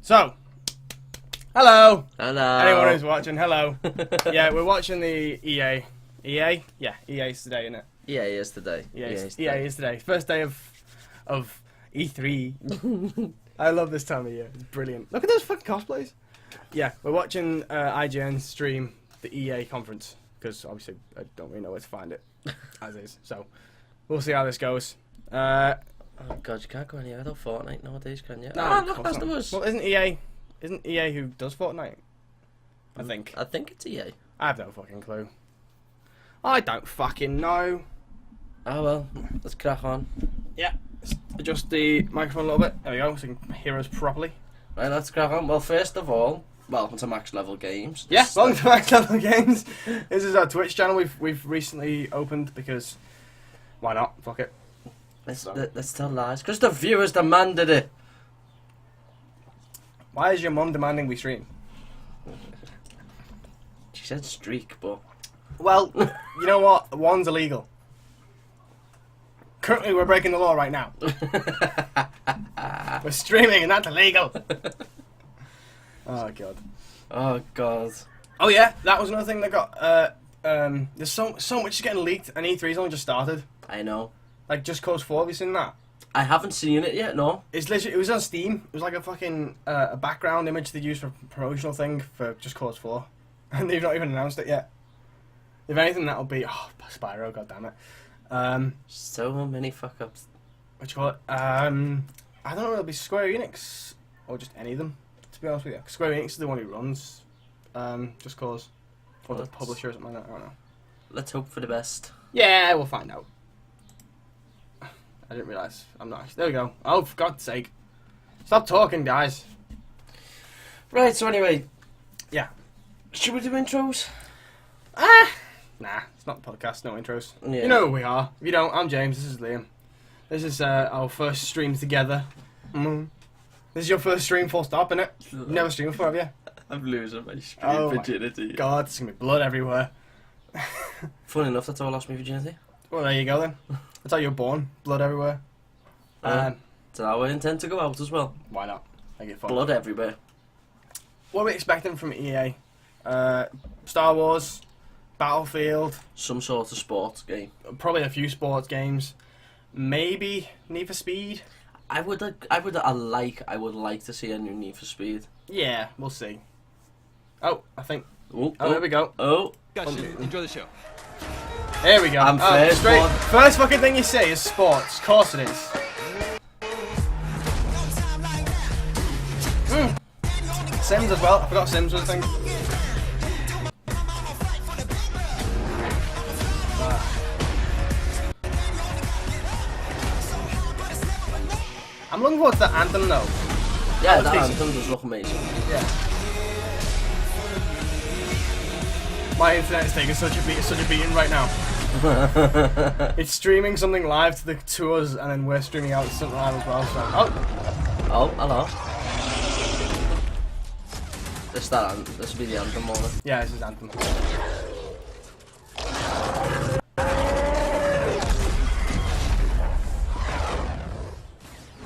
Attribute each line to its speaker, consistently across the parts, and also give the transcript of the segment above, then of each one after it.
Speaker 1: So, hello.
Speaker 2: Hello.
Speaker 1: Anyone who's watching, hello. Yeah, we're watching the EA. EA? Yeah, EA's today, isn't it?
Speaker 2: EA is today.
Speaker 1: EA is today. First day of E3. I love this time of year. It's brilliant. Look at those fucking cosplays. Yeah, we're watching IGN stream the EA conference because obviously I don't really know where to find it as is. So we'll see how this goes.
Speaker 2: Oh god, you can't go anywhere without Fortnite nowadays, can you?
Speaker 1: No,
Speaker 2: look, that's the worst.
Speaker 1: Well, isn't EA who does Fortnite? I think.
Speaker 2: I think it's EA.
Speaker 1: I have no fucking clue. I don't fucking know.
Speaker 2: Oh well, let's crack on.
Speaker 1: Yeah, let's adjust the microphone a little bit. There we go, so you can hear us properly.
Speaker 2: Right, let's crack on. Well, first of all, welcome to Max Level Games.
Speaker 1: Yeah, welcome to Max Level Games. This is our Twitch channel we've recently opened because why not? Fuck it.
Speaker 2: Let's tell lies, because the viewers demanded it.
Speaker 1: Why is your mum demanding we stream?
Speaker 2: She said streak, but...
Speaker 1: Well, you know what? One's illegal. Currently, we're breaking the law right now. We're streaming and that's illegal. Oh, God.
Speaker 2: Oh, God.
Speaker 1: Oh, yeah, that was another thing that got... there's so much is getting leaked and E3's only just started.
Speaker 2: I know.
Speaker 1: Like, Just Cause 4, have you seen that?
Speaker 2: I haven't seen it yet, no.
Speaker 1: It's literally, it was on Steam. It was like a fucking a background image they used for a promotional thing for Just Cause 4. And they've not even announced it yet. If anything, that'll be... Oh, Spyro, goddammit.
Speaker 2: So many fuck-ups.
Speaker 1: What you call it? I don't know, it'll be Square Enix. Or just any of them, to be honest with you. Square Enix is the one who runs Just Cause. Or the publisher or something like that, I don't know.
Speaker 2: Let's hope for the best.
Speaker 1: Yeah, we'll find out. I didn't realise. I'm not actually... There we go. Oh, for God's sake. Stop talking, guys.
Speaker 2: Right, so anyway.
Speaker 1: Yeah.
Speaker 2: Should we do intros?
Speaker 1: Nah, it's not the podcast, no intros.
Speaker 2: Yeah.
Speaker 1: You know who we are. If you don't, I'm James, this is Liam. This is our first stream together. This is your first stream full stop, innit? You've never streamed before, have you?
Speaker 2: I'm losing my stream virginity.
Speaker 1: My God, there's going to be blood everywhere.
Speaker 2: Funny enough, that's how I lost my virginity.
Speaker 1: Well, there you go then. That's how you're born. Blood everywhere.
Speaker 2: That's how I intend to go out as well.
Speaker 1: Why not? Make it fun.
Speaker 2: Blood everywhere.
Speaker 1: What are we expecting from EA? Star Wars, Battlefield,
Speaker 2: Some sort of sports game.
Speaker 1: probably a few sports games, maybe Need for Speed.
Speaker 2: I would like to see a new Need for Speed.
Speaker 1: Yeah, we'll see. Oh, I think.
Speaker 2: Oh,
Speaker 1: there we go.
Speaker 2: Oh.
Speaker 3: Enjoy the show.
Speaker 1: There we go.
Speaker 2: I'm first,
Speaker 1: straight.
Speaker 2: one.
Speaker 1: First fucking thing you say is sports. Of course it is. Sims as well. I forgot Sims was a thing. I'm looking forward to the anthem though.
Speaker 2: Yeah,
Speaker 1: That
Speaker 2: that
Speaker 1: was
Speaker 2: anthem does look amazing.
Speaker 1: Yeah. My internet's taking such a beating right now. It's streaming something live to us, and then we're streaming out something live as well. So,
Speaker 2: Oh, hello. This will be the anthem moment.
Speaker 1: yeah, this is anthem.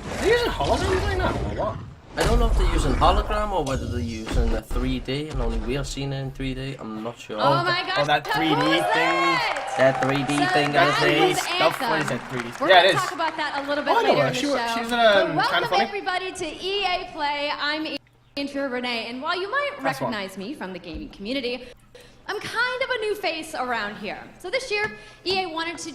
Speaker 1: Are they using holograms right now, or what?
Speaker 2: I don't know if they're using hologram or whether they're using the 3D, and only we are seeing it in 3D. I'm not sure.
Speaker 4: Oh my gosh!
Speaker 1: Oh, that 3D thing.
Speaker 2: That 3D thing,
Speaker 1: That's
Speaker 2: I think.
Speaker 1: What is that 3D?
Speaker 4: We're
Speaker 1: Yeah,
Speaker 4: going
Speaker 1: it
Speaker 4: to
Speaker 1: is.
Speaker 4: talk about that a little bit
Speaker 1: Oh, I know
Speaker 4: later
Speaker 1: her.
Speaker 4: in the
Speaker 1: She's
Speaker 4: show.
Speaker 1: kind
Speaker 4: But
Speaker 1: of
Speaker 4: welcome
Speaker 1: funny.
Speaker 4: everybody to EA Play. I'm Andrea Renee, and while you might
Speaker 1: That's one.
Speaker 4: recognize me from the gaming community, I'm kind of a new face around here. So this year, EA wanted to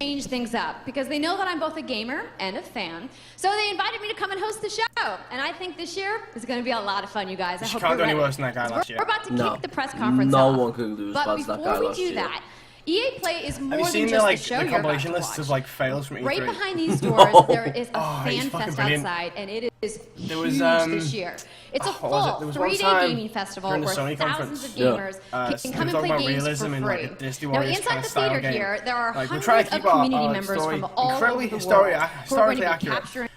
Speaker 4: change things up because they know that I'm both a gamer and a fan. So they invited me to come and host the show. And I think this year is going to be a lot of fun, you guys. I
Speaker 1: She
Speaker 4: hope
Speaker 1: can't
Speaker 4: you're
Speaker 1: do any
Speaker 4: ready.
Speaker 1: worse than that guy last year.
Speaker 4: We're about to
Speaker 2: No.
Speaker 4: kick the press conference
Speaker 2: No
Speaker 4: off.
Speaker 2: one could lose
Speaker 4: But
Speaker 2: as that
Speaker 4: before
Speaker 2: guy
Speaker 4: we
Speaker 2: last
Speaker 4: do
Speaker 2: year.
Speaker 4: that, EA Play is more
Speaker 1: Have you
Speaker 4: than
Speaker 1: seen
Speaker 4: just
Speaker 1: the
Speaker 4: the show
Speaker 1: the
Speaker 4: you're about
Speaker 1: compilation
Speaker 4: to
Speaker 1: lists
Speaker 4: watch.
Speaker 1: of like fails from E3?
Speaker 4: Right behind these doors, there is a
Speaker 1: Oh, he's
Speaker 4: fan
Speaker 1: fucking
Speaker 4: fest
Speaker 1: brilliant.
Speaker 4: outside, and it is
Speaker 1: There was,
Speaker 4: huge this year. It's a
Speaker 1: what was it?
Speaker 4: full
Speaker 1: There was one
Speaker 4: 3-day
Speaker 1: time
Speaker 4: gaming festival
Speaker 1: during the
Speaker 4: where
Speaker 1: Sony
Speaker 4: thousands
Speaker 1: conference.
Speaker 4: of
Speaker 2: Yeah.
Speaker 4: gamers
Speaker 1: they
Speaker 4: can
Speaker 1: were
Speaker 4: come and
Speaker 1: talking
Speaker 4: play
Speaker 1: about
Speaker 4: games
Speaker 1: realism
Speaker 4: for
Speaker 1: in, like,
Speaker 4: free.
Speaker 1: a Disney
Speaker 4: Now,
Speaker 1: Warriors
Speaker 4: inside
Speaker 1: kind
Speaker 4: the
Speaker 1: of style
Speaker 4: theater
Speaker 1: game.
Speaker 4: here, there are
Speaker 1: Like, we're trying
Speaker 4: hundreds
Speaker 1: to
Speaker 4: of
Speaker 1: keep our
Speaker 4: community
Speaker 1: story
Speaker 4: members from all
Speaker 1: incredibly
Speaker 4: over the
Speaker 1: historically
Speaker 4: world who are going to be
Speaker 1: accurate.
Speaker 4: capturing,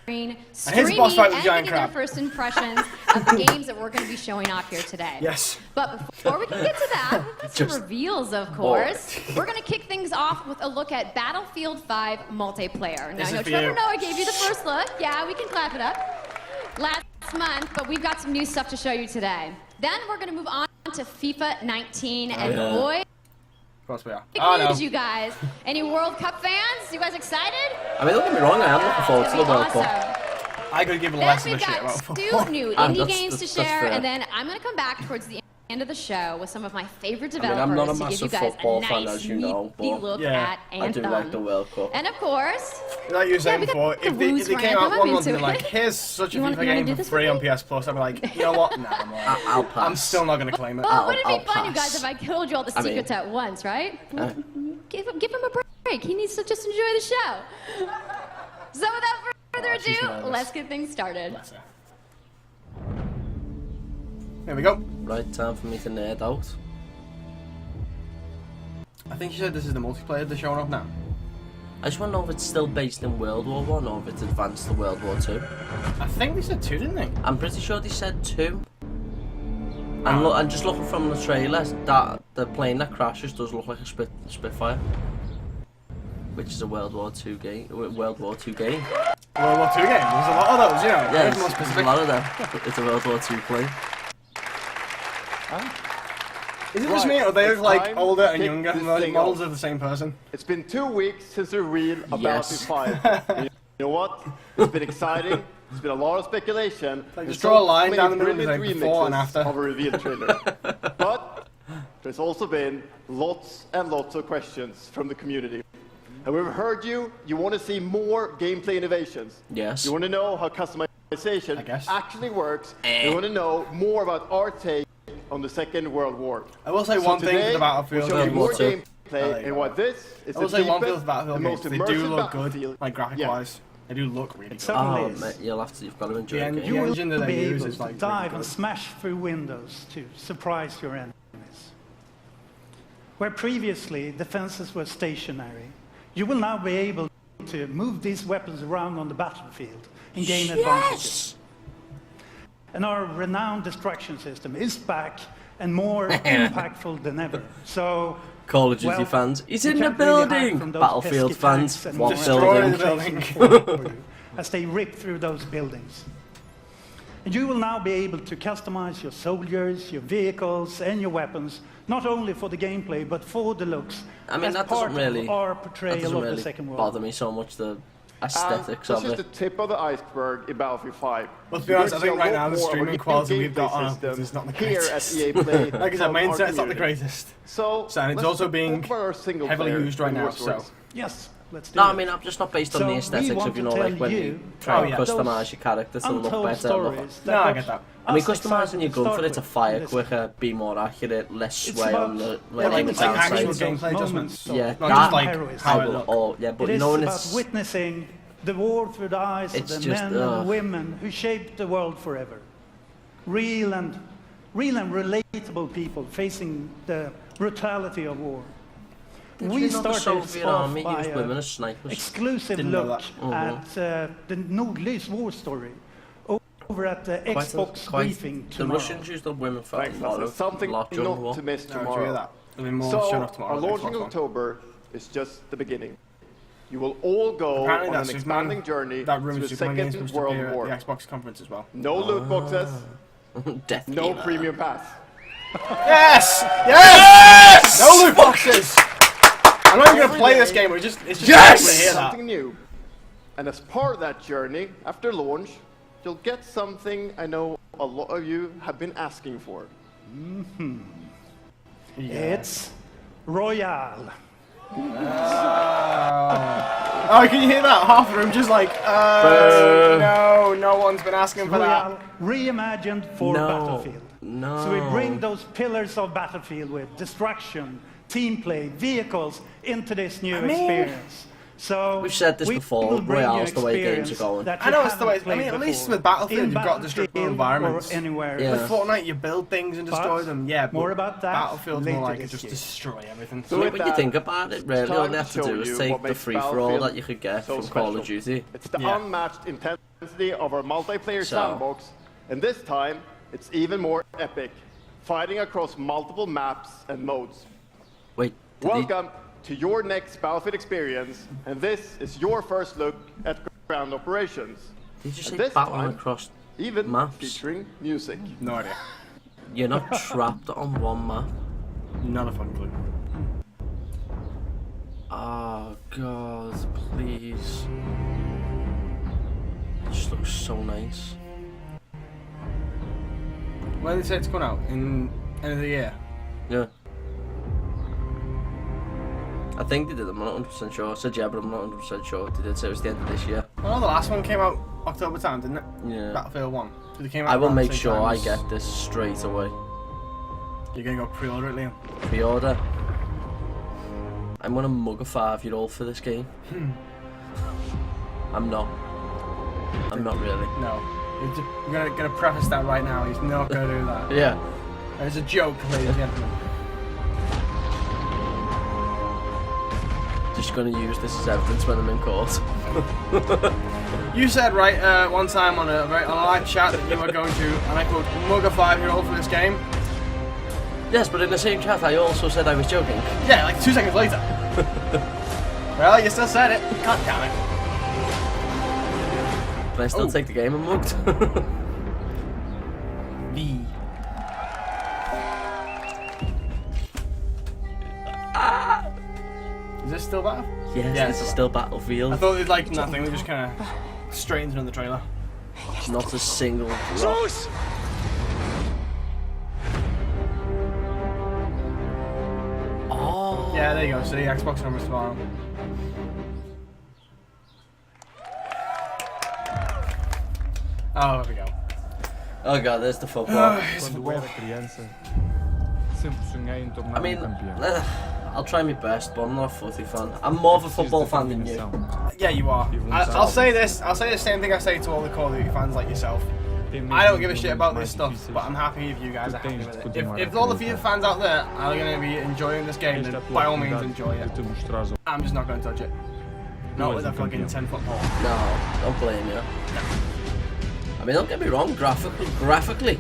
Speaker 1: his
Speaker 4: streaming,
Speaker 1: boss fight with
Speaker 4: and
Speaker 1: giant
Speaker 4: getting their
Speaker 1: crab.
Speaker 4: first impressions of the games that we're going to be showing off here today.
Speaker 1: Yes.
Speaker 4: But before we can get to that, we've got some reveals, of course. We're going to kick things off with a look at Battlefield 5 multiplayer. Now,
Speaker 1: This
Speaker 4: I know
Speaker 1: is for
Speaker 4: Trevor
Speaker 1: you.
Speaker 4: Noah gave you the first look. Yeah, we can clap it up. Last last month, but we've got some new stuff to show you today. Then we're going to move on to FIFA 19, and boy,
Speaker 1: Of course we are.
Speaker 4: big
Speaker 1: Oh, no.
Speaker 4: news, you guys. Any World Cup fans? You guys excited?
Speaker 2: I mean, don't get me wrong, I am looking forward to the World Cup.
Speaker 4: Awesome.
Speaker 1: I could give
Speaker 4: Then
Speaker 1: less of a
Speaker 4: we've
Speaker 1: shit about
Speaker 4: got
Speaker 1: football.
Speaker 4: two new
Speaker 2: And
Speaker 4: indie
Speaker 2: that's-
Speaker 4: games to
Speaker 2: that's
Speaker 4: share,
Speaker 2: fair.
Speaker 4: and then I'm going to come back towards the end of the show with some of my favorite
Speaker 2: I mean,
Speaker 4: developers
Speaker 2: I'm not a
Speaker 4: to give you
Speaker 2: massive
Speaker 4: guys
Speaker 2: football
Speaker 4: a
Speaker 2: fan,
Speaker 4: nice,
Speaker 2: as you know,
Speaker 4: nifty
Speaker 2: but
Speaker 4: look
Speaker 1: Yeah,
Speaker 4: at
Speaker 2: I do
Speaker 4: Anthem.
Speaker 2: like the World Cup.
Speaker 4: And of course,
Speaker 1: Like you were saying
Speaker 4: we got
Speaker 1: before,
Speaker 4: the
Speaker 1: if they
Speaker 4: rules for
Speaker 1: came
Speaker 4: Anthem,
Speaker 1: out
Speaker 4: I'm
Speaker 1: one month
Speaker 4: into
Speaker 1: and they're
Speaker 4: it.
Speaker 1: like, here's such a
Speaker 4: You wanna-
Speaker 1: FIFA
Speaker 4: you wanna
Speaker 1: game
Speaker 4: do
Speaker 1: for
Speaker 4: this
Speaker 1: free
Speaker 4: with
Speaker 1: on
Speaker 4: me?
Speaker 1: PS Plus, I'd be like, you know what? Nah,
Speaker 2: I'll pass.
Speaker 1: I'm still not going to claim it.
Speaker 4: well, wouldn't it
Speaker 2: I'll
Speaker 4: be fun, you guys,
Speaker 2: pass.
Speaker 4: if I told you all the
Speaker 2: I mean-
Speaker 4: secrets at once, right?
Speaker 2: Uh.
Speaker 4: Give him a break. He needs to just enjoy the show. So without further
Speaker 1: she's
Speaker 4: ado,
Speaker 1: nervous.
Speaker 4: let's get things started.
Speaker 1: Bless her. Here we go.
Speaker 2: Right, time for me to nerd out.
Speaker 1: I think you said this is the multiplayer they're showing off now.
Speaker 2: I just want to know if it's still based in World War One or if it's advanced to World War Two.
Speaker 1: I think they said 2, didn't they?
Speaker 2: I'm pretty sure they said 2. And look, and just looking from the trailer, that the plane that crashes does look like a Spitfire, which is a World War Two game. World War Two game.
Speaker 1: World War 2 game. There's a lot of those, you know.
Speaker 2: Yeah,
Speaker 1: There's more
Speaker 2: there's a
Speaker 1: specific.
Speaker 2: lot of them. It's a World War Two plane.
Speaker 1: Is it just me, or are they
Speaker 3: It's
Speaker 1: like
Speaker 3: time
Speaker 1: older
Speaker 3: to
Speaker 1: and
Speaker 3: kick
Speaker 1: younger?
Speaker 3: this
Speaker 1: The
Speaker 3: thing
Speaker 1: models
Speaker 3: off.
Speaker 1: are the same person.
Speaker 3: It's been 2 weeks since the reveal of
Speaker 2: Yes.
Speaker 3: Battlefield 5. You know what? It's been exciting. There's been a lot of speculation.
Speaker 1: Like, just
Speaker 3: and
Speaker 1: draw a
Speaker 3: so
Speaker 1: line
Speaker 3: many
Speaker 1: down the middle and
Speaker 3: brilliant
Speaker 1: say before and
Speaker 3: remixes
Speaker 1: after.
Speaker 3: of a reveal trailer. But there's also been lots and lots of questions from the community. And we've heard you. You want to see more gameplay innovations.
Speaker 2: Yes.
Speaker 3: You want to know how customization
Speaker 1: I guess.
Speaker 3: actually works. You want to know more about our take on the Second World War.
Speaker 1: I will say
Speaker 3: So
Speaker 1: one thing for
Speaker 3: today,
Speaker 1: the Battlefield
Speaker 3: we'll show you
Speaker 1: games.
Speaker 3: more
Speaker 2: World War II.
Speaker 3: gameplay
Speaker 1: Oh, there you
Speaker 3: and
Speaker 1: go.
Speaker 3: what this is
Speaker 1: I will
Speaker 3: the
Speaker 1: say one thing
Speaker 3: deepest,
Speaker 1: for the Battlefield
Speaker 3: the most
Speaker 1: games. They do
Speaker 3: immersive
Speaker 1: look good,
Speaker 3: Battlefield.
Speaker 1: like graphic
Speaker 3: Yeah.
Speaker 1: wise. They do look really good.
Speaker 5: Certainly
Speaker 2: Oh,
Speaker 5: is.
Speaker 2: mate, you've got to enjoy
Speaker 1: The
Speaker 2: the
Speaker 1: end-
Speaker 2: game.
Speaker 5: You will
Speaker 1: engine that
Speaker 5: be
Speaker 1: they use
Speaker 5: able
Speaker 1: is,
Speaker 5: to
Speaker 1: like,
Speaker 5: dive
Speaker 1: really
Speaker 5: and
Speaker 1: good.
Speaker 5: smash through windows to surprise your enemies. Where previously defenses were stationary, you will now be able to move these weapons around on the battlefield and gain advantages. And our renowned destruction system is back and more impactful than ever. So,
Speaker 2: Call of Duty
Speaker 5: well,
Speaker 2: fans, he's
Speaker 5: you
Speaker 2: in the
Speaker 5: can't really hide
Speaker 2: building.
Speaker 5: from those
Speaker 2: Battlefield
Speaker 5: pesky
Speaker 2: fans,
Speaker 5: tanks and
Speaker 2: what
Speaker 5: more
Speaker 1: Destroy
Speaker 2: building?
Speaker 1: the building.
Speaker 5: for you as they rip through those buildings. And you will now be able to customize your soldiers, your vehicles, and your weapons, not only for the gameplay, but for the looks.
Speaker 2: I mean,
Speaker 5: as
Speaker 2: that
Speaker 5: part
Speaker 2: doesn't really,
Speaker 5: of our
Speaker 2: that
Speaker 5: portrayal
Speaker 2: doesn't
Speaker 5: of
Speaker 2: really
Speaker 5: the Second World
Speaker 2: bother
Speaker 5: War.
Speaker 2: me so much, the
Speaker 3: That's
Speaker 2: aesthetics
Speaker 3: just
Speaker 2: of
Speaker 3: the
Speaker 2: it.
Speaker 3: tip of the iceberg in Battlefield 5.
Speaker 1: Well, to be honest, I think right now the
Speaker 3: More of a
Speaker 1: streaming
Speaker 3: new
Speaker 1: quality we've got
Speaker 3: gameplay
Speaker 1: on
Speaker 3: system
Speaker 1: is not the
Speaker 3: here at
Speaker 1: greatest.
Speaker 3: EA Play.
Speaker 1: Like I said, my
Speaker 3: from our
Speaker 1: internet's not the
Speaker 3: community.
Speaker 1: greatest.
Speaker 3: So,
Speaker 1: So, and it's
Speaker 3: let's
Speaker 1: also
Speaker 3: talk
Speaker 1: being
Speaker 3: about our single
Speaker 1: heavily
Speaker 3: player
Speaker 1: used right
Speaker 3: and
Speaker 1: now,
Speaker 3: war
Speaker 1: so-
Speaker 3: stories.
Speaker 5: Yes, let's do
Speaker 2: No,
Speaker 5: it.
Speaker 2: I mean, I'm just not based on
Speaker 5: So
Speaker 2: the
Speaker 5: we
Speaker 2: aesthetics
Speaker 5: want
Speaker 2: of, you
Speaker 5: to
Speaker 2: know, like
Speaker 5: tell
Speaker 2: when you
Speaker 5: you
Speaker 2: try and
Speaker 1: about
Speaker 2: customise your character to look
Speaker 5: untold
Speaker 2: better.
Speaker 5: stories that
Speaker 1: No, I
Speaker 5: got
Speaker 1: get that.
Speaker 2: I mean,
Speaker 5: us
Speaker 2: customising
Speaker 5: excited
Speaker 2: your
Speaker 5: to
Speaker 2: gun
Speaker 5: start
Speaker 2: for it to
Speaker 5: with
Speaker 2: fire
Speaker 5: this
Speaker 2: quicker, be more accurate, less
Speaker 5: It's
Speaker 2: sway
Speaker 5: about
Speaker 2: on the
Speaker 5: letting
Speaker 2: like,
Speaker 5: the
Speaker 2: the
Speaker 1: like actual
Speaker 2: downside.
Speaker 1: gameplay adjustments.
Speaker 5: of
Speaker 2: Yeah,
Speaker 1: Not
Speaker 2: that-
Speaker 1: just like
Speaker 5: heroism.
Speaker 1: how it
Speaker 2: I will-
Speaker 1: looks.
Speaker 2: oh, yeah, but
Speaker 5: It
Speaker 2: you
Speaker 5: is
Speaker 2: know when
Speaker 5: about
Speaker 2: it's
Speaker 5: witnessing the war through the eyes of
Speaker 2: It's
Speaker 5: the
Speaker 2: just,
Speaker 5: men and women who shaped the world forever. Real and relatable people facing the brutality of war.
Speaker 2: we
Speaker 5: started
Speaker 2: the Soviet
Speaker 5: off
Speaker 2: army
Speaker 5: by
Speaker 2: used
Speaker 5: a
Speaker 2: women as snipers.
Speaker 5: exclusive
Speaker 1: Didn't know
Speaker 5: look
Speaker 1: that.
Speaker 5: at the Nordlys war story over at the Xbox briefing
Speaker 2: the
Speaker 5: tomorrow.
Speaker 2: Russians used the women for
Speaker 3: Thanks,
Speaker 2: a lot
Speaker 3: Lasse.
Speaker 2: of
Speaker 3: Something
Speaker 2: lot
Speaker 3: not
Speaker 2: war.
Speaker 3: to miss
Speaker 1: No, did you hear
Speaker 3: tomorrow.
Speaker 1: that? There'll be more
Speaker 3: So,
Speaker 1: shown off tomorrow.
Speaker 3: our
Speaker 1: on
Speaker 3: launch in
Speaker 1: Xbox One.
Speaker 3: October is just the beginning. You will all go
Speaker 1: Apparently
Speaker 3: on
Speaker 1: that
Speaker 3: an
Speaker 1: Superman,
Speaker 3: expanding journey
Speaker 1: that
Speaker 3: to
Speaker 1: rumored
Speaker 3: the
Speaker 1: Superman game is
Speaker 3: Second
Speaker 1: supposed to
Speaker 3: World
Speaker 1: appear at
Speaker 3: War.
Speaker 1: the Xbox conference as well.
Speaker 3: No loot boxes,
Speaker 2: Death
Speaker 3: no
Speaker 2: Gamer.
Speaker 3: premium pass.
Speaker 1: Yes! Yes! No loot boxes! I'm not even gonna
Speaker 3: Every
Speaker 1: play this
Speaker 3: day,
Speaker 1: game, it's just
Speaker 2: Yes!
Speaker 1: to hear that.
Speaker 3: Something new. And as part of that journey, after launch, you'll get something I know a lot of you have been asking for.
Speaker 5: It's Royale.
Speaker 1: Oh, can you hear that? Half the room just like, no one's been asking for
Speaker 5: Royale
Speaker 1: that.
Speaker 5: reimagined for
Speaker 2: No.
Speaker 5: Battlefield.
Speaker 2: No.
Speaker 5: So we bring those pillars of Battlefield with destruction, team play, vehicles into this new
Speaker 1: mean-
Speaker 5: experience. So
Speaker 2: We've said this
Speaker 5: we
Speaker 2: before,
Speaker 5: will bring you
Speaker 2: Royale's the way games
Speaker 5: experience
Speaker 2: are going.
Speaker 5: that
Speaker 1: I
Speaker 5: you
Speaker 1: know it's the way.
Speaker 5: haven't
Speaker 1: I mean,
Speaker 5: played
Speaker 1: at least
Speaker 5: before
Speaker 1: with Battlefield,
Speaker 5: in
Speaker 1: you've got destructible
Speaker 5: Battlefield
Speaker 1: environments.
Speaker 5: or anywhere
Speaker 2: Yeah.
Speaker 5: else.
Speaker 1: With Fortnite, you build things and destroy
Speaker 5: But
Speaker 1: them. Yeah,
Speaker 5: more
Speaker 1: but
Speaker 5: about that
Speaker 1: Battlefield's more
Speaker 5: later
Speaker 1: like
Speaker 5: this
Speaker 1: just
Speaker 5: year.
Speaker 1: destroy everything.
Speaker 3: So
Speaker 2: Like,
Speaker 3: with
Speaker 2: when you
Speaker 3: that,
Speaker 2: think about it, really,
Speaker 3: time
Speaker 2: all they
Speaker 3: to
Speaker 2: have to
Speaker 3: show
Speaker 2: do
Speaker 3: you
Speaker 2: is
Speaker 3: what
Speaker 2: take the
Speaker 3: makes
Speaker 2: free-for-all
Speaker 3: Battlefield
Speaker 2: that you could get
Speaker 3: so
Speaker 2: from Call of
Speaker 3: special.
Speaker 2: Duty.
Speaker 3: It's the
Speaker 1: Yeah.
Speaker 3: unmatched intensity of our multiplayer
Speaker 2: So-
Speaker 3: sandbox, and this time it's even more epic, fighting across multiple maps and modes.
Speaker 2: Wait, did he-
Speaker 3: Welcome to your next Battlefield experience, and this is your first look at ground operations.
Speaker 2: Did you say
Speaker 3: And this
Speaker 2: battling
Speaker 3: time,
Speaker 2: across
Speaker 3: even
Speaker 2: Maps.
Speaker 3: featuring music.
Speaker 1: No idea.
Speaker 2: You're not trapped on one map.
Speaker 1: Not a fucking clue.
Speaker 2: Oh god, please. It just looks so nice.
Speaker 1: When did they say it's coming out? In end of the year?
Speaker 2: Yeah. I think they did, I'm not 100% sure. I said yeah, but I'm not 100% sure. They did say it was the end of this year.
Speaker 1: Well, the last one came out October time, didn't it?
Speaker 2: Yeah.
Speaker 1: Battlefield 1. So they came out
Speaker 2: I will
Speaker 1: around the
Speaker 2: make
Speaker 1: same
Speaker 2: sure
Speaker 1: time
Speaker 2: I
Speaker 1: as-
Speaker 2: get this straight away.
Speaker 1: You're gonna go pre-order it, Liam?
Speaker 2: Pre-order. I'm gonna mug a 5-year-old for this game. I'm not. I'm not really.
Speaker 1: No. You're gonna preface that right now. He's not gonna do that.
Speaker 2: Yeah.
Speaker 1: It's a joke, ladies and gentlemen.
Speaker 2: Just gonna use this as evidence when I'm in court.
Speaker 1: You said one time on a live chat that you were going to, and I quote, mug a 5-year-old for this game.
Speaker 2: Yes, but in the same chat I also said I was joking.
Speaker 1: Yeah, like 2 seconds later. Well, you still said it. God damn it.
Speaker 2: But I still take the game and mugged.
Speaker 1: V. Is this still Battlefield?
Speaker 2: Yes,
Speaker 1: Yeah,
Speaker 2: this
Speaker 1: it's
Speaker 2: is still Battlefield.
Speaker 1: I thought it like nothing. We just kind of straight into the trailer.
Speaker 2: Not a single drop. Oh.
Speaker 1: Yeah, there you go. So the Xbox numbers tomorrow. Oh, there we go.
Speaker 2: Oh god, there's the football.
Speaker 6: Quando era criança, sempre sonhei em
Speaker 2: I
Speaker 6: tornar-me
Speaker 2: mean,
Speaker 6: campeão.
Speaker 2: I'll try my best, but I'm not a footy fan. I'm more of a football fan than you.
Speaker 1: Yeah, you are. I'll say this. I'll say the same thing I say to all the Call of Duty fans like yourself. I don't give a shit about this stuff, but I'm happy if you guys are happy with it. If all the FIFA fans out there are going to be enjoying this game, then by all means enjoy it. I'm just not going to touch it. Not with a fucking 10-foot pole.
Speaker 2: No, don't blame you. I mean, don't get me wrong, graphically.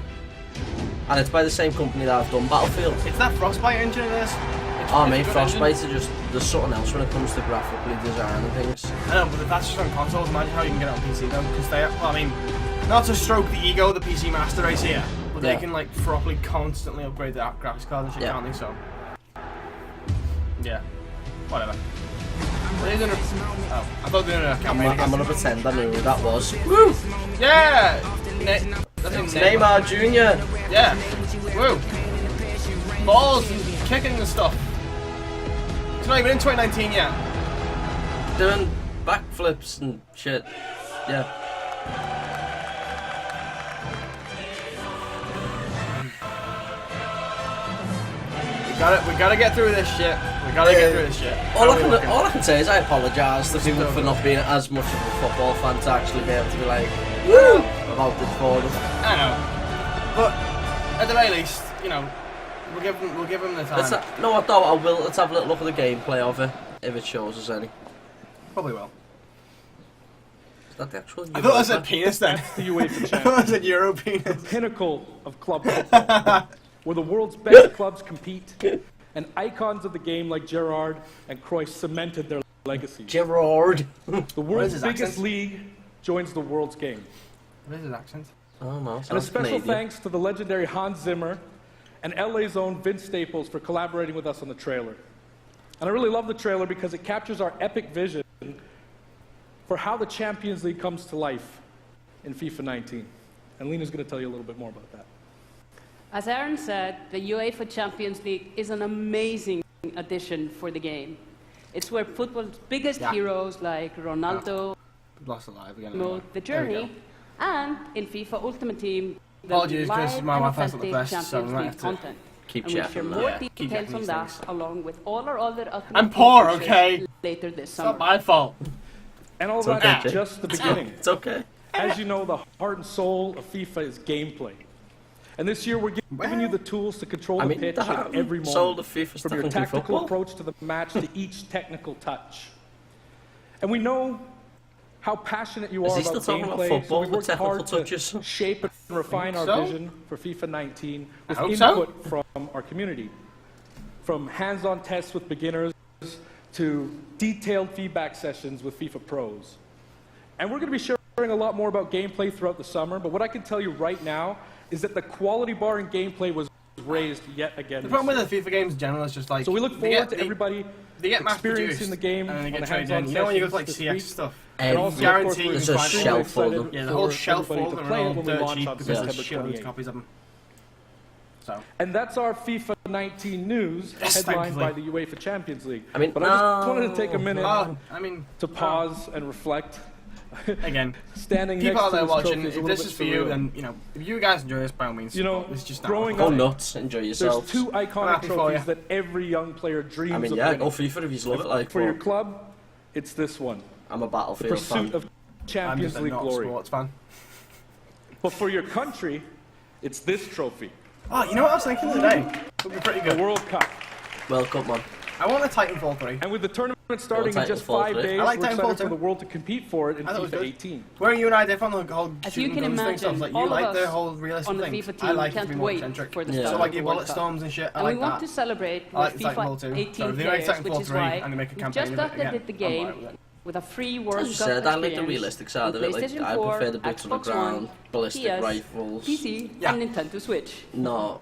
Speaker 2: And it's by the same company that have done Battlefield.
Speaker 1: It's that Frostbite engine in this.
Speaker 2: Oh mate, Frostbite are just, there's something else when it comes to graphically design and things.
Speaker 1: I know, but if that's just on consoles, imagine how you can get it on PC though, because they, well, I mean, not to stroke the ego of the PC master race here, but they can like properly constantly upgrade the graphics card and shit, can't they? So, yeah, whatever. Are they doing a, oh, I thought they were doing a campaign.
Speaker 2: I'm gonna pretend I knew who that was. Woo!
Speaker 1: Yeah! That's his name.
Speaker 2: Neymar Jr.
Speaker 1: Yeah. Woo! Balls and kicking and stuff. It's not even in 2019 yet.
Speaker 2: Doing backflips and shit. Yeah.
Speaker 1: We gotta get through this shit. We gotta get through this shit.
Speaker 2: All I can say is I apologise to people for not being as much of a football fan to actually be able to be like, woo! About this for them.
Speaker 1: I know. But at the very least, you know, we'll give them the time.
Speaker 2: No, I don't. I will. Let's have a little look at the gameplay of it, if it shows us any.
Speaker 1: Probably will.
Speaker 2: Is that the actual?
Speaker 1: I thought I said penis then.
Speaker 6: That's the UEFA
Speaker 1: I thought I
Speaker 6: Champions,
Speaker 1: said Euro penis.
Speaker 6: the pinnacle of club football, where the world's best clubs compete, and icons of the game like Gerrard and Cruyff cemented their legacy.
Speaker 2: Gerrard.
Speaker 6: The world's
Speaker 1: his
Speaker 6: biggest
Speaker 1: accent?
Speaker 6: league joins the world's game.
Speaker 1: What is his accent?
Speaker 2: Oh no.
Speaker 6: And a
Speaker 2: sounds
Speaker 6: special
Speaker 2: Canadian.
Speaker 6: thanks to the legendary Hans Zimmer and LA's own Vince Staples for collaborating with us on the trailer. And I really love the trailer because it captures our epic vision for how the Champions League comes to life in FIFA 19. And Lena's going to tell you a little bit more about that.
Speaker 7: As Aaron said, the UEFA Champions League is an amazing addition for the game. It's where football's biggest heroes like Ronaldo,
Speaker 1: Lost alive again.
Speaker 7: the
Speaker 1: There we go.
Speaker 7: journey, and in FIFA Ultimate Team, the
Speaker 1: Apologies, 'cause
Speaker 7: live
Speaker 1: my
Speaker 7: and
Speaker 1: Wi-Fi's not the
Speaker 7: authentic
Speaker 1: best, so we
Speaker 7: Champions
Speaker 1: might
Speaker 7: League
Speaker 1: have to
Speaker 7: content.
Speaker 2: keep
Speaker 7: And we'll
Speaker 2: checking
Speaker 7: share
Speaker 2: that.
Speaker 7: more
Speaker 1: Yeah, keep
Speaker 7: details
Speaker 1: checking
Speaker 7: on
Speaker 1: these
Speaker 7: that,
Speaker 1: things.
Speaker 7: along with all our other Ultimate
Speaker 1: I'm
Speaker 7: Team
Speaker 1: poor,
Speaker 7: features
Speaker 1: okay?
Speaker 7: later this
Speaker 1: It's
Speaker 7: summer.
Speaker 1: not my fault.
Speaker 6: And all
Speaker 2: It's
Speaker 6: that
Speaker 2: okay.
Speaker 6: is just the beginning.
Speaker 2: It's okay.
Speaker 6: As you know, the heart and soul of FIFA is gameplay. And this year we're giving you the tools to control
Speaker 2: I
Speaker 6: the
Speaker 2: mean,
Speaker 6: pitch
Speaker 2: the heart
Speaker 6: at every
Speaker 2: and soul
Speaker 6: moment.
Speaker 2: of FIFA's
Speaker 6: From your
Speaker 2: technically
Speaker 6: tactical
Speaker 2: football.
Speaker 6: approach to the match to each technical touch. And we know how passionate you
Speaker 2: Is
Speaker 6: are
Speaker 2: he still
Speaker 6: about
Speaker 2: talking about
Speaker 6: gameplay,
Speaker 2: football
Speaker 6: so we
Speaker 2: with
Speaker 6: worked
Speaker 2: technical
Speaker 6: hard
Speaker 2: touches?
Speaker 6: to shape and refine our
Speaker 1: so.
Speaker 6: vision for FIFA 19 with
Speaker 1: hope so.
Speaker 6: input from our community. From hands-on tests with beginners to detailed feedback sessions with FIFA pros. And we're going to be sharing a lot more about gameplay throughout the summer, but what I can tell you right now is that the quality bar in gameplay was raised yet again.
Speaker 1: The problem with the FIFA games in general is just like...
Speaker 6: So we look forward to everybody
Speaker 1: experiencing
Speaker 6: the game
Speaker 1: and then they get
Speaker 6: on the
Speaker 1: traded
Speaker 6: hands-on
Speaker 1: in. You know when you go to like
Speaker 6: sessions
Speaker 1: CX
Speaker 6: this
Speaker 1: stuff?
Speaker 6: And also,
Speaker 1: Guarantee
Speaker 6: of course,
Speaker 1: you
Speaker 6: we're
Speaker 1: can find
Speaker 2: shelf
Speaker 6: extremely
Speaker 2: full of
Speaker 6: excited
Speaker 1: Yeah, the
Speaker 6: for
Speaker 1: whole shelf
Speaker 6: everybody
Speaker 1: full
Speaker 6: to
Speaker 1: of
Speaker 6: play
Speaker 1: them
Speaker 6: it
Speaker 1: all
Speaker 6: when we
Speaker 1: dirt
Speaker 6: launch
Speaker 1: cheap
Speaker 6: on
Speaker 1: because there's
Speaker 6: September
Speaker 1: shitloads of
Speaker 6: 28th.
Speaker 1: copies of them. So.
Speaker 6: And that's our FIFA 19 news,
Speaker 1: Yes,
Speaker 6: headlined by the
Speaker 1: thankfully.
Speaker 6: UEFA Champions League.
Speaker 2: I mean,
Speaker 6: but I just wanted to take a minute
Speaker 1: I mean,
Speaker 6: to pause and reflect.
Speaker 1: again,
Speaker 6: Standing
Speaker 1: people
Speaker 6: next
Speaker 1: out
Speaker 6: to
Speaker 1: there
Speaker 6: this
Speaker 1: watching,
Speaker 6: trophy is a
Speaker 1: if
Speaker 6: little
Speaker 1: this
Speaker 6: bit
Speaker 1: is for you,
Speaker 6: surreal.
Speaker 1: then, you know, if you guys enjoy this, by all means,
Speaker 6: You know,
Speaker 1: it's just
Speaker 6: growing
Speaker 2: Go
Speaker 6: up,
Speaker 2: nuts, enjoy
Speaker 6: there's
Speaker 2: yourselves.
Speaker 6: two iconic
Speaker 1: Happy for
Speaker 6: trophies
Speaker 1: you.
Speaker 6: that every young player dreams
Speaker 2: I mean,
Speaker 6: of
Speaker 2: yeah,
Speaker 6: winning.
Speaker 2: go FIFA if you love it. Like,
Speaker 6: For your
Speaker 2: but
Speaker 6: club, it's this one.
Speaker 2: I'm a
Speaker 6: The
Speaker 2: Battlefield
Speaker 6: pursuit
Speaker 2: fan.
Speaker 6: of
Speaker 1: I'm
Speaker 6: Champions
Speaker 1: just a
Speaker 6: League
Speaker 1: not
Speaker 6: glory.
Speaker 1: sports fan.
Speaker 6: But for your country, it's this trophy,
Speaker 1: Oh, you know what I was thinking today? It would be pretty
Speaker 6: the
Speaker 1: good.
Speaker 6: World Cup.
Speaker 2: World Cup, man.
Speaker 1: I want a Titanfall 3.
Speaker 6: And with the tournament starting in just
Speaker 2: Titanfall
Speaker 6: 5
Speaker 2: 3.
Speaker 6: days,
Speaker 1: I like
Speaker 6: we're
Speaker 1: Titanfall
Speaker 6: excited
Speaker 1: 2.
Speaker 6: for the world to compete for it in
Speaker 1: I thought it was
Speaker 6: FIFA
Speaker 1: good.
Speaker 6: 18.
Speaker 1: Where you and I differ on the whole
Speaker 7: As you
Speaker 1: shooting
Speaker 7: can
Speaker 1: guns thing, so I was
Speaker 7: imagine,
Speaker 1: like,
Speaker 7: all
Speaker 1: you
Speaker 7: of
Speaker 1: like the
Speaker 7: us
Speaker 1: whole realistic
Speaker 7: on the
Speaker 1: thing.
Speaker 7: FIFA
Speaker 1: I
Speaker 7: team
Speaker 1: like it to
Speaker 7: can't
Speaker 1: be more
Speaker 7: wait
Speaker 1: eccentric.
Speaker 7: for the
Speaker 2: Yeah.
Speaker 7: start
Speaker 1: So
Speaker 7: of
Speaker 1: like
Speaker 7: the
Speaker 1: your
Speaker 7: World
Speaker 1: bullet
Speaker 7: Cup.
Speaker 1: storms and shit, I
Speaker 7: And
Speaker 1: like
Speaker 7: we want
Speaker 1: that.
Speaker 7: to celebrate
Speaker 1: I like
Speaker 7: with
Speaker 1: the Titanfall
Speaker 7: FIFA
Speaker 1: 2.
Speaker 7: 18
Speaker 1: So if they make
Speaker 7: players,
Speaker 1: Titanfall
Speaker 7: which is
Speaker 1: 3
Speaker 7: why
Speaker 1: and they make a
Speaker 7: we've
Speaker 1: campaign
Speaker 7: just
Speaker 1: of it
Speaker 7: updated
Speaker 1: again,
Speaker 7: the
Speaker 1: I'm
Speaker 7: game
Speaker 1: alright with it.
Speaker 7: with a free World
Speaker 2: As you
Speaker 7: Cup
Speaker 2: said, I like the
Speaker 7: experience
Speaker 2: realistic side
Speaker 7: on
Speaker 2: of it. Like,
Speaker 7: PlayStation
Speaker 2: I
Speaker 7: 4,
Speaker 2: prefer the boots on the
Speaker 7: Xbox
Speaker 2: ground,
Speaker 7: One,
Speaker 2: ballistic
Speaker 7: PS,
Speaker 2: rifles.
Speaker 7: PC,
Speaker 1: Yeah.
Speaker 7: and Nintendo Switch.
Speaker 2: No,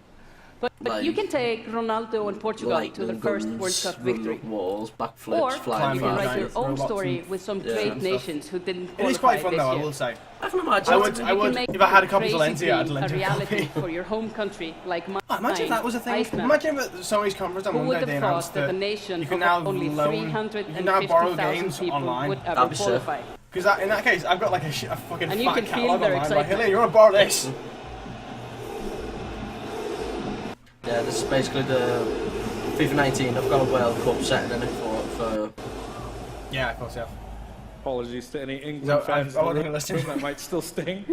Speaker 7: But you
Speaker 2: like,
Speaker 7: can take Ronaldo and Portugal to
Speaker 2: lightning
Speaker 7: their first
Speaker 2: guns,
Speaker 7: World Cup
Speaker 2: run
Speaker 7: victory.
Speaker 2: up walls, backflips,
Speaker 7: Or
Speaker 2: flying
Speaker 7: you can
Speaker 1: fast.
Speaker 7: write your
Speaker 1: Giants,
Speaker 7: own
Speaker 1: robots
Speaker 7: story
Speaker 1: and-
Speaker 7: with some
Speaker 2: yeah,
Speaker 7: great
Speaker 1: and stuff.
Speaker 7: nations who didn't
Speaker 1: It
Speaker 7: qualify
Speaker 1: is quite fun
Speaker 7: this
Speaker 1: though, I
Speaker 7: year.
Speaker 1: will say.
Speaker 2: I can imagine.
Speaker 1: I would,
Speaker 7: You
Speaker 1: I
Speaker 7: can
Speaker 1: would,
Speaker 7: make
Speaker 1: if I had a
Speaker 7: the
Speaker 1: copy of
Speaker 7: crazy
Speaker 1: Valencia, I'd
Speaker 7: dream
Speaker 1: lend
Speaker 7: a
Speaker 1: you a
Speaker 7: reality
Speaker 1: copy.
Speaker 7: for your home country, like mine.
Speaker 1: Oh, imagine if that was a thing.
Speaker 7: Iceland.
Speaker 1: Imagine if at Sony's conference on
Speaker 7: Who would
Speaker 1: Monday they
Speaker 7: have
Speaker 1: announced
Speaker 7: thought that a
Speaker 1: that
Speaker 7: nation
Speaker 1: you can
Speaker 7: of
Speaker 1: now
Speaker 7: only
Speaker 1: loan, you can now borrow
Speaker 7: 350,000
Speaker 1: games
Speaker 7: people
Speaker 1: online.
Speaker 7: would ever
Speaker 2: That'd be sick.
Speaker 7: qualify?
Speaker 1: Because in that case, I've got like a fucking
Speaker 7: And you
Speaker 1: fat
Speaker 7: can feel
Speaker 1: catalogue
Speaker 7: their
Speaker 1: online. Like,
Speaker 7: excitement.
Speaker 1: hey, you want to borrow this?
Speaker 2: Yeah, this is basically the FIFA 19. I've got a World Cup setting in it for
Speaker 1: Yeah, of course, yeah.
Speaker 6: Apologies to any England
Speaker 1: So,
Speaker 6: fans
Speaker 1: I
Speaker 6: in the
Speaker 1: wasn't
Speaker 6: room
Speaker 1: listening.
Speaker 6: that might still sting.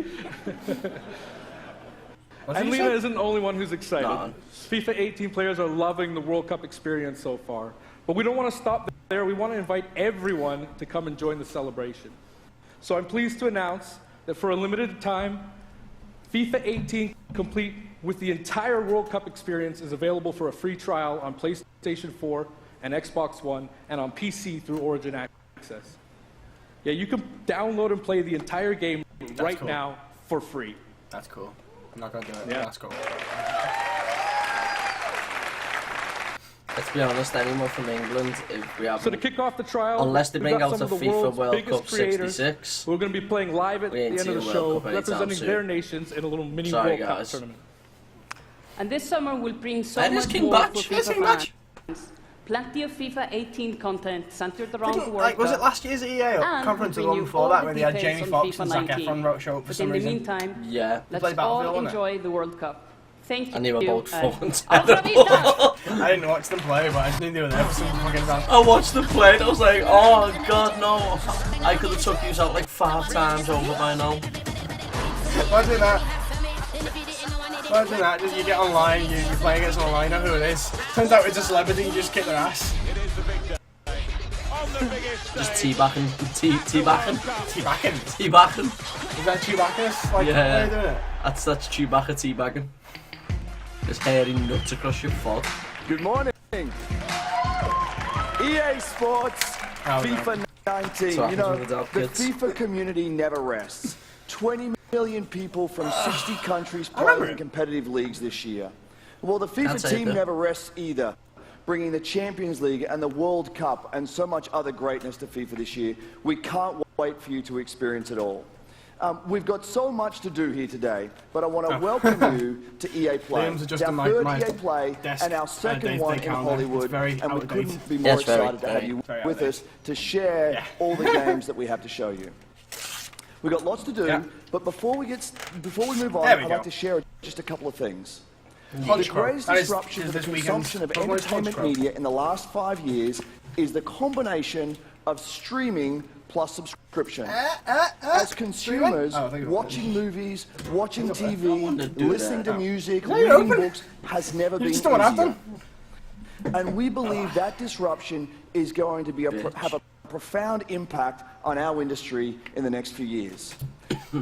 Speaker 1: What's
Speaker 6: And
Speaker 1: he
Speaker 6: Lena
Speaker 1: say?
Speaker 6: isn't the only one who's excited.
Speaker 2: No.
Speaker 6: FIFA 18 players are loving the World Cup experience so far. But we don't want to stop there. We want to invite everyone to come and join the celebration. So I'm pleased to announce that for a limited time, FIFA 18 complete with the entire World Cup experience is available for a free trial on PlayStation 4 and Xbox One and on PC through Origin Access. Yeah, you can download and play the entire game right
Speaker 1: cool.
Speaker 6: now for free.
Speaker 1: That's cool. I'm not gonna do it.
Speaker 6: Yeah.
Speaker 1: That's cool.
Speaker 2: Let's be honest, anyone from England, if we have,
Speaker 6: So to kick off the trial,
Speaker 2: unless they
Speaker 6: we've
Speaker 2: bring
Speaker 6: got
Speaker 2: out a
Speaker 6: some of the
Speaker 2: FIFA
Speaker 6: world's
Speaker 2: World
Speaker 6: biggest
Speaker 2: Cup
Speaker 6: creators
Speaker 2: 66.
Speaker 6: who are going to be playing live at
Speaker 2: We
Speaker 6: the
Speaker 2: ain't
Speaker 6: end of the
Speaker 2: seen a
Speaker 6: show,
Speaker 2: World Cup anytime
Speaker 6: representing
Speaker 2: soon.
Speaker 6: their nations in a little mini
Speaker 2: Sorry,
Speaker 6: World Cup
Speaker 2: guys.
Speaker 6: tournament.
Speaker 7: And this summer will bring so
Speaker 2: That is
Speaker 7: much
Speaker 2: King
Speaker 7: more
Speaker 2: Batch.
Speaker 7: for
Speaker 1: Yes,
Speaker 7: FIFA
Speaker 1: King Batch.
Speaker 7: fans. Plenty of FIFA 18 content centered around the World
Speaker 1: Like, was it
Speaker 7: Cup.
Speaker 1: last year's EA
Speaker 7: And
Speaker 1: conference or
Speaker 7: we
Speaker 1: the one
Speaker 7: knew
Speaker 1: before
Speaker 7: all
Speaker 1: that
Speaker 7: the
Speaker 1: where they had
Speaker 7: details
Speaker 1: Jamie
Speaker 7: on
Speaker 1: Foxx
Speaker 7: FIFA
Speaker 1: and Zac
Speaker 7: 19.
Speaker 1: Efron wrote show up for
Speaker 7: But
Speaker 1: some
Speaker 7: in the
Speaker 1: reason?
Speaker 7: meantime,
Speaker 2: Yeah.
Speaker 7: let's
Speaker 1: played
Speaker 7: all
Speaker 1: Battlefield, innit?
Speaker 7: enjoy the World Cup. Thank
Speaker 2: I knew
Speaker 7: you.
Speaker 2: about phones.
Speaker 7: Altra Vista!
Speaker 1: I didn't watch them play, but I just knew they were there for some fucking round.
Speaker 2: I watched them play and I was like, oh god, no. I could have took you out like 5 times over by now.
Speaker 1: Imagine that. Imagine that. Just, you get online, you play against online, you know who it is. Turns out it's a celebrity, you just kick their ass.
Speaker 2: Just teabagging. Teabagging.
Speaker 1: Teabagging.
Speaker 2: Teabagging.
Speaker 1: Is that Chewbacca's? Like,
Speaker 2: Yeah.
Speaker 1: how are you doing it?
Speaker 2: That's Chewbacca teabagging. Just hairy nuts across your foot.
Speaker 8: Good morning. EA Sports,
Speaker 1: Oh, no.
Speaker 8: FIFA 19.
Speaker 2: So
Speaker 8: You know,
Speaker 2: happens with adult
Speaker 8: the
Speaker 2: kids.
Speaker 8: FIFA community never rests. 20 million people from 60 countries
Speaker 1: remember
Speaker 8: playing in
Speaker 1: it.
Speaker 8: competitive leagues this year. Well, the
Speaker 2: Can't
Speaker 8: FIFA
Speaker 2: say
Speaker 8: team
Speaker 2: that.
Speaker 8: never rests either, bringing the Champions League and the World Cup and so much other greatness to FIFA this year. We can't wait for you to experience it all. We've got so much to do here today, but I want to welcome you to EA Play.
Speaker 1: Liam's adjusting
Speaker 8: our
Speaker 1: my-
Speaker 8: third
Speaker 1: my
Speaker 8: EA Play
Speaker 1: desk,
Speaker 8: and our second one in
Speaker 1: calendar. It's
Speaker 8: Hollywood,
Speaker 1: very
Speaker 8: and we
Speaker 1: out of date.
Speaker 8: couldn't be more
Speaker 2: Yes, very,
Speaker 8: excited to have you
Speaker 1: very
Speaker 8: with
Speaker 1: out of
Speaker 8: us to share
Speaker 1: Yeah.
Speaker 8: all the games that we have to show you. We've got lots to do,
Speaker 1: Yeah.
Speaker 8: but before we move on,
Speaker 1: There we
Speaker 8: I'd
Speaker 1: go.
Speaker 8: like to share just a couple of things. The
Speaker 1: Punch Crow.
Speaker 8: greatest
Speaker 1: That is
Speaker 8: disruption for the
Speaker 1: this weekend's
Speaker 8: consumption of
Speaker 1: Pokemon Punch
Speaker 8: entertainment
Speaker 1: Crow.
Speaker 8: media in the last 5 years is the combination of streaming plus subscription. As consumers,
Speaker 1: Oh, I think it was-
Speaker 8: watching movies, watching
Speaker 2: wanted to
Speaker 8: TV,
Speaker 2: do
Speaker 8: listening
Speaker 2: that.
Speaker 8: to music,
Speaker 1: No, you're
Speaker 8: reading
Speaker 1: open.
Speaker 8: books has never been
Speaker 1: just don't have
Speaker 8: easier.
Speaker 1: them.
Speaker 8: And we believe that disruption is going to be
Speaker 2: Bitch.
Speaker 8: have a profound impact on our industry in the next few years.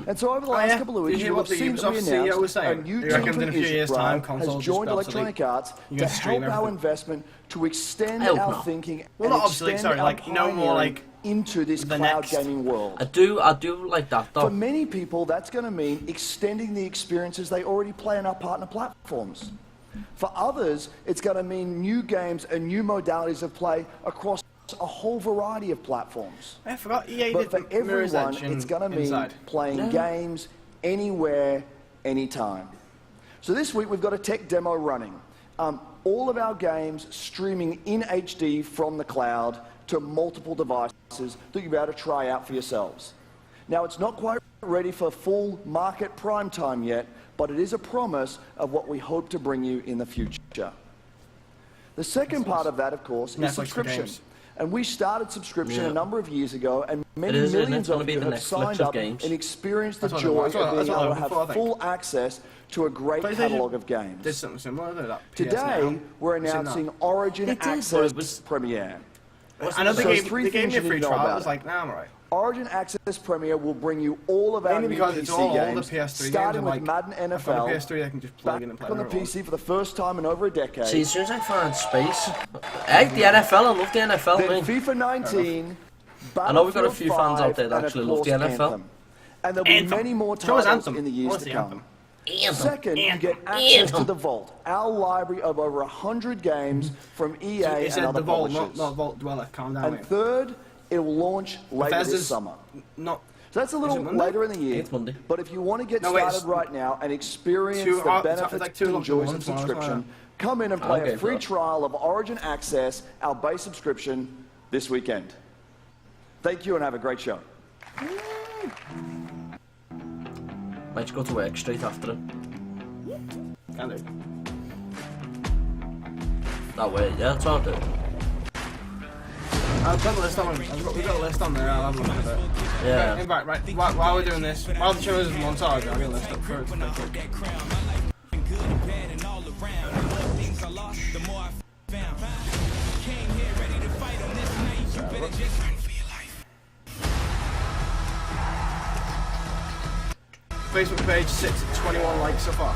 Speaker 8: And so over the last
Speaker 1: yeah.
Speaker 8: couple of
Speaker 1: Did
Speaker 8: weeks,
Speaker 1: you
Speaker 8: you
Speaker 1: hear
Speaker 8: will
Speaker 1: what
Speaker 8: have
Speaker 1: the
Speaker 8: seen that we
Speaker 1: Ubisoft CEO was
Speaker 8: announced a
Speaker 1: saying?
Speaker 8: new
Speaker 1: He
Speaker 8: team
Speaker 1: reckons
Speaker 8: from
Speaker 1: in a few years'
Speaker 8: Israel
Speaker 1: time,
Speaker 8: has
Speaker 1: consoles just
Speaker 8: joined
Speaker 1: be
Speaker 8: Electronic
Speaker 1: obsolete.
Speaker 8: Arts
Speaker 1: You
Speaker 8: to
Speaker 1: can stream
Speaker 8: help our
Speaker 1: everything.
Speaker 8: investment to extend
Speaker 2: I hope
Speaker 8: our
Speaker 2: not.
Speaker 8: thinking
Speaker 1: Well,
Speaker 8: and
Speaker 1: not obsolete,
Speaker 8: extend
Speaker 1: sorry,
Speaker 8: our
Speaker 1: like, you know, more
Speaker 8: pioneering
Speaker 1: like
Speaker 8: into this
Speaker 1: The
Speaker 8: cloud
Speaker 1: next.
Speaker 8: gaming world.
Speaker 2: I do like that
Speaker 8: For
Speaker 2: though.
Speaker 8: many people, that's going to mean extending the experiences they already play on our partner platforms. For others, it's going to mean new games and new modalities of play across a whole variety of platforms.
Speaker 1: I forgot EA
Speaker 8: But
Speaker 1: did
Speaker 8: for
Speaker 1: the Mirror's
Speaker 8: everyone,
Speaker 1: Edge
Speaker 8: it's going to mean
Speaker 1: inside.
Speaker 8: playing games anywhere, anytime. So this week, we've got a tech demo running. All of our games streaming in HD from the cloud to multiple devices that you'll be able to try out for yourselves. Now, it's not quite ready for full market prime time yet, but it is a promise of what we hope to bring you in the future. The second part of that, of course, is
Speaker 1: Netflix for
Speaker 8: subscription.
Speaker 1: games.
Speaker 8: And we started subscription a number of years ago, and many
Speaker 2: It is, isn't it?
Speaker 8: millions
Speaker 2: It's gonna
Speaker 8: of
Speaker 2: be
Speaker 8: you
Speaker 2: the
Speaker 8: have
Speaker 2: Netflix
Speaker 8: signed
Speaker 2: of
Speaker 8: up
Speaker 2: games.
Speaker 8: and experienced the
Speaker 1: That's
Speaker 8: joy
Speaker 1: what
Speaker 8: of
Speaker 1: I'm
Speaker 8: being able to
Speaker 1: looking for, I
Speaker 8: have
Speaker 1: think.
Speaker 8: full access to a great
Speaker 1: PlayStation
Speaker 8: catalogue of
Speaker 1: Did
Speaker 8: games.
Speaker 1: something similar to that. PS
Speaker 8: Today,
Speaker 1: Now.
Speaker 8: we're
Speaker 1: I've seen that.
Speaker 8: announcing Origin
Speaker 2: It did, but
Speaker 8: Access
Speaker 2: it was-
Speaker 8: Premiere.
Speaker 1: I know they
Speaker 8: So
Speaker 1: gave,
Speaker 8: three
Speaker 1: they gave
Speaker 8: things
Speaker 1: me a
Speaker 8: you
Speaker 1: free
Speaker 8: need to know
Speaker 1: trial. I
Speaker 8: about
Speaker 1: was
Speaker 8: it.
Speaker 1: like, nah, I'm alright.
Speaker 8: Origin Access Premiere will bring you all of our
Speaker 1: Mainly
Speaker 8: new
Speaker 1: because
Speaker 8: PC
Speaker 1: it's all the
Speaker 8: games,
Speaker 1: PS3
Speaker 8: starting
Speaker 1: games.
Speaker 8: with Madden
Speaker 1: I've got
Speaker 8: NFL,
Speaker 1: a PS3 I can just plug in and
Speaker 8: back
Speaker 1: play
Speaker 8: on the
Speaker 1: whatever I want.
Speaker 8: PC for the first time in over a decade.
Speaker 2: See, as soon as I find space, hey, the NFL. I love the NFL.
Speaker 8: Then
Speaker 2: Mate.
Speaker 8: FIFA 19,
Speaker 2: I know we've got a
Speaker 8: Battlefield
Speaker 2: few fans out there that
Speaker 8: 5, and
Speaker 2: actually
Speaker 8: of
Speaker 2: love the
Speaker 8: course,
Speaker 2: NFL.
Speaker 8: Anthem. And there'll be
Speaker 1: Anthem.
Speaker 8: many more
Speaker 1: Show us
Speaker 8: titles
Speaker 1: Anthem.
Speaker 8: in the
Speaker 1: I
Speaker 8: years
Speaker 1: wanna
Speaker 8: to
Speaker 1: see
Speaker 8: come.
Speaker 2: Anthem.
Speaker 8: Second, you get
Speaker 2: Anthem.
Speaker 8: access to the Vault, our library of over 100 games from EA
Speaker 1: It
Speaker 8: and
Speaker 1: said
Speaker 8: other
Speaker 1: the Vault,
Speaker 8: publishers.
Speaker 1: not Vault Dweller. Calm down,
Speaker 8: And
Speaker 1: mate.
Speaker 8: third, it will launch later this
Speaker 1: Bethesda's
Speaker 8: summer.
Speaker 1: Not.
Speaker 8: So that's a little
Speaker 1: Is it Monday?
Speaker 8: later in the year.
Speaker 2: It's Monday.
Speaker 8: But if you want to get
Speaker 1: No, wait,
Speaker 8: started
Speaker 1: it's
Speaker 8: right now and experience
Speaker 1: two-
Speaker 8: the
Speaker 1: it's
Speaker 8: benefits
Speaker 1: like 2
Speaker 8: and
Speaker 1: o'clock
Speaker 8: joys
Speaker 1: in the
Speaker 8: of
Speaker 1: morning,
Speaker 8: subscription, come in and play
Speaker 2: Okay,
Speaker 8: a free
Speaker 2: bro.
Speaker 8: trial of Origin Access, our base subscription, this weekend. Thank you and have a great show.
Speaker 2: Might just go to work straight after it.
Speaker 1: Can do.
Speaker 2: That way, yeah, that's what I'll do.
Speaker 1: I've got the list on. We've got a list on there. I'll have a look at it.
Speaker 2: Yeah.
Speaker 1: In fact, right. While we're doing this, while the show is montage, I'll get a list up first. Facebook page sits at 21 likes so far.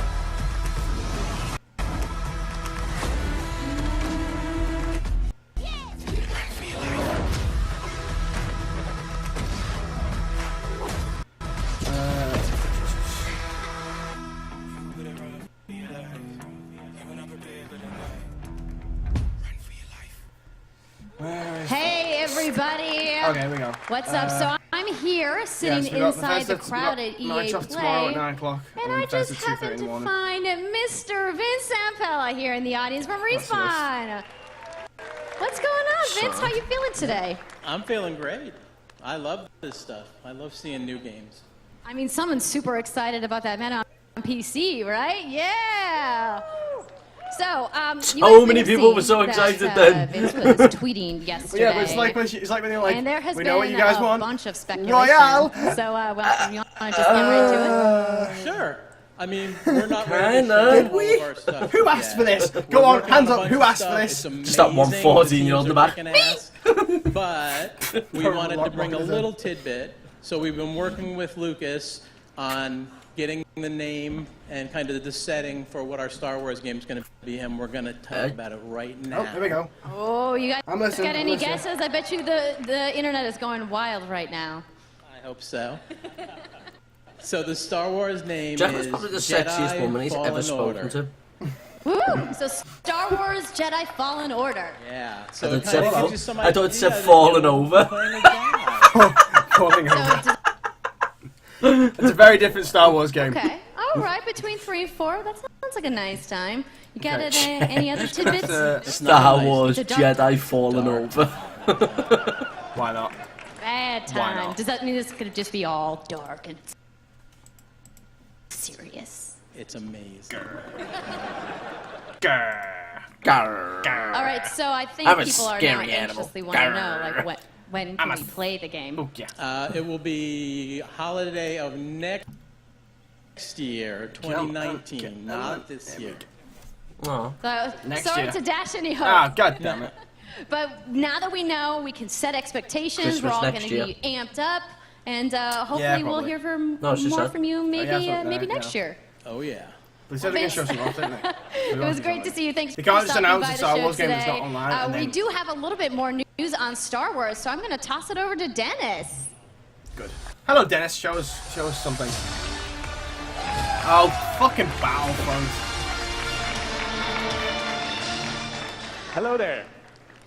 Speaker 4: Hey, everybody.
Speaker 1: Okay, here we go.
Speaker 4: What's up? So I'm here sitting
Speaker 1: Yes, we got
Speaker 4: inside the
Speaker 1: Bethesda-
Speaker 4: crowded
Speaker 1: we got
Speaker 4: EA
Speaker 1: Microsoft tomorrow at
Speaker 4: Play.
Speaker 1: 9 o'clock.
Speaker 4: And I just
Speaker 1: Bethesda 2:30
Speaker 4: happened
Speaker 1: in the
Speaker 4: to
Speaker 1: morning.
Speaker 4: find Mr. Vince Zampella here in the audience from
Speaker 1: That's
Speaker 4: Respawn. What's going on, Vince? How you feeling today?
Speaker 9: I'm feeling great. I love this stuff. I love seeing new games.
Speaker 4: I mean, someone's super excited about that man on PC, right? Yeah. So, you
Speaker 2: So
Speaker 4: guys may
Speaker 2: many
Speaker 4: have
Speaker 2: people were
Speaker 4: seen
Speaker 2: so
Speaker 4: that,
Speaker 2: excited then.
Speaker 4: Vince was tweeting yesterday.
Speaker 1: Yeah, but it's like when you're like,
Speaker 4: and there has
Speaker 1: we
Speaker 4: been
Speaker 1: know what you guys
Speaker 4: a
Speaker 1: want.
Speaker 4: bunch of speculation.
Speaker 1: Royale.
Speaker 4: So, well, you want to just get right to it?
Speaker 9: Sure. I mean, we're not ready to
Speaker 2: Kinda.
Speaker 9: show
Speaker 2: Did
Speaker 9: all of our stuff.
Speaker 1: Who asked
Speaker 9: yet.
Speaker 1: for this?
Speaker 9: We're
Speaker 1: Go on,
Speaker 9: working
Speaker 1: hands
Speaker 9: a
Speaker 1: up.
Speaker 9: bunch
Speaker 1: Who
Speaker 9: of
Speaker 1: asked for
Speaker 9: stuff.
Speaker 1: this?
Speaker 9: It's
Speaker 2: Just that one
Speaker 9: amazing.
Speaker 2: 14-year-old in the back.
Speaker 9: teams are kicking ass. But we wanted to bring a little tidbit. So we've been working with Lucas on getting the name and kind of the setting for what our Star Wars game is going to be, and we're going to talk about it right now.
Speaker 1: Oh, here we go.
Speaker 4: Oh, you guys
Speaker 1: I'm listening,
Speaker 4: got
Speaker 1: I'm
Speaker 4: any
Speaker 1: listening.
Speaker 4: guesses? I bet you the internet is going wild right now.
Speaker 9: I hope so. So the Star Wars name
Speaker 2: Jeff was
Speaker 9: is
Speaker 2: probably the
Speaker 9: Jedi
Speaker 2: sexiest woman he's
Speaker 9: Fallen
Speaker 2: ever spoken
Speaker 9: Order.
Speaker 2: to.
Speaker 4: Woo! So Star Wars Jedi Fallen Order.
Speaker 9: Yeah.
Speaker 2: I
Speaker 9: So
Speaker 2: thought
Speaker 9: it
Speaker 2: it
Speaker 9: kind
Speaker 2: said
Speaker 9: of
Speaker 2: fall-
Speaker 9: gives you some
Speaker 2: I thought it said
Speaker 9: idea that
Speaker 2: fallen
Speaker 9: you're
Speaker 2: over.
Speaker 9: playing a Jedi.
Speaker 1: Falling
Speaker 4: So
Speaker 1: over.
Speaker 4: does-
Speaker 1: It's a very different Star Wars game.
Speaker 4: okay, all right. Between 3 and 4, that sounds like a nice time. You got it? Any other tidbits?
Speaker 2: Star
Speaker 9: nice.
Speaker 2: Wars
Speaker 4: It's a dark-
Speaker 2: Jedi Fallen Over.
Speaker 1: Why not?
Speaker 4: Bad
Speaker 1: Why
Speaker 4: time.
Speaker 1: not?
Speaker 4: Does that mean this could just be all dark and serious?
Speaker 9: It's amazing.
Speaker 2: Grr.
Speaker 4: All right. So I think
Speaker 2: I'm a
Speaker 4: people are now
Speaker 2: scary animal.
Speaker 4: anxiously want to know,
Speaker 2: Grr.
Speaker 4: like, when can we play the game?
Speaker 1: Oh, yeah.
Speaker 9: It will be holiday of next year, 2019, not this year.
Speaker 2: Oh.
Speaker 4: So,
Speaker 1: Next
Speaker 4: sorry
Speaker 1: year.
Speaker 4: to dash any hope.
Speaker 1: Ah, god damn it.
Speaker 4: But now that we know, we can set expectations. We're
Speaker 2: Christmas
Speaker 4: all going
Speaker 2: next
Speaker 4: to be amped up, and hopefully we'll
Speaker 1: probably.
Speaker 4: hear
Speaker 2: No, she
Speaker 4: more
Speaker 2: said.
Speaker 4: from you maybe
Speaker 1: yeah,
Speaker 4: maybe
Speaker 1: yeah.
Speaker 4: next year.
Speaker 9: Oh, yeah.
Speaker 1: They said they're going to show some off, didn't they?
Speaker 4: It was great to see you. Thanks
Speaker 1: They
Speaker 4: for
Speaker 1: can't just
Speaker 4: stopping
Speaker 1: announce
Speaker 4: by
Speaker 1: a
Speaker 4: the
Speaker 1: Star
Speaker 4: show
Speaker 1: Wars game
Speaker 4: today.
Speaker 1: that's not online, and
Speaker 4: We
Speaker 1: then-
Speaker 4: do have a little bit more news news on Star Wars, so I'm going to toss it over to Dennis.
Speaker 1: Good. Hello, Dennis. Show us something. Oh, fucking Battlefront.
Speaker 10: Hello there.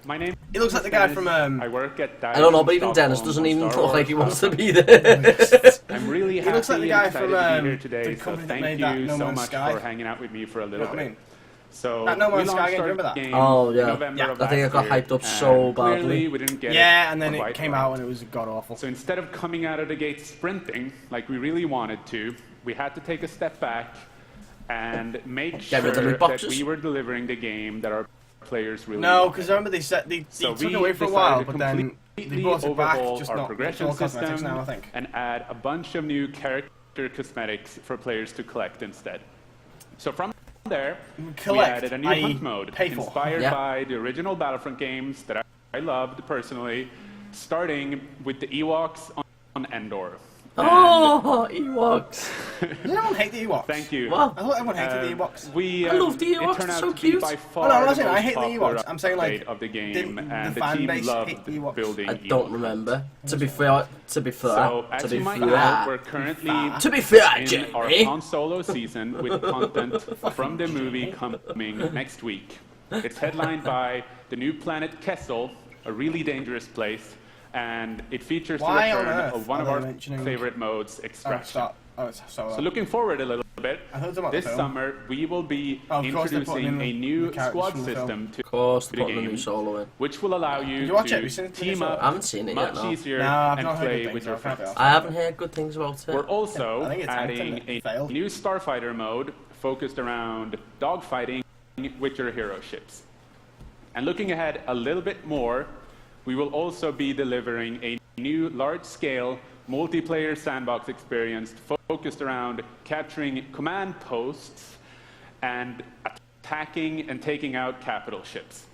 Speaker 10: My name.
Speaker 1: He looks like the guy from
Speaker 10: I work at.
Speaker 2: I don't know, but even Dennis doesn't even look like he wants to be there.
Speaker 10: I'm really happy
Speaker 1: He looks like the guy from
Speaker 10: to be here today.
Speaker 1: the
Speaker 10: So
Speaker 1: company that
Speaker 10: thank
Speaker 1: made that
Speaker 10: you
Speaker 1: No
Speaker 10: so
Speaker 1: Man's
Speaker 10: much
Speaker 1: Sky.
Speaker 10: for hanging out with me for a little
Speaker 1: You know what I
Speaker 10: bit.
Speaker 1: mean?
Speaker 10: So
Speaker 1: That No Man's
Speaker 10: we
Speaker 1: Sky
Speaker 10: launched
Speaker 1: game,
Speaker 10: our
Speaker 1: remember that?
Speaker 10: game
Speaker 2: Oh, yeah.
Speaker 10: in November
Speaker 1: Yeah.
Speaker 10: of
Speaker 2: I think it
Speaker 10: last
Speaker 2: got
Speaker 10: year,
Speaker 2: hyped up
Speaker 10: and
Speaker 2: so badly.
Speaker 10: Clearly, we didn't get
Speaker 1: Yeah, and then
Speaker 10: quite
Speaker 1: it came
Speaker 10: right.
Speaker 1: out and it was god awful.
Speaker 10: So instead of coming out of the gate sprinting like we really wanted to, we had to take a step back and make
Speaker 2: Get
Speaker 10: sure
Speaker 2: rid of the loot
Speaker 10: that
Speaker 2: boxes?
Speaker 10: we were delivering the game that our players really
Speaker 1: No,
Speaker 10: wanted.
Speaker 1: because I remember they
Speaker 10: So
Speaker 1: took it
Speaker 10: we
Speaker 1: away for a
Speaker 10: decided
Speaker 1: while,
Speaker 10: to
Speaker 1: but then they
Speaker 10: completely
Speaker 1: brought it back,
Speaker 10: overhaul
Speaker 1: just
Speaker 10: our
Speaker 1: not
Speaker 10: progression
Speaker 1: all cosmetics
Speaker 10: system
Speaker 1: now, I think.
Speaker 10: and add a bunch of new character cosmetics for players to collect instead. So from there, we
Speaker 1: Collect,
Speaker 10: added a new
Speaker 1: i.e.
Speaker 10: hunt mode
Speaker 1: pay for.
Speaker 10: inspired
Speaker 2: Yeah.
Speaker 10: by the original Battlefront games that I loved personally, starting with the Ewoks on Endor.
Speaker 2: Oh, Ewoks.
Speaker 1: Did anyone hate the Ewoks?
Speaker 10: Thank you.
Speaker 2: What?
Speaker 1: I thought everyone hated the Ewoks.
Speaker 2: I love the Ewoks,
Speaker 10: It turned
Speaker 2: they're
Speaker 10: out
Speaker 2: so
Speaker 10: to be
Speaker 2: cute.
Speaker 10: by
Speaker 1: Oh,
Speaker 10: far
Speaker 1: no, I'm not
Speaker 10: the
Speaker 1: saying I
Speaker 10: most
Speaker 1: hate the
Speaker 10: popular
Speaker 1: Ewoks. I'm saying, like,
Speaker 10: update of the game,
Speaker 1: the
Speaker 10: and the
Speaker 1: fan
Speaker 10: team
Speaker 1: base
Speaker 10: loved
Speaker 1: hate the Ewoks.
Speaker 10: building
Speaker 2: I don't
Speaker 10: Ewoks.
Speaker 2: remember. To be fair,
Speaker 10: So, as you might know, we're currently
Speaker 2: To be fair,
Speaker 10: in our
Speaker 2: Jamie.
Speaker 10: Han Solo season with content from the movie coming next week. It's headlined by the new planet Kessel, a really dangerous place, and it features the
Speaker 1: Why on
Speaker 10: return
Speaker 1: earth
Speaker 10: of one
Speaker 1: are
Speaker 10: of
Speaker 1: they
Speaker 10: our
Speaker 1: mentioning-
Speaker 10: favorite modes,
Speaker 1: Oh,
Speaker 10: Extraction.
Speaker 1: stop. Oh, it's so.
Speaker 10: So looking forward a little bit,
Speaker 1: I thought it was about the
Speaker 10: this
Speaker 1: film.
Speaker 10: summer we will be
Speaker 1: Oh, of course they're putting
Speaker 10: introducing
Speaker 1: in
Speaker 10: a new
Speaker 1: the characters
Speaker 10: squad
Speaker 1: from the film.
Speaker 10: system to
Speaker 2: Of course,
Speaker 10: the
Speaker 2: they're putting a new
Speaker 10: game,
Speaker 2: solo in.
Speaker 10: which will allow you,
Speaker 1: Did you watch it?
Speaker 10: to
Speaker 1: Have you seen it?
Speaker 10: team
Speaker 1: I
Speaker 10: up
Speaker 2: haven't seen it yet,
Speaker 10: much
Speaker 2: no.
Speaker 10: easier
Speaker 1: No, I've
Speaker 10: and
Speaker 1: not heard
Speaker 10: play
Speaker 1: good
Speaker 10: with
Speaker 1: things
Speaker 10: your
Speaker 1: about it.
Speaker 10: friends.
Speaker 2: I haven't heard good things about
Speaker 10: We're
Speaker 2: it.
Speaker 10: also
Speaker 1: I think it's
Speaker 10: adding
Speaker 1: Anthem that
Speaker 10: a
Speaker 1: failed.
Speaker 10: new Starfighter mode focused around dogfighting with your hero ships. And looking ahead a little bit more, we will also be delivering a new large-scale multiplayer sandbox experience focused around capturing command posts and attacking and taking out capital ships.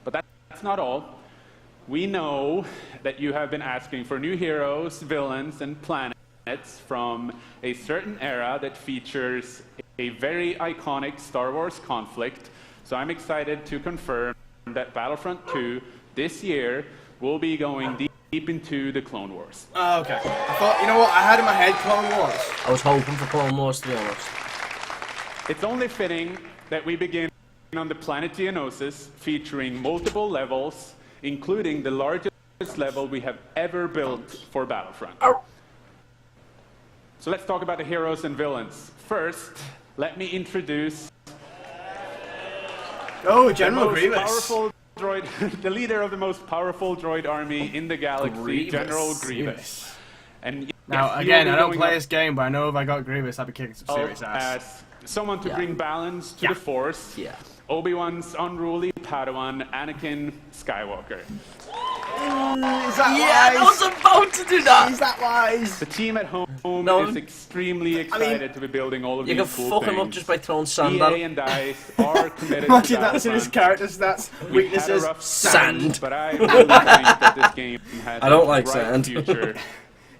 Speaker 10: But that's not all. We know that you have been asking for new heroes, villains, and planets from a certain era that features a very iconic Star Wars conflict. So I'm excited to confirm that Battlefront 2 this year will be going deep into the Clone Wars.
Speaker 1: Oh, okay. I thought, you know what? I had in my head Clone Wars.
Speaker 2: I was hoping for Clone Wars, to be honest.
Speaker 10: It's only fitting that we begin on the planet Geonosis, featuring multiple levels, including the largest level we have ever built for Battlefront. So let's talk about the heroes and villains. First, let me introduce
Speaker 1: Oh, General
Speaker 10: the most
Speaker 1: Grievous.
Speaker 10: powerful droid, the leader of the most powerful droid army in the galaxy,
Speaker 2: Grievous.
Speaker 10: General Grievous. And yes,
Speaker 1: Now,
Speaker 10: he will
Speaker 1: again,
Speaker 10: be
Speaker 1: I don't
Speaker 10: going
Speaker 1: play
Speaker 10: up
Speaker 1: this game, but I know if I got Grievous, I'd be kicking some serious ass.
Speaker 10: as someone to
Speaker 2: Yeah.
Speaker 10: bring balance to
Speaker 1: Yeah.
Speaker 10: the Force.
Speaker 2: Yeah.
Speaker 10: Obi-Wan's unruly Padawan, Anakin Skywalker.
Speaker 1: Is that
Speaker 2: Yeah, I was about to do that.
Speaker 1: Is that wise?
Speaker 10: The team at home
Speaker 2: No.
Speaker 10: is extremely excited to be building all of
Speaker 2: You
Speaker 10: these
Speaker 2: can
Speaker 10: cool
Speaker 2: fuck
Speaker 10: things.
Speaker 2: him up just by throwing sand
Speaker 10: EA
Speaker 2: at him.
Speaker 10: and DICE are committed to
Speaker 1: Imagine that's in his
Speaker 10: Battlefront.
Speaker 1: character stats.
Speaker 10: We've had a
Speaker 1: Weaknesses.
Speaker 10: rough
Speaker 2: Sand.
Speaker 10: But I really think that this game has
Speaker 2: I don't
Speaker 10: a
Speaker 2: like
Speaker 10: bright
Speaker 2: sand.
Speaker 10: future.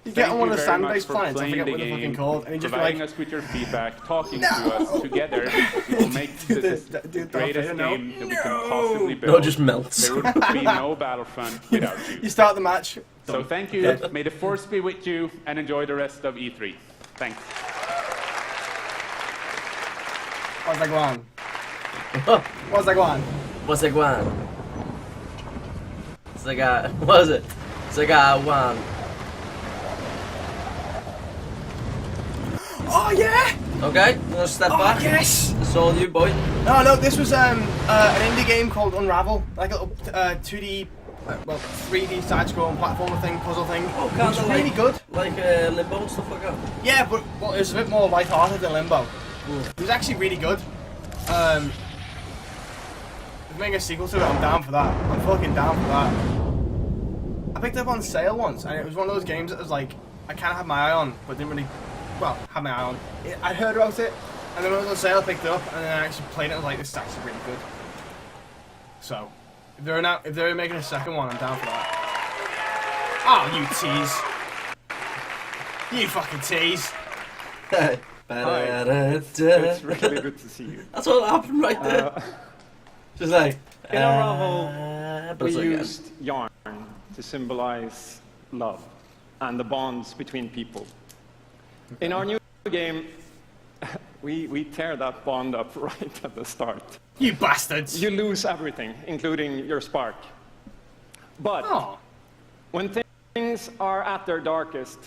Speaker 1: You get
Speaker 10: Thank
Speaker 1: on one
Speaker 10: you
Speaker 1: of the
Speaker 10: very much
Speaker 1: sand-based
Speaker 10: for
Speaker 1: planets, I
Speaker 10: playing
Speaker 1: forget
Speaker 10: the
Speaker 1: what they're fucking
Speaker 10: game,
Speaker 1: called, and you just be
Speaker 10: providing
Speaker 1: like,
Speaker 10: us with your feedback, talking to us together. We will make
Speaker 1: Do
Speaker 10: this
Speaker 1: the- do
Speaker 10: the
Speaker 1: the
Speaker 10: greatest
Speaker 1: Darth Vader now.
Speaker 10: game that we can possibly build.
Speaker 2: No, it just melts.
Speaker 10: There would be no Battlefront without you.
Speaker 1: you start the match.
Speaker 10: So thank you. May the Force be with you, and enjoy the rest of E3. Thanks.
Speaker 1: What's that going? What's that going?
Speaker 2: What's it going? It's like a, what is it? It's like a one.
Speaker 1: Oh yeah!
Speaker 2: Okay, I'm gonna step
Speaker 1: Oh
Speaker 2: back.
Speaker 1: yes!
Speaker 2: It's all you, boy.
Speaker 1: No, this was an indie game called Unravel, like a little 2D, well 3D side-scrolling platformer thing, puzzle thing.
Speaker 2: Oh,
Speaker 1: It was really good.
Speaker 2: Like Limbo and stuff like that.
Speaker 1: Yeah, but well, it was a bit more light-hearted than Limbo. It was actually really good. If we make a sequel to it, I'm down for that. I'm fucking down for that. I picked it up on sale once, and it was one of those games that was like, I kind of had my eye on, but didn't really, well, have my eye on. I heard about it, and then when it was on sale, I picked it up, and then I actually played it, and I was like, this is actually really good. So, if they're making a second one, I'm down for that. Oh, you tease. You fucking tease.
Speaker 3: It's really good to see you.
Speaker 2: That's what happened right there. Just like
Speaker 3: In Unravel,
Speaker 2: Yeah,
Speaker 11: we
Speaker 2: buzz again.
Speaker 11: used yarn to symbolize love and the bonds between people. In our new game, we tear that bond up right at the start.
Speaker 1: You bastards!
Speaker 11: You lose everything, including your spark. But when things are at their darkest,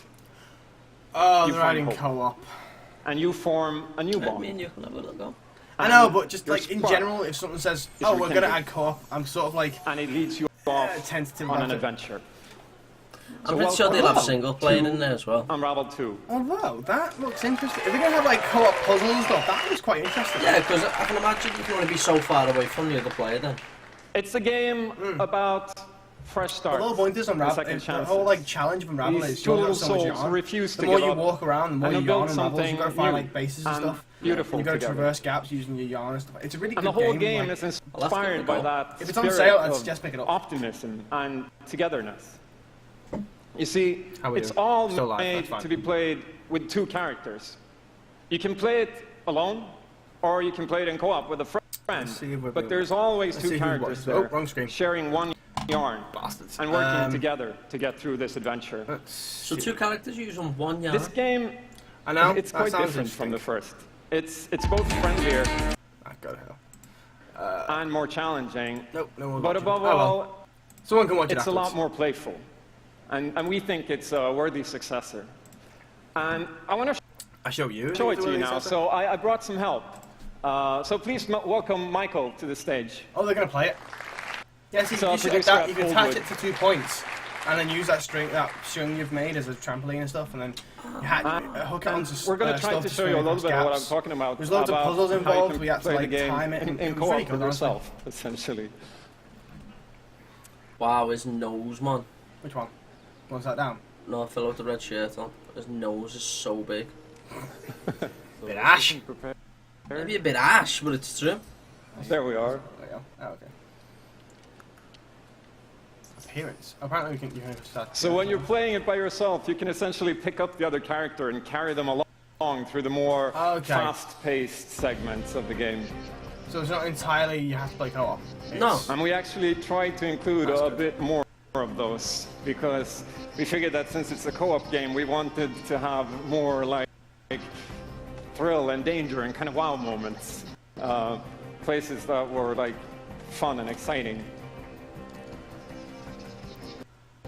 Speaker 1: Oh,
Speaker 11: you
Speaker 1: they're
Speaker 11: find
Speaker 1: adding
Speaker 11: hope.
Speaker 1: co-op.
Speaker 11: And you form a new
Speaker 2: Me
Speaker 11: bond.
Speaker 2: and you can have a little go.
Speaker 1: I know, but just
Speaker 11: your
Speaker 1: like in
Speaker 11: spark
Speaker 1: general, if someone says,
Speaker 11: is
Speaker 1: "Oh, we're gonna
Speaker 11: rekindled.
Speaker 1: add co-op," I'm sort of like
Speaker 11: And it leads you off
Speaker 1: tentative
Speaker 11: on
Speaker 1: about
Speaker 11: an
Speaker 1: it.
Speaker 11: adventure.
Speaker 2: I'm pretty sure they'll have single playing
Speaker 11: to
Speaker 2: in there as well.
Speaker 11: Unravel 2.
Speaker 1: Oh wow, that looks interesting. If they're gonna have like co-op puzzles and stuff, that looks quite interesting.
Speaker 2: Yeah, because I can imagine you can only be so far away from the other player then.
Speaker 11: It's a game about fresh
Speaker 1: The
Speaker 11: starts.
Speaker 1: whole point is
Speaker 11: and
Speaker 1: Unravel.
Speaker 11: second
Speaker 1: The
Speaker 11: chances.
Speaker 1: whole like challenge of Unravel
Speaker 11: These
Speaker 1: is
Speaker 11: two
Speaker 1: you've
Speaker 11: little
Speaker 1: got so much
Speaker 11: souls
Speaker 1: yarn.
Speaker 11: refuse
Speaker 1: The
Speaker 11: to
Speaker 1: more
Speaker 11: give
Speaker 1: you
Speaker 11: up
Speaker 1: walk around, the more
Speaker 11: and
Speaker 1: you
Speaker 11: they'll
Speaker 1: yarn
Speaker 11: build
Speaker 1: and levels. You've got to
Speaker 11: something
Speaker 1: find
Speaker 11: new
Speaker 1: like bases and
Speaker 11: and
Speaker 1: stuff.
Speaker 11: beautiful
Speaker 1: You've got to
Speaker 11: together.
Speaker 1: traverse gaps using your yarn and stuff. It's a really good
Speaker 11: And the whole
Speaker 1: game.
Speaker 11: game
Speaker 1: like,
Speaker 11: is
Speaker 2: I'll have to give it a
Speaker 11: inspired by
Speaker 2: go.
Speaker 11: that
Speaker 1: If it's on
Speaker 11: spirit
Speaker 1: sale, I'd
Speaker 11: of
Speaker 1: suggest pick it up.
Speaker 11: optimism and togetherness. You see,
Speaker 1: How are
Speaker 11: it's
Speaker 1: you?
Speaker 11: all
Speaker 1: Still live,
Speaker 11: made
Speaker 1: that's fine.
Speaker 11: to be played with two characters. You can play it alone, or you can play it in co-op with a friend.
Speaker 1: Let's see if we're
Speaker 11: But
Speaker 1: doing
Speaker 11: there's
Speaker 1: that.
Speaker 11: always
Speaker 1: Let's
Speaker 11: two
Speaker 1: see who
Speaker 11: characters
Speaker 1: watches.
Speaker 11: there,
Speaker 1: Oh, wrong screen.
Speaker 11: sharing one yarn
Speaker 1: Bastards.
Speaker 11: and working together to get through this adventure.
Speaker 2: So two characters using one yarn.
Speaker 11: This game,
Speaker 1: I know.
Speaker 11: it's
Speaker 1: that
Speaker 11: quite
Speaker 1: sounds
Speaker 11: different from the
Speaker 1: interesting.
Speaker 11: first. It's both friendlier
Speaker 1: Ah, go to hell.
Speaker 11: and more challenging,
Speaker 1: Nope, no one.
Speaker 11: but above
Speaker 1: Oh, well.
Speaker 11: all,
Speaker 1: Someone can watch it
Speaker 11: it's a
Speaker 1: afterwards.
Speaker 11: lot more playful. And we think it's a worthy successor. And I want to
Speaker 1: I show you.
Speaker 11: show it to you now. So I brought some help. So please welcome Michael to the stage.
Speaker 1: Oh, they're gonna play it. Yes, you,
Speaker 11: So
Speaker 1: you, should,
Speaker 11: producer
Speaker 1: that,
Speaker 11: at
Speaker 1: you can attach
Speaker 11: Fullwood.
Speaker 1: it to 2 points, and then use that string, that string you've made as a trampoline and stuff, and then you hook it onto
Speaker 11: We're going to try
Speaker 1: stuff
Speaker 11: to show
Speaker 1: swing
Speaker 11: you a little
Speaker 1: across
Speaker 11: bit of what I'm
Speaker 1: gaps.
Speaker 11: talking about.
Speaker 1: There's loads of
Speaker 11: about
Speaker 1: puzzles
Speaker 11: how you
Speaker 1: involved.
Speaker 11: can
Speaker 1: We have to
Speaker 11: play the
Speaker 1: like
Speaker 11: game
Speaker 1: time it
Speaker 11: in
Speaker 1: and it was
Speaker 11: co-op
Speaker 1: really good,
Speaker 11: with
Speaker 1: honestly.
Speaker 11: yourself, essentially.
Speaker 2: Wow, his nose, man.
Speaker 1: Which one? One's that down?
Speaker 2: No, fill out the red shirt on. His nose is so big.
Speaker 1: Bit ash.
Speaker 2: Maybe a bit ash, but it's true.
Speaker 11: There we are.
Speaker 1: There you go. Oh, okay. Appearance. Apparently you can start.
Speaker 11: So when you're playing it by yourself, you can essentially pick up the other character and carry them along through the more
Speaker 1: Okay.
Speaker 11: fast-paced segments of the game.
Speaker 1: So it's not entirely you have to play co-op.
Speaker 2: No.
Speaker 11: And we actually tried to include
Speaker 1: That's
Speaker 11: a
Speaker 1: good.
Speaker 11: bit more of those because we figured that since it's a co-op game, we wanted to have more like thrill and danger and kind of wow moments. Places that were like fun and exciting.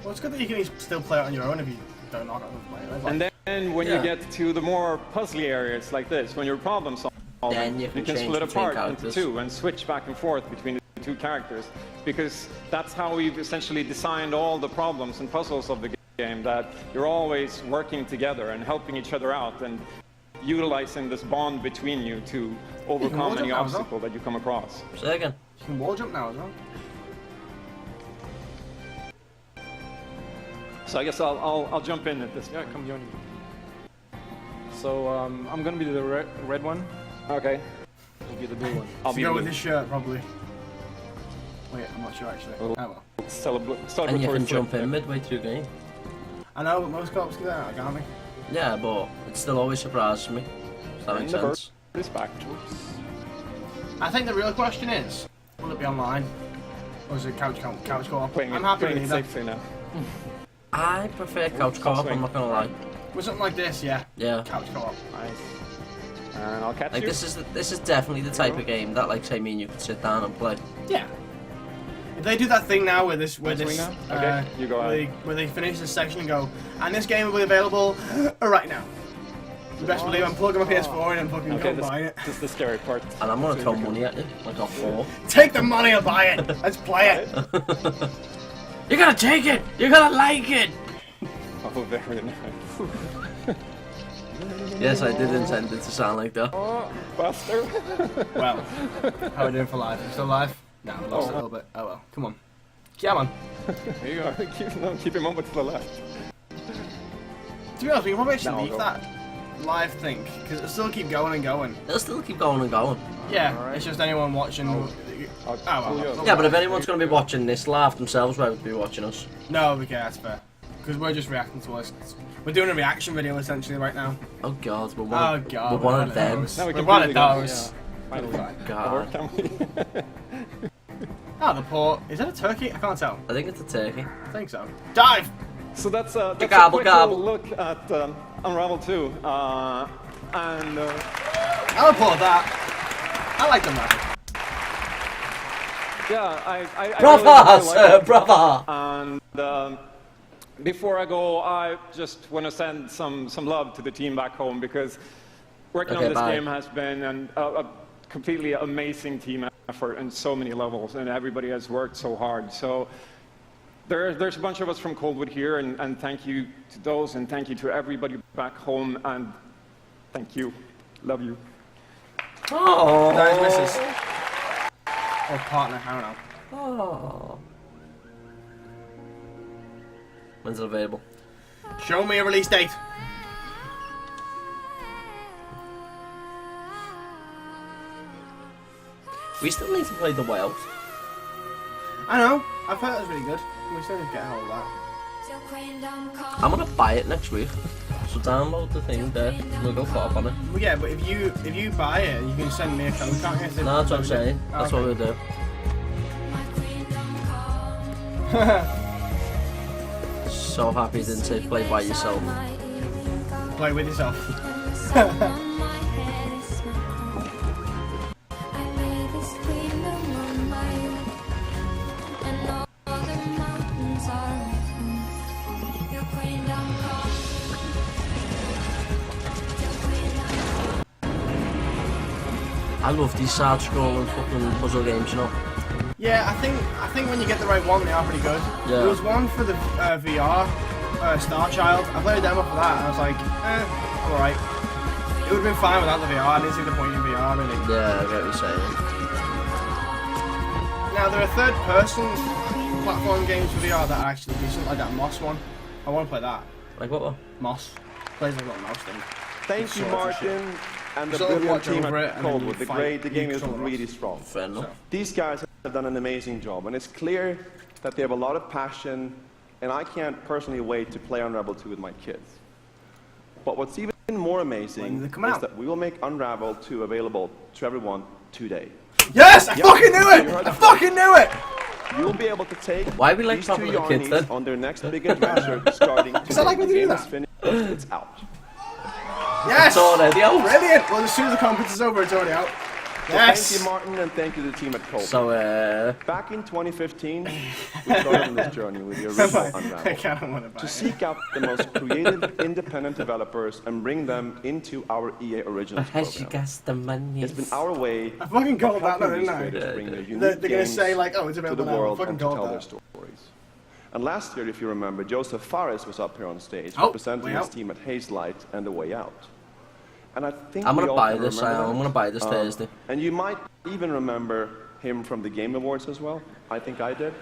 Speaker 1: Well, it's good that you can still play it on your own if you don't knock out the player.
Speaker 11: And then when
Speaker 2: Yeah.
Speaker 11: you get to the more puzzly areas like this, when you're problem solving,
Speaker 2: Then you can change
Speaker 11: split
Speaker 2: between
Speaker 11: apart
Speaker 2: characters.
Speaker 11: into two and switch back and forth between the two characters. Because that's how we've essentially designed all the problems and puzzles of the game, that you're always working together and helping each other out and utilizing this bond between you to overcome
Speaker 1: wall
Speaker 11: any
Speaker 1: jump now as well.
Speaker 11: obstacle that you come across.
Speaker 2: Say again.
Speaker 1: You can wall jump now as well.
Speaker 11: So I guess I'll jump in at this.
Speaker 6: Yeah, come join me. So I'm gonna be the red one.
Speaker 11: Okay.
Speaker 6: You'll be the blue one.
Speaker 11: I'll
Speaker 1: So
Speaker 11: be
Speaker 1: go
Speaker 11: in
Speaker 1: with
Speaker 11: the
Speaker 1: this shirt probably. Wait, I'm not sure actually. Oh well.
Speaker 11: celebratory
Speaker 2: And you can
Speaker 11: flip
Speaker 2: jump
Speaker 11: there.
Speaker 2: in midway through game.
Speaker 1: I know, but most co-ops do that, can't they?
Speaker 2: Yeah, but it still always surprises me. Does that make
Speaker 11: And the bird
Speaker 2: sense?
Speaker 11: is back.
Speaker 1: I think the real question is, will it be online? Or is it couch co-op?
Speaker 11: Playing
Speaker 1: I'm
Speaker 11: it,
Speaker 1: happy
Speaker 11: playing
Speaker 1: with
Speaker 11: it
Speaker 1: either.
Speaker 11: safely now.
Speaker 2: I prefer couch co-op, I'm not gonna lie.
Speaker 1: With something like this, yeah.
Speaker 2: Yeah.
Speaker 1: Couch co-op.
Speaker 11: Nice. And I'll catch
Speaker 2: Like
Speaker 11: you.
Speaker 2: this is definitely the type of game that, like, say me and you could sit down and play.
Speaker 1: Yeah. If they do that thing now where this,
Speaker 11: Next week now? Okay, you go ahead.
Speaker 1: where they finish this section and go, and this game will be available right now. You best believe I'm plugging my PS4 in and fucking
Speaker 11: Okay,
Speaker 1: go buy it.
Speaker 11: this is the scary part.
Speaker 2: And I'm gonna throw money at you, like on 4.
Speaker 1: Take the money and buy it. Let's play it.
Speaker 2: You're gonna take it! You're gonna like it!
Speaker 11: Oh, very nice.
Speaker 2: Yes, I did intend it to sound like that.
Speaker 11: Buster.
Speaker 1: Well, how are we doing for live? You still live? No, we lost it a little bit. Oh well, come on. Come on.
Speaker 11: Here you are. Keep him over to the left.
Speaker 1: To be honest, we can probably actually
Speaker 11: No, I'll
Speaker 1: leave
Speaker 11: go.
Speaker 1: that live thing, because it'll still keep going and going.
Speaker 2: It'll still keep going and going.
Speaker 1: Yeah, it's just anyone watching.
Speaker 11: I'll pull you
Speaker 1: well.
Speaker 11: up.
Speaker 2: Yeah, but if anyone's gonna be watching this live themselves, why would they be watching us?
Speaker 1: No, okay, that's fair. Because we're just reacting to us. We're doing a reaction video essentially right now.
Speaker 2: Oh god, we're
Speaker 1: Oh
Speaker 2: one,
Speaker 1: god,
Speaker 2: we're one of them.
Speaker 1: those.
Speaker 11: Now we
Speaker 1: We're
Speaker 11: can
Speaker 1: one of
Speaker 11: really go.
Speaker 1: those.
Speaker 11: Finally.
Speaker 2: God.
Speaker 11: Or can we?
Speaker 1: Oh, the poor. Is that a turkey? I can't tell.
Speaker 2: I think it's a turkey.
Speaker 1: I think so. Dive!
Speaker 11: So that's a quick
Speaker 2: gobble.
Speaker 11: look at Unravel 2.
Speaker 1: I'll applaud that. I like them now.
Speaker 11: Yeah, I
Speaker 2: brother,
Speaker 11: really
Speaker 2: sir,
Speaker 11: like it.
Speaker 2: brother.
Speaker 11: And before I go, I just want to send some love to the team back home, because working on this game has been a completely amazing team effort on so many levels, and everybody has worked so hard. So there's a bunch of us from Coldwood here, and thank you to those, and thank you to everybody back home, and thank you. Love you.
Speaker 2: Oh.
Speaker 1: That is Mrs. Or partner, I don't know.
Speaker 2: Oh. When's it available?
Speaker 1: Show me a release date.
Speaker 2: We still need to play the Whales.
Speaker 1: I know. I've heard it was really good. We still need to get a hold of that.
Speaker 2: I'm gonna buy it next week. So download the thing there. We'll go pop on it.
Speaker 1: Well, yeah, but if you buy it, you can send me a code, can't you?
Speaker 2: No, that's what I'm saying. That's what we'll do. So happy didn't say play by yourself.
Speaker 1: Play with yourself.
Speaker 2: I love these side-scrolling fucking puzzle games, you know.
Speaker 1: Yeah, I think when you get the right one, they are pretty good.
Speaker 2: Yeah.
Speaker 1: There was one for the VR, Star Child. I played a demo for that, and I was like, I'm alright. It would have been fine without the VR. I didn't see the point in VR, really.
Speaker 2: Yeah, I get what you're saying.
Speaker 1: Now, there are third-person platform games for VR that are actually decent, like that Moss one. I want to play that.
Speaker 2: Like what one?
Speaker 1: Moss. Plays like a little mouse thing.
Speaker 3: Thank you, Martin, and the
Speaker 1: Sort of
Speaker 3: brilliant
Speaker 1: watch
Speaker 3: team
Speaker 1: over it
Speaker 3: at
Speaker 1: and then
Speaker 3: Coldwood.
Speaker 1: you fight.
Speaker 3: The game
Speaker 1: You
Speaker 3: is
Speaker 1: control
Speaker 3: really
Speaker 1: us.
Speaker 3: strong.
Speaker 2: Fair enough.
Speaker 3: These guys have done an amazing job, and it's clear that they have a lot of passion, and I can't personally wait to play Unravel 2 with my kids. But what's even more amazing is that we will make Unravel 2 available to everyone today.
Speaker 1: Yes! I fucking knew it! I fucking knew it!
Speaker 3: You'll be able to take
Speaker 2: Why we like
Speaker 3: these two
Speaker 2: talking to kids,
Speaker 3: Yarnies
Speaker 2: then?
Speaker 3: on their next big adventure starting today.
Speaker 1: Is that like when
Speaker 3: the
Speaker 1: you do
Speaker 3: game
Speaker 1: that?
Speaker 3: is finished, it's out.
Speaker 1: Yes!
Speaker 2: It's already out.
Speaker 1: Brilliant! Well, as soon as the conference is over, it's already out.
Speaker 3: So
Speaker 1: Yes!
Speaker 3: thank you, Martin, and thank you to the team at Coldwood.
Speaker 2: So,
Speaker 3: back in 2015, we started on this journey with the original Unravel.
Speaker 1: I kind of want to buy
Speaker 3: To
Speaker 1: it.
Speaker 3: seek out the most creative, independent developers and bring them into our EA Originals
Speaker 2: has you
Speaker 3: program.
Speaker 2: got the money?
Speaker 3: It's been our way
Speaker 1: I fucking called that,
Speaker 3: helping
Speaker 1: didn't
Speaker 3: these
Speaker 1: I?
Speaker 3: creators to bring their unique
Speaker 1: They're going to
Speaker 3: games
Speaker 1: say, like, oh, it's
Speaker 3: to the
Speaker 1: available now. I
Speaker 3: world
Speaker 1: fucking
Speaker 3: and to
Speaker 1: called
Speaker 3: tell their
Speaker 1: that.
Speaker 3: stories. And last year, if you remember, Joseph Fares was up here on stage
Speaker 1: Oh,
Speaker 3: representing
Speaker 1: Way
Speaker 3: his
Speaker 1: Out.
Speaker 3: team at Haze Light and The Way Out. And I think
Speaker 2: I'm
Speaker 3: we
Speaker 2: gonna
Speaker 3: all
Speaker 2: buy
Speaker 3: can
Speaker 2: this.
Speaker 3: remember
Speaker 2: I'm
Speaker 3: that.
Speaker 2: gonna buy this Thursday.
Speaker 3: And you might even remember him from the Game Awards as well. I think I did.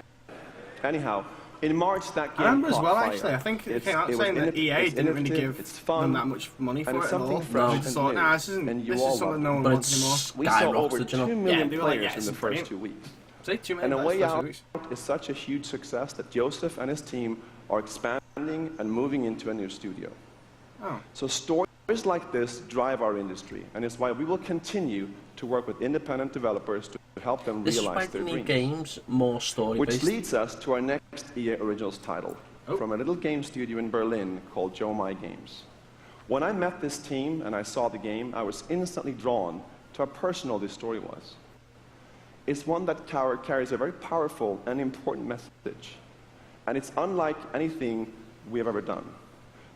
Speaker 3: Anyhow, in March that game
Speaker 1: I remember as
Speaker 3: caught
Speaker 1: well,
Speaker 3: fire.
Speaker 1: actually. I think it
Speaker 3: It's-
Speaker 1: came out
Speaker 3: was
Speaker 1: saying that
Speaker 3: inno-
Speaker 1: EA
Speaker 3: it's
Speaker 1: didn't really
Speaker 3: innovative,
Speaker 1: give
Speaker 3: it's fun,
Speaker 1: them that much money for
Speaker 3: and
Speaker 1: it
Speaker 3: it's
Speaker 1: at all.
Speaker 3: something fresh
Speaker 1: They
Speaker 3: and
Speaker 1: just thought,
Speaker 3: new,
Speaker 1: nah,
Speaker 3: and you
Speaker 1: this
Speaker 3: all
Speaker 1: is something
Speaker 3: love
Speaker 1: no
Speaker 3: it.
Speaker 1: one
Speaker 2: But
Speaker 1: wants anymore.
Speaker 2: it's
Speaker 3: We saw over
Speaker 2: skyrocketed,
Speaker 3: 2
Speaker 2: you know.
Speaker 3: million
Speaker 1: Yeah, they were like,
Speaker 3: players
Speaker 1: yeah,
Speaker 3: in the
Speaker 1: it's
Speaker 3: first
Speaker 1: brilliant.
Speaker 3: 2 weeks.
Speaker 1: See, 2
Speaker 3: And
Speaker 1: million
Speaker 3: A Way
Speaker 1: first 2
Speaker 3: Out
Speaker 1: weeks.
Speaker 3: is such a huge success that Joseph and his team are expanding and moving into a new studio.
Speaker 1: Oh.
Speaker 3: So stories like this drive our industry, and it's why we will continue to work with independent developers to help them
Speaker 2: This is
Speaker 3: realize
Speaker 2: why
Speaker 3: their
Speaker 2: they need
Speaker 3: dreams.
Speaker 2: games more story-based.
Speaker 3: Which leads us to our next EA Originals title, from a little game studio in Berlin called Joe My Games. When I met this team and I saw the game, I was instantly drawn to how personal this story was. It's one that carries a very powerful and important message, and it's unlike anything we have ever done.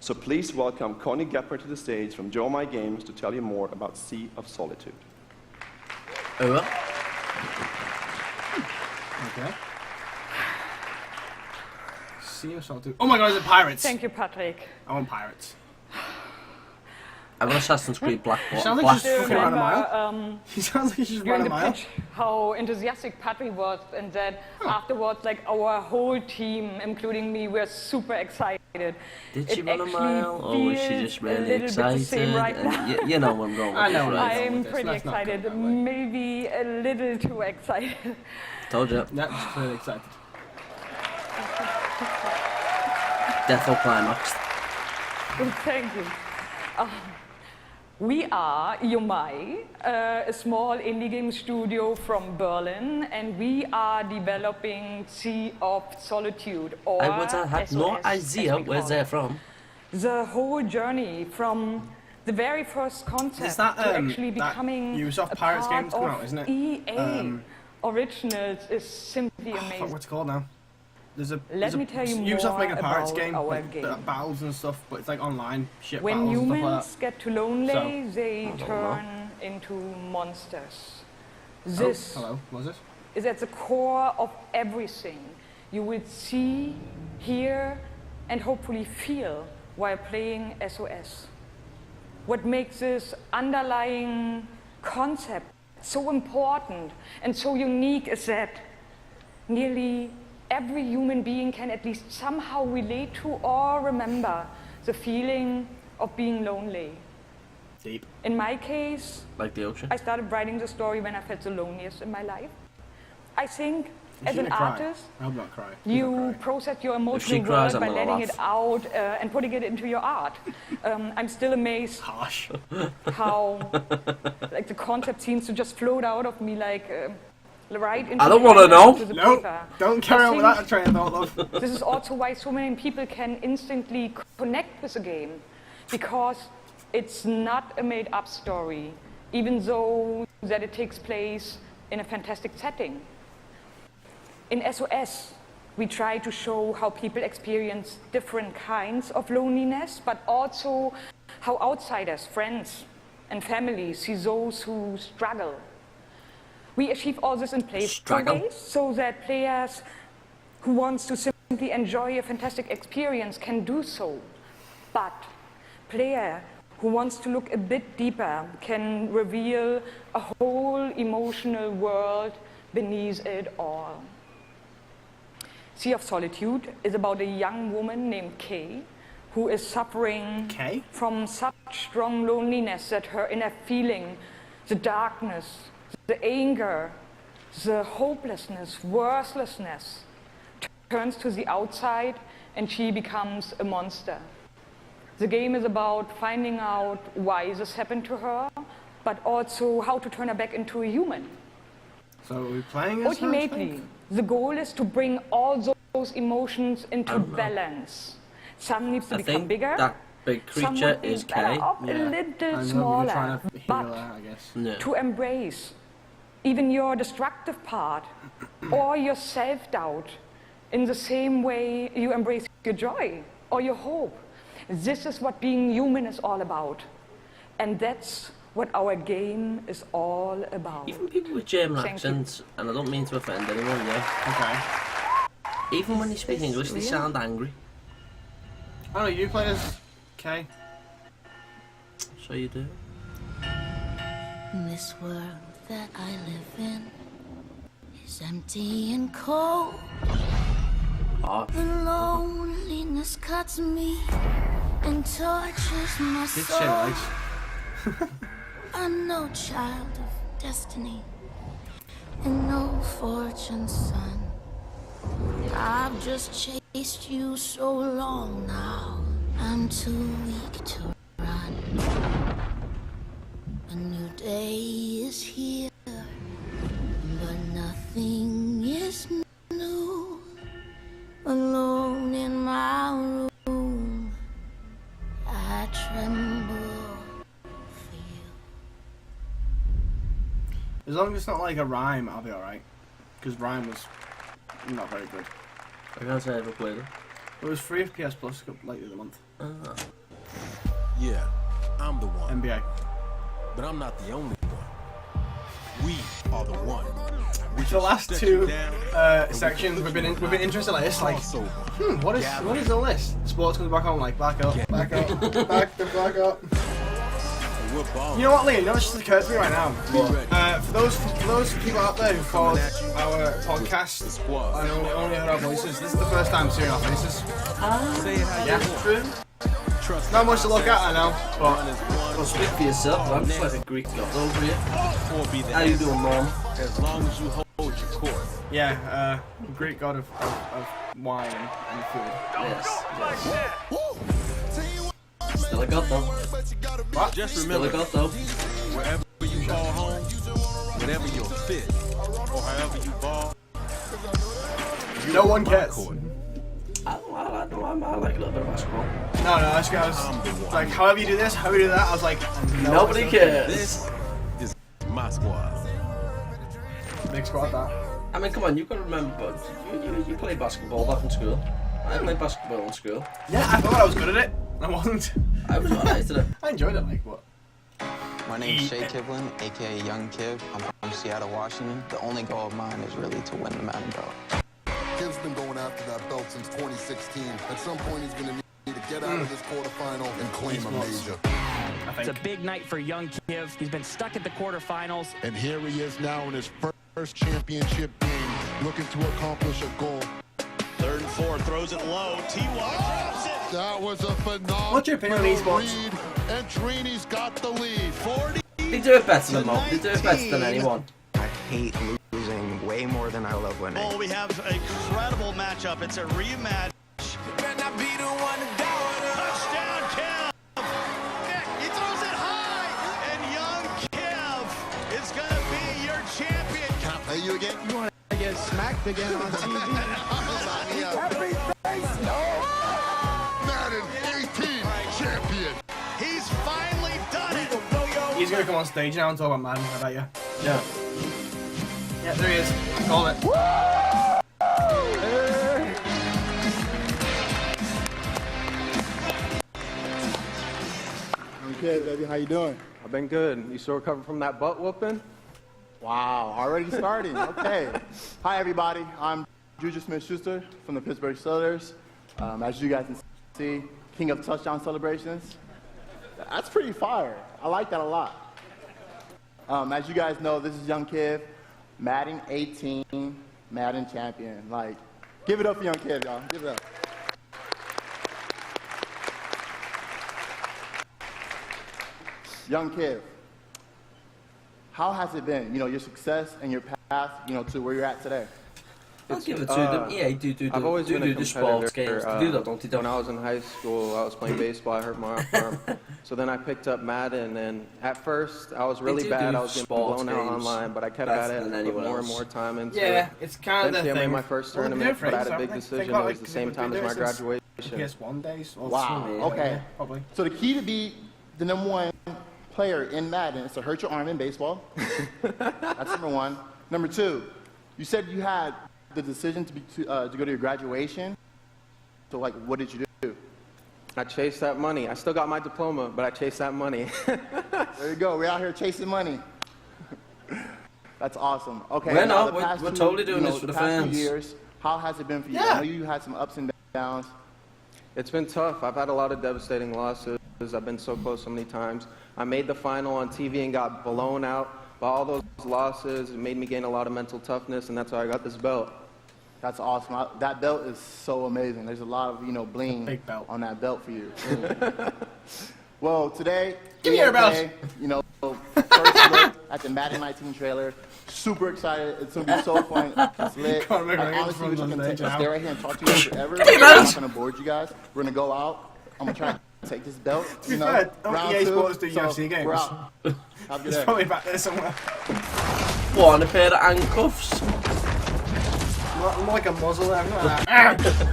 Speaker 3: So please welcome Connie Gepper to the stage from Joe My Games to tell you more about Sea of Solitude.
Speaker 2: Over.
Speaker 1: Okay. Sea of Solitude. Oh my god, is it pirates?
Speaker 12: Thank you, Patrick.
Speaker 1: I want pirates.
Speaker 2: I want Assassin's Creed Black.
Speaker 1: Sounds like
Speaker 2: Black.
Speaker 1: he's fucking ran a mile.
Speaker 12: Um,
Speaker 1: He sounds like he's just
Speaker 12: during
Speaker 1: ran a
Speaker 12: the
Speaker 1: mile.
Speaker 12: pitch, how enthusiastic Patrick was, and that afterwards, like our whole team, including me, were super excited.
Speaker 2: Did she
Speaker 12: It
Speaker 2: run a
Speaker 12: actually
Speaker 2: mile, or was she
Speaker 12: feels
Speaker 2: just
Speaker 12: a
Speaker 2: really
Speaker 12: little bit the
Speaker 2: excited?
Speaker 12: same right now.
Speaker 2: And you know what I'm going with.
Speaker 1: I know
Speaker 2: this,
Speaker 1: what
Speaker 2: right?
Speaker 1: I'm
Speaker 12: I'm
Speaker 1: Let's
Speaker 12: pretty
Speaker 1: not
Speaker 12: excited,
Speaker 1: go that way.
Speaker 12: maybe a little too excited.
Speaker 2: Told you.
Speaker 1: Yeah, just really excited.
Speaker 2: Death or climaxed.
Speaker 12: Thank you. We are Yomai, a small indie game studio from Berlin, and we are developing Sea of Solitude, or
Speaker 2: I would have had no
Speaker 12: SOS, as we
Speaker 2: idea
Speaker 12: call
Speaker 2: where
Speaker 12: it.
Speaker 2: they're from.
Speaker 12: The whole journey from the very first concept
Speaker 1: Is that,
Speaker 12: to actually
Speaker 1: that
Speaker 12: becoming
Speaker 1: Ubisoft
Speaker 12: a
Speaker 1: Pirates
Speaker 12: part
Speaker 1: game's coming
Speaker 12: of
Speaker 1: out, isn't it?
Speaker 12: EA Originals is simply
Speaker 1: Fuck,
Speaker 12: amazing.
Speaker 1: what's it called now?
Speaker 12: Let me tell you
Speaker 1: Ubisoft
Speaker 12: more
Speaker 1: making a Pirates
Speaker 12: about
Speaker 1: game,
Speaker 12: our
Speaker 1: like
Speaker 12: game.
Speaker 1: battles and stuff, but it's like online shit
Speaker 12: When
Speaker 1: battles and stuff like
Speaker 12: humans
Speaker 1: that.
Speaker 12: get too lonely,
Speaker 1: So,
Speaker 12: they
Speaker 1: know.
Speaker 12: turn into monsters. This
Speaker 1: Oh, hello, what was it?
Speaker 12: is at the core of everything you will see, hear, and hopefully feel while playing SOS. What makes this underlying concept so important and so unique is that nearly every human being can at least somehow relate to or remember the feeling of being lonely.
Speaker 1: Deep.
Speaker 12: In my case,
Speaker 2: Like the ocean.
Speaker 12: I started writing the story when I felt the loneliest in my life. I think as an
Speaker 1: cry.
Speaker 12: artist,
Speaker 1: I hope not cry.
Speaker 12: you process your
Speaker 2: she
Speaker 12: emotional
Speaker 2: cries,
Speaker 12: world
Speaker 2: I'm
Speaker 12: by
Speaker 2: gonna
Speaker 12: letting it out and putting it into your art. I'm still amazed
Speaker 1: Harsh.
Speaker 12: how like the concept seems to just float out of me like right into
Speaker 2: I don't
Speaker 12: the
Speaker 2: wanna
Speaker 12: canvas,
Speaker 2: know.
Speaker 12: into the
Speaker 1: No,
Speaker 12: paper.
Speaker 1: don't carry
Speaker 12: I
Speaker 1: on with
Speaker 12: think
Speaker 1: that train of thought, love.
Speaker 12: this is also why so many people can instantly connect with the game, because it's not a made-up story, even though that it takes place in a fantastic setting. In SOS, we try to show how people experience different kinds of loneliness, but also how outsiders, friends, and families see those who struggle. We achieve all this in playful ways so that players who want to simply enjoy a fantastic experience can do so. But player who wants to look a bit deeper can reveal a whole emotional world beneath it all. Sea of Solitude is about a young woman named Kay who is suffering from such strong loneliness that her inner feeling, the darkness, the anger, the hopelessness, worthlessness, turns to the outside and she becomes a monster. The game is about finding out why this happened to her, but also how to turn her back into a human.
Speaker 1: So are we playing as
Speaker 12: Ultimately, the goal is to bring all those emotions into balance. Some needs to become bigger.
Speaker 2: That big
Speaker 12: some
Speaker 2: creature
Speaker 12: would be
Speaker 2: is
Speaker 12: better
Speaker 2: Kay.
Speaker 12: off a little smaller, but
Speaker 1: I guess.
Speaker 2: No.
Speaker 12: to embrace even your destructive part or your self-doubt in the same way you embrace your joy or your hope. This is what being human is all about. And that's what our game is all about.
Speaker 2: Even people with German
Speaker 12: Thank
Speaker 2: accents, and I don't mean to offend anyone, yeah.
Speaker 1: Okay.
Speaker 2: Even when they speak English, they sound angry.
Speaker 1: Oh, you play as Kay?
Speaker 2: So you do.
Speaker 13: This world that I live in is empty and cold. The loneliness cuts me and tortures my soul. I'm no child of destiny and no fortune's son. I've just chased you so long now, I'm too weak to run. A new day is here, but nothing is new. Alone in my room, I tremble.
Speaker 1: As long as it's not like a rhyme, I'll be alright. Because rhyme was not very good.
Speaker 2: I can't say I ever played it.
Speaker 1: It was free of PS Plus like the other month.
Speaker 14: Yeah, I'm the one.
Speaker 1: NBA.
Speaker 14: But I'm not the only one. We are the one.
Speaker 1: The last two sections we've been interested like this, like, what is the list? Sports comes back on, like, back up, back up, back up. You know what, Liam? You know what just occurred to me right now? For those people out there who followed our podcast and only heard our voices, this is the first time seeing our faces. Yeah, true. Not much to look at, I know, but
Speaker 2: well, speak for yourself. I'm just like a Greek god over here. How you doing, Mom?
Speaker 14: As long as you hold your course.
Speaker 1: Yeah, Greek god of wine and food.
Speaker 2: Yes. Still a god though.
Speaker 1: What?
Speaker 14: Just
Speaker 2: Still
Speaker 14: remember,
Speaker 2: a god though.
Speaker 14: wherever you call home, whenever you're fit, or however you ball,
Speaker 1: No one cares.
Speaker 2: I like a little bit of basketball.
Speaker 1: No, that's like, however you do this, however you do that, I was like,
Speaker 2: Nobody cares.
Speaker 14: this is my squad.
Speaker 1: Big squad, that.
Speaker 2: I mean, come on, you've got to remember, but you played basketball back in school. I played basketball in school.
Speaker 1: Yeah, I thought I was good at it. I wasn't.
Speaker 2: I was alright at it.
Speaker 1: I enjoyed it, like, what?
Speaker 15: My name's Shay Kivlin, aka Young Kiv. I'm from Seattle, Washington. The only goal of mine is really to win the Madden belt.
Speaker 16: Kiv's been going after that belt since 2016. At some point, he's going to need to get out of this quarterfinal and claim a major.
Speaker 17: It's a big night for young Kiv. He's been stuck at the quarterfinals.
Speaker 16: And here he is now in his first championship game, looking to accomplish a goal.
Speaker 18: 3rd and 4, throws it low. T.Y. drops it.
Speaker 16: That was a phenomenal
Speaker 1: What's your opinion on esports?
Speaker 16: read, and Trini's got the lead. 40.
Speaker 2: They do it better than Mo. They do it better than anyone.
Speaker 15: I hate losing way more than I love winning.
Speaker 18: Oh, we have an incredible matchup. It's a rematch. Touchdown, Kev. He throws it high, and young Kev is going to be your champion.
Speaker 16: Hey, you again?
Speaker 17: You want to get smacked again on TV?
Speaker 16: Madden 18 champion.
Speaker 18: He's finally done it.
Speaker 1: He's gonna come on stage now and talk about Madden, I bet you.
Speaker 2: Yeah.
Speaker 1: Yeah, there he is. Call it.
Speaker 19: Okay, baby, how you doing?
Speaker 20: I've been good. You still recovering from that butt whooping?
Speaker 19: Wow, already starting. Okay. Hi, everybody. I'm Juju Smith-Schuster from the Pittsburgh Steelers. As you guys can see, king of touchdown celebrations. That's pretty fire. I like that a lot. As you guys know, this is Young Kiv, Madden 18, Madden champion. Like, give it up for Young Kiv, y'all. Give it up. Young Kiv, how has it been? You know, your success and your path, you know, to where you're at today.
Speaker 2: I'll give it to them. Yeah,
Speaker 20: I've always been a
Speaker 2: the sports games.
Speaker 20: competitor.
Speaker 2: Do that, don't you?
Speaker 20: When I was in high school, I was playing baseball. I hurt my arm. So then I picked up Madden, and at first I was really bad. I was getting blown out online, but I kept at it and put more and more time into it.
Speaker 1: Yeah, it's kind of the
Speaker 20: Eventually, I
Speaker 1: thing.
Speaker 20: made my first tournament, but I had a big decision. It was the same time as my graduation.
Speaker 1: PS1 days.
Speaker 19: Wow, okay.
Speaker 1: Probably.
Speaker 19: So the key to be the #1 player in Madden is to hurt your arm in baseball. That's #1. #2, you said you had the decision to go to your graduation. So, like, what did you do?
Speaker 20: I chased that money. I still got my diploma, but I chased that money.
Speaker 19: There you go. We're out here chasing money. That's awesome. Okay.
Speaker 2: We're
Speaker 19: now
Speaker 2: not.
Speaker 19: the past
Speaker 2: We're
Speaker 19: two,
Speaker 2: totally doing
Speaker 19: you know,
Speaker 2: this for the
Speaker 19: past
Speaker 2: fans.
Speaker 19: 2 years, how has it been for you?
Speaker 20: Yeah.
Speaker 19: I know you had some ups and downs.
Speaker 20: It's been tough. I've had a lot of devastating losses. I've been so close so many times. I made the final on TV and got blown out by all those losses. It made me gain a lot of mental toughness, and that's how I got this belt.
Speaker 19: That's awesome. That belt is so amazing. There's a lot of, you know, bling on that belt for you. Well, today,
Speaker 1: Give me your belt.
Speaker 19: you know, first look at the Madden 19 trailer. Super excited. It's going to be so fun. It's lit.
Speaker 1: Conor McGregor
Speaker 19: I honestly
Speaker 1: from
Speaker 19: wish I
Speaker 1: the
Speaker 19: could
Speaker 1: stage now.
Speaker 19: stay right here and talk to you guys forever.
Speaker 1: Give me your
Speaker 19: I'm
Speaker 1: belt.
Speaker 19: not going to board you guys. We're going to go out. I'm going to try to take this belt.
Speaker 1: To be
Speaker 19: You know,
Speaker 1: fair,
Speaker 19: round
Speaker 1: EA
Speaker 19: two.
Speaker 1: Sports do
Speaker 19: So,
Speaker 1: UFC games.
Speaker 19: we're out. Have a good
Speaker 1: It's
Speaker 19: day.
Speaker 1: probably back there somewhere.
Speaker 2: What, on a pair of handcuffs?
Speaker 1: Not like a muzzle there.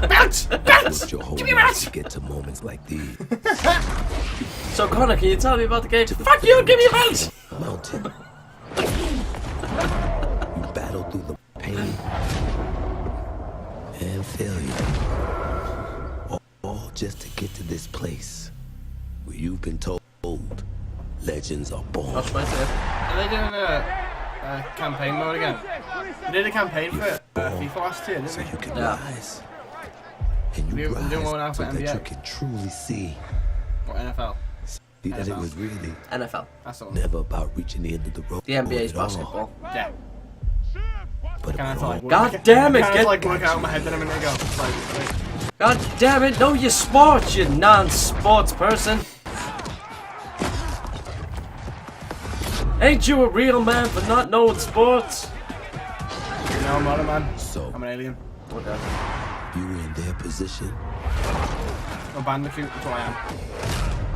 Speaker 1: Bounce! Bounce! Give me a bounce!
Speaker 14: Get to moments like these.
Speaker 2: So, Connor, can you tell me about the game? Fuck you! Give me a bounce!
Speaker 14: Mountain. You battle through the pain and failure. All just to get to this place where you've been told legends are born.
Speaker 1: Are they doing a campaign mode again? They did a campaign for FIFA last year, didn't they?
Speaker 14: You can rise. And you
Speaker 1: We're doing one now
Speaker 14: rise
Speaker 1: for
Speaker 14: so that you
Speaker 1: NBA.
Speaker 14: can truly see.
Speaker 1: Or NFL.
Speaker 14: See that it was really
Speaker 2: NFL.
Speaker 1: That's all.
Speaker 14: never about reaching the end of the road.
Speaker 2: The NBA's
Speaker 14: at all.
Speaker 2: basketball.
Speaker 1: Yeah.
Speaker 14: But
Speaker 1: Kind of like,
Speaker 2: God damn it,
Speaker 1: Kind
Speaker 2: get-
Speaker 1: of like working out in my head then a minute ago. It's like,
Speaker 2: God damn it, know your sport, you non-sports person. Ain't you a real man for not knowing sports?
Speaker 1: you know, I'm not a man.
Speaker 14: So
Speaker 1: I'm an alien.
Speaker 2: Okay.
Speaker 14: you were in their position.
Speaker 1: I'm a bandicoot, that's what I am.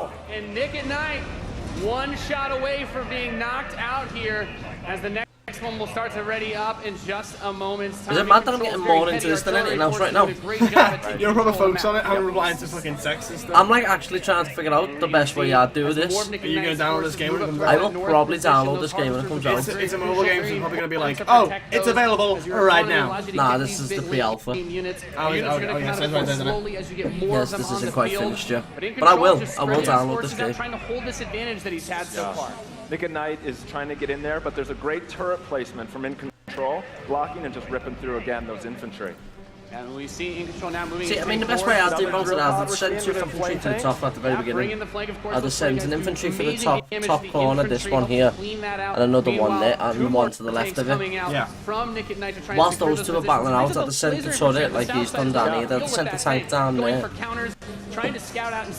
Speaker 21: Wow. And Nick at Night, one shot away from being knocked out here as the next this one will start to ready up in just a moment's time.
Speaker 2: Is it mad that I'm getting more into this than anything else right now?
Speaker 1: You're probably focused on it, I'm replying to fucking sex and stuff.
Speaker 2: I'm like actually trying to figure out the best way I'd do this.
Speaker 1: Are you going to download this game when it comes out?
Speaker 2: I will probably download this game when it comes out.
Speaker 1: It's a mobile game, so you're probably going to be like, oh, it's available right now.
Speaker 2: Nah, this is the pre-alpha.
Speaker 21: Yes,
Speaker 2: Yes, this isn't quite finished yet. But I will download this game.
Speaker 21: Trying to hold this advantage that he's had so far.
Speaker 3: Nick and Knight is trying to get in there, but there's a great turret placement from In Control, blocking and just ripping through again those infantry.
Speaker 21: And we see In Control now moving.
Speaker 2: See, I mean, the best way I'd do both of that is send two infantry to the top at the very beginning. I'd just send an infantry for the top corner, this one here, and another one there, and one to the left of it.
Speaker 1: Yeah.
Speaker 2: Whilst those two are battling out, I'd send the turret like he's done down here. I'd send the tank down there.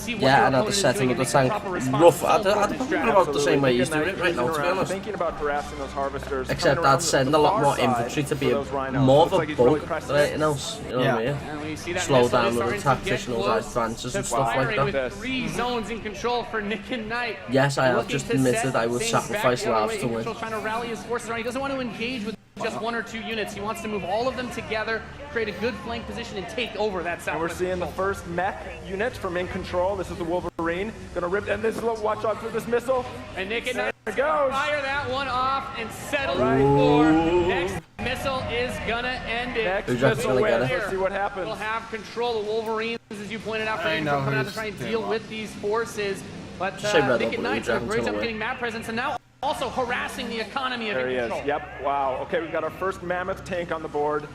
Speaker 2: Yeah, and I'd set another tank rough. I'd probably go about the same way he's doing it right now, to be honest.
Speaker 3: Thinking about harassing those harvesters.
Speaker 2: Except I'd send a lot more infantry to be more of a bug than anything else. You know what I mean? Slow down with the tactical advances and stuff like that.
Speaker 21: 3 zones in control for Nick and Knight.
Speaker 2: Yes, I have just admitted I would sacrifice lives to win.
Speaker 21: Trying to rally his forces around. He doesn't want to engage with just 1 or 2 units. He wants to move all of them together, create a good flank position, and take over that south.
Speaker 3: And we're seeing the first mech unit from In Control. This is the Wolverine. Gonna rip, and this is what, watch out for this missile.
Speaker 21: And Nick and Knight
Speaker 3: goes.
Speaker 21: Fire that one off and settle for next missile is gonna end it.
Speaker 3: Next missile wins. Let's see what happens.
Speaker 21: We'll have control. The Wolverines, as you pointed out, for coming out to try and deal with these forces. But Nick and Knight doing a great job getting map presence, and now also harassing the economy of
Speaker 3: there
Speaker 21: In Control.
Speaker 3: He is. Yep. Wow. Okay, we've got our first mammoth tank on the board.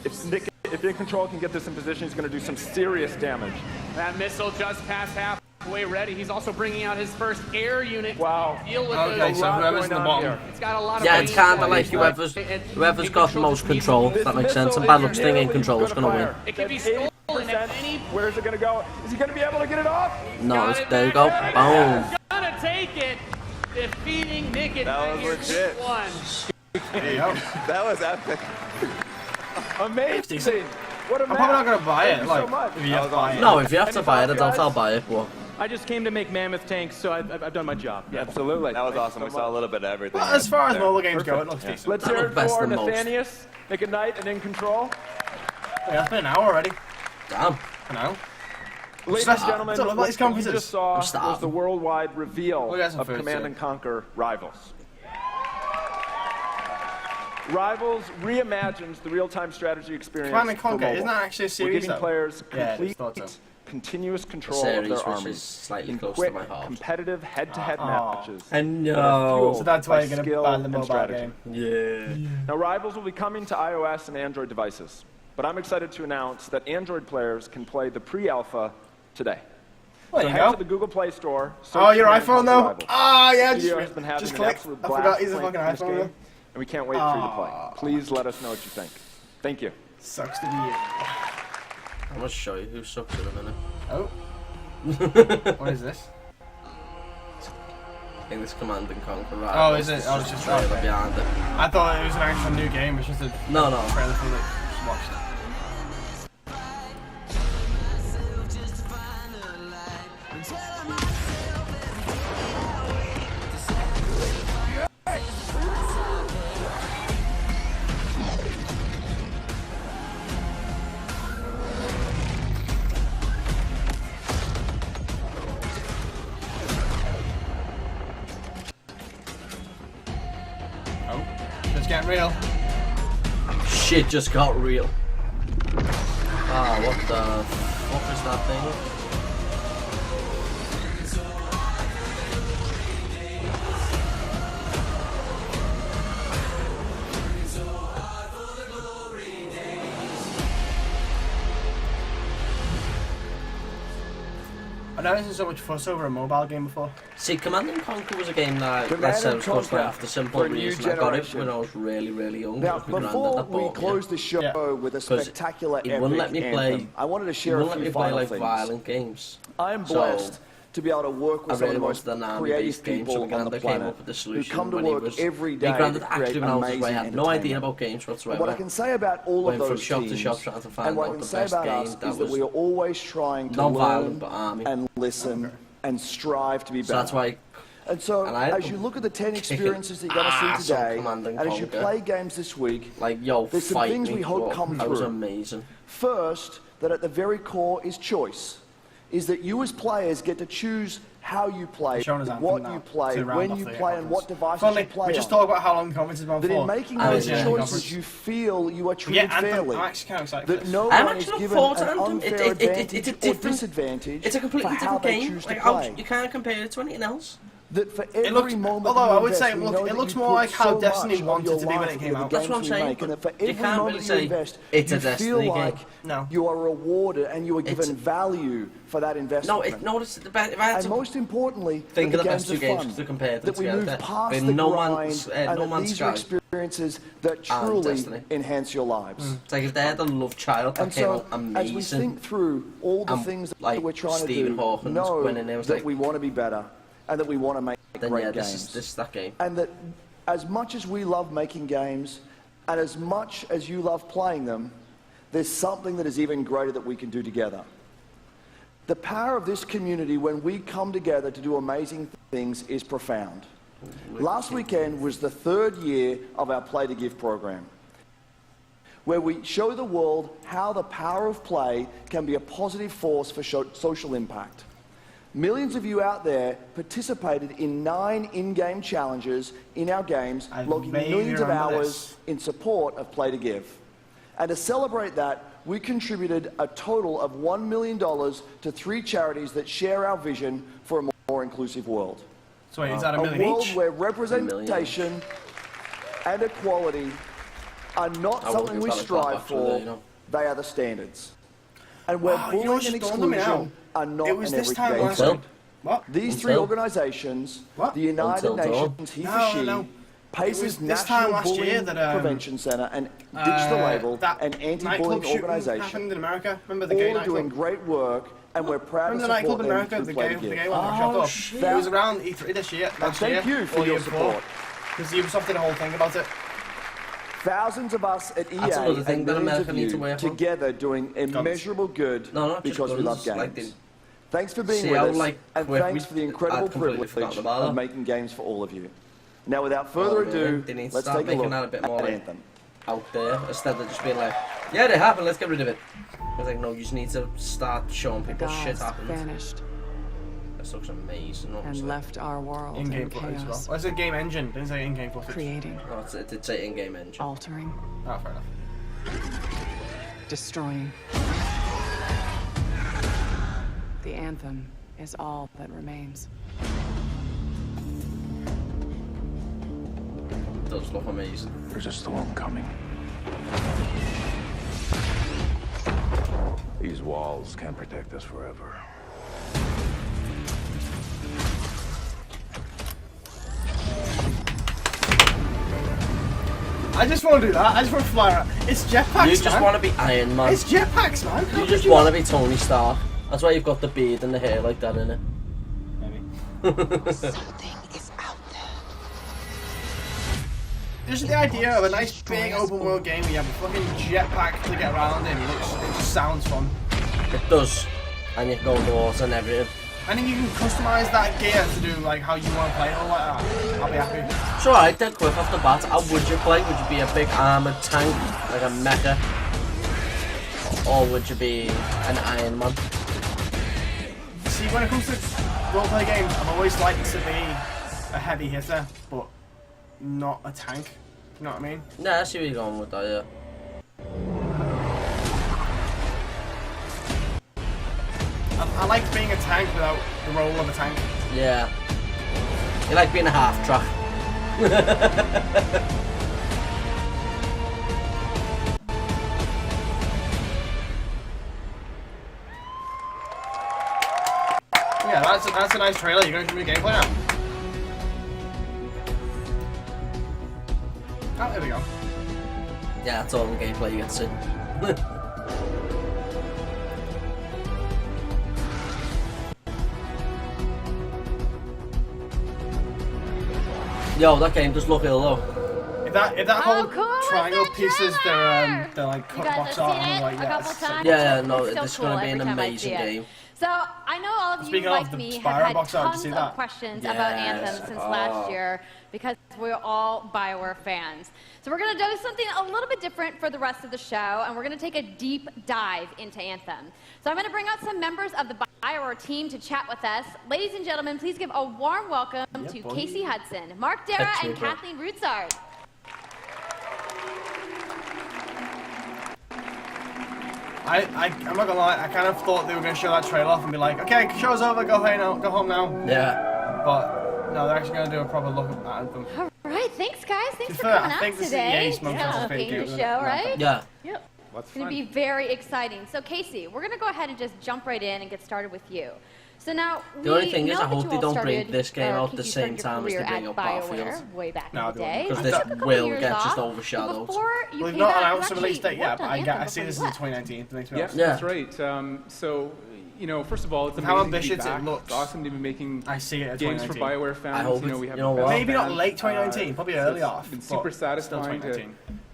Speaker 3: If In Control can get this in position, he's going to do some serious damage.
Speaker 21: That missile just passed halfway ready. He's also bringing out his first air unit.
Speaker 3: Wow.
Speaker 21: To deal with
Speaker 1: okay, so whoever's in the bottom.
Speaker 21: It's got a lot of
Speaker 2: it's kind of like whoever's got the most control, if that makes sense. And bad luck's thing In Control is going to win.
Speaker 21: It can be stolen at any...
Speaker 3: Where is it going to go? Is he going to be able to get it off?
Speaker 2: No, there you go. Boom.
Speaker 21: Gonna take it. Defeating Nick and Knight here 2-1.
Speaker 3: That was epic. Amazing. What a
Speaker 1: I'm probably not going to buy it. Like, if you have to buy it.
Speaker 2: No, if you have to buy it, I doubt I'll buy it. But
Speaker 5: I just came to make mammoth tanks, so I've done my job.
Speaker 3: Yeah, absolutely.
Speaker 22: That was awesome. We saw a little bit of everything.
Speaker 1: Well, as far as mobile games go, it looks decent.
Speaker 3: Let's hear it for Nathanius, Nick and Knight, and In Control.
Speaker 1: Yeah, it's been an hour already.
Speaker 2: Damn.
Speaker 1: An hour.
Speaker 3: Ladies and gentlemen, what you just saw was the worldwide reveal of Command & Conquer Rivals. Rivals reimagines the real-time strategy experience.
Speaker 1: Command & Conquer, isn't that actually a series?
Speaker 3: We're giving players complete,
Speaker 1: so.
Speaker 3: continuous control of their armies in quick, competitive head-to-head matches.
Speaker 2: And no.
Speaker 1: So that's why you're going to buy the mobile game.
Speaker 2: Yeah.
Speaker 3: Now, Rivals will be coming to iOS and Android devices, but I'm excited to announce that Android players can play the pre-alpha today.
Speaker 1: There
Speaker 3: so
Speaker 1: you
Speaker 3: head
Speaker 1: go.
Speaker 3: to the Google Play Store.
Speaker 1: Oh, your iPhone though?
Speaker 3: Ah,
Speaker 1: yeah,
Speaker 3: just
Speaker 1: click. I forgot he's a fucking iPhone though.
Speaker 3: And we can't wait for you to play. Please let us know what you think. Thank you.
Speaker 1: Sucks to be you.
Speaker 2: I'm going to show you who sucks in a minute.
Speaker 1: Oh. What is this?
Speaker 2: I think this Command & Conquer Rivals.
Speaker 1: Oh, is it? Oh, it's just
Speaker 2: trailer behind it.
Speaker 1: I thought it was an actual new game. It's just a
Speaker 2: no.
Speaker 1: trailer for it. Just watch it. Get real.
Speaker 2: Shit just got real. Ah, what the fuck is that thing?
Speaker 1: I've never seen so much fuss over a mobile game before.
Speaker 2: See, Command & Conquer was a game that I said was close to the simple reason I got it when I was really young.
Speaker 8: Now, before we close the show with a spectacular
Speaker 2: it wouldn't let me play.
Speaker 8: I wanted to share a few final things.
Speaker 2: Violent games.
Speaker 8: I'm blessed to be able to work with some of the most creative people on the planet who come to work every day to create amazing
Speaker 2: I had no idea about games whatsoever.
Speaker 8: What I can say about all of those
Speaker 2: shop
Speaker 8: teams,
Speaker 2: to shop trying to find
Speaker 8: and what I can say about us, is that we are always trying to learn and listen and strive to be better.
Speaker 2: So that's why
Speaker 8: And so, as you look at the 10 experiences that you're going to see today, and as you play games this week, there's some things we hope come through.
Speaker 2: That was amazing.
Speaker 8: First, that at the very core is choice. Is that you as players get to choose how you play, what you play, when you play, and what devices you play on.
Speaker 1: We just talked about how long the conference has been for.
Speaker 8: That in making those choices, you feel you are treated fairly.
Speaker 1: I'm actually kind of excited
Speaker 8: that no one is given an unfair advantage or disadvantage
Speaker 2: it's a completely
Speaker 8: for how
Speaker 2: different
Speaker 8: they
Speaker 2: game.
Speaker 8: choose to play.
Speaker 2: You can't compare it to anything else.
Speaker 8: That for every moment
Speaker 1: although
Speaker 8: you
Speaker 1: I would
Speaker 8: invest,
Speaker 1: say
Speaker 8: we
Speaker 1: it
Speaker 8: know
Speaker 1: looks
Speaker 8: that
Speaker 1: more
Speaker 8: you
Speaker 1: like
Speaker 8: put
Speaker 1: how
Speaker 8: so
Speaker 1: Destiny
Speaker 8: much of
Speaker 1: wanted
Speaker 8: your
Speaker 1: to be when
Speaker 8: life
Speaker 1: it came
Speaker 8: into the
Speaker 1: out. That's what I'm
Speaker 8: games we
Speaker 1: saying.
Speaker 8: make, and that for
Speaker 2: You
Speaker 8: every
Speaker 2: can't
Speaker 8: moment
Speaker 2: really
Speaker 8: you
Speaker 2: say
Speaker 8: invest,
Speaker 2: it's a
Speaker 8: you feel
Speaker 2: Destiny
Speaker 8: like
Speaker 2: game.
Speaker 8: you are rewarded and you are given value for that investment.
Speaker 2: And
Speaker 8: most importantly,
Speaker 2: think
Speaker 8: that
Speaker 2: of the
Speaker 8: the
Speaker 2: best two
Speaker 8: games are
Speaker 2: games to
Speaker 8: fun,
Speaker 2: compare them
Speaker 8: that we
Speaker 2: together.
Speaker 8: move past
Speaker 2: With
Speaker 8: the
Speaker 2: No
Speaker 8: grind,
Speaker 2: Man's
Speaker 8: and
Speaker 2: No
Speaker 8: that
Speaker 2: Man's
Speaker 8: these are
Speaker 2: Sky
Speaker 8: experiences that
Speaker 2: and
Speaker 8: truly
Speaker 2: Destiny.
Speaker 8: enhance your lives.
Speaker 2: It's like if they had a love child, that
Speaker 8: And
Speaker 2: came
Speaker 8: so,
Speaker 2: out amazing.
Speaker 8: as we think through all the things that we're trying
Speaker 2: Stephen
Speaker 8: to do,
Speaker 2: Hawkins
Speaker 8: know
Speaker 2: winning, it was
Speaker 8: that
Speaker 2: like,
Speaker 8: we want to be better and that we want to make great
Speaker 2: yeah,
Speaker 8: games.
Speaker 2: this is that game.
Speaker 8: And that as much as we love making games and as much as you love playing them, there's something that is even greater that we can do together. The power of this community when we come together to do amazing things is profound. Last weekend was the 3rd year of our Play to Give program, where we show the world how the power of play can be a positive force for social impact. Millions of you out there participated in 9 in-game challenges in our games, logging millions of hours in support of Play to Give. And to celebrate that, we contributed a total of $1 million to 3 charities that share our vision for a more inclusive world.
Speaker 1: So wait, is that $1 million
Speaker 8: A world
Speaker 1: each?
Speaker 8: where representation and equality are not something we strive for, they are the standards. And where bullying and exclusion are not
Speaker 1: it was
Speaker 8: in
Speaker 1: this
Speaker 8: every
Speaker 1: time
Speaker 8: game.
Speaker 1: last What?
Speaker 8: These 3 organizations, the United Nations, He for She, Pace's National Bullying Prevention Center, and Ditch the Label, an anti-bullying organization,
Speaker 1: happened in America. Remember the gay
Speaker 8: all
Speaker 1: nightclub?
Speaker 8: doing great work, and we're proud to
Speaker 1: Remember the
Speaker 8: support
Speaker 1: nightclub in
Speaker 8: them
Speaker 1: America,
Speaker 8: through
Speaker 1: the
Speaker 8: Play
Speaker 1: gay,
Speaker 8: to
Speaker 1: the
Speaker 8: Give.
Speaker 1: gay one that shut up? It was around E3 this year, last year.
Speaker 8: Thank you for your support.
Speaker 1: Because Ubisoft did a whole thing about it.
Speaker 8: Thousands of us at EA
Speaker 2: That's another thing
Speaker 8: and
Speaker 2: that
Speaker 8: millions
Speaker 2: America
Speaker 8: of
Speaker 2: needs to
Speaker 8: you
Speaker 2: work on.
Speaker 8: together doing immeasurable good because we love games. Thanks for being with us, and thanks for the incredible privilege of making games for all of you. Now, without further ado, let's take a look at Anthem.
Speaker 2: Out there, instead of just being like, yeah, they happen, let's get rid of it. I was like, no, you just need to start showing people shit happens.
Speaker 7: Vanished.
Speaker 2: This looks amazing.
Speaker 7: And left our world
Speaker 1: in-game
Speaker 7: in
Speaker 1: footage as well.
Speaker 7: chaos.
Speaker 1: Well, it's a game engine, didn't say in-game footage.
Speaker 7: Creating.
Speaker 2: No, it did say in-game engine.
Speaker 7: Altering.
Speaker 1: Oh, fair enough.
Speaker 7: Destroying. The anthem is all that remains.
Speaker 2: It does look amazing.
Speaker 22: There's a storm coming. These walls can't protect us forever.
Speaker 1: I just want to do that. I just want to fly around. It's jetpacks,
Speaker 2: You just want to be Iron Man.
Speaker 1: It's jetpacks, man.
Speaker 2: You just want to be Tony Stark. That's why you've got the beard and the hair like that, innit?
Speaker 1: Maybe.
Speaker 13: Something is out there.
Speaker 1: Just the idea of a nice big open world game where you have a fucking jetpack to get around in. It just sounds fun.
Speaker 2: It does. And you go doors and everything.
Speaker 1: I think you can customize that gear to do like how you want to play it or like that. I'll be happy.
Speaker 2: It's alright, dead quick off the bat. How would you play? Would you be a big armoured tank, like a mecha? Or would you be an Iron Man?
Speaker 1: See, when it comes to roleplay games, I've always liked to be a heavy hitter, but not a tank. You know what I mean?
Speaker 2: Nah, I see where you're going with that, yeah.
Speaker 1: I like being a tank without the role of a tank.
Speaker 2: Yeah. You like being a half track.
Speaker 1: Yeah, that's a nice trailer. You're going to do me gameplay now. Oh, there we go.
Speaker 2: Yeah, that's all the gameplay you get to see. Yo, that game does look ill though.
Speaker 1: If that whole triangle pieces, they're like cut box art and like
Speaker 4: a couple times.
Speaker 2: Yeah, no,
Speaker 4: It's still
Speaker 2: this is going to be
Speaker 4: cool
Speaker 2: an
Speaker 4: every time I
Speaker 2: amazing
Speaker 4: see it.
Speaker 2: game.
Speaker 4: So I know all of you, like me, have had tons of questions about Anthem since last year because we're all BioWare fans. So we're going to do something a little bit different for the rest of the show, and we're going to take a deep dive into Anthem. So I'm going to bring out some members of the BioWare team to chat with us. Ladies and gentlemen, please give a warm welcome to Casey Hudson, Mark Dara, and Kathleen Rutzard.
Speaker 1: I'm not gonna lie, I kind of thought they were gonna show that trailer off and be like, okay, show's over, go home now.
Speaker 2: Yeah.
Speaker 1: But no, they're actually gonna do a proper look at Anthem.
Speaker 4: All right, thanks guys. Thanks for coming out today. Gaming show, right?
Speaker 2: Yeah.
Speaker 4: Yep. It's gonna be very exciting. So Casey, we're gonna go ahead and just jump right in and get started with you. So now,
Speaker 2: the only thing is, I hope they don't bring this game out at the same time as they bring out Battlefield.
Speaker 4: Way back in the day.
Speaker 2: Because this will get just overshadowed.
Speaker 1: Well, they've not announced a release date yet, but I see this as 2019.
Speaker 11: Yeah, that's right. So, you know, first of all, it's amazing
Speaker 1: how ambitious
Speaker 11: to be back.
Speaker 1: it looks.
Speaker 11: It's awesome to be making
Speaker 1: games
Speaker 11: for BioWare fans.
Speaker 2: I hope
Speaker 11: we have
Speaker 1: maybe not late 2019, probably early off.
Speaker 11: It's been super satisfying to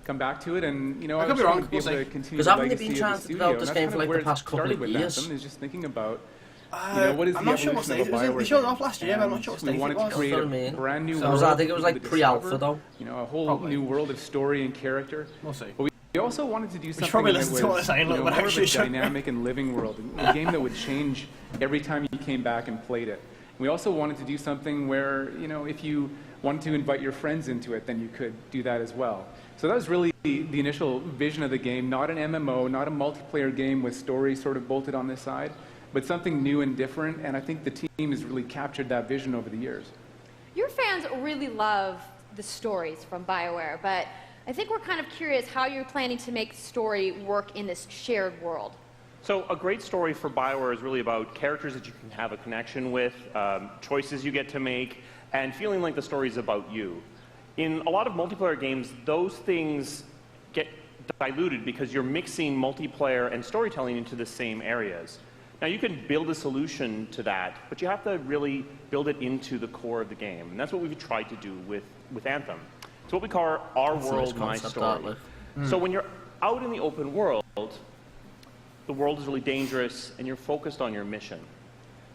Speaker 11: come back to it, and you know,
Speaker 1: I could be wrong.
Speaker 11: Be able to continue
Speaker 2: because haven't they been trying to develop this game for like the past couple of years?
Speaker 11: Is just thinking about. You know, what is
Speaker 1: I'm
Speaker 11: the
Speaker 1: not sure what stage it was. They showed it off last year, but I'm not sure what stage it was.
Speaker 11: We wanted to create a brand new
Speaker 2: world. I think it was like pre-alpha though.
Speaker 11: You know, a whole new world of story and character.
Speaker 1: We'll see.
Speaker 11: But we also wanted to do something
Speaker 1: probably
Speaker 11: that
Speaker 1: listen
Speaker 11: was
Speaker 1: to what they're saying,
Speaker 11: more
Speaker 1: but actually
Speaker 11: of a dynamic and living world, a game that would change every time you came back and played it. We also wanted to do something where, you know, if you wanted to invite your friends into it, then you could do that as well. So that was really the initial vision of the game, not an MMO, not a multiplayer game with story sort of bolted on this side, but something new and different, and I think the team has really captured that vision over the years.
Speaker 4: Your fans really love the stories from BioWare, but I think we're kind of curious how you're planning to make story work in this shared world.
Speaker 9: So a great story for BioWare is really about characters that you can have a connection with, choices you get to make, and feeling like the story is about you. In a lot of multiplayer games, those things get diluted because you're mixing multiplayer and storytelling into the same areas. Now, you can build a solution to that, but you have to really build it into the core of the game. And that's what we've tried to do with Anthem. It's what we call our world, my story. So when you're out in the open world, the world is really dangerous, and you're focused on your mission.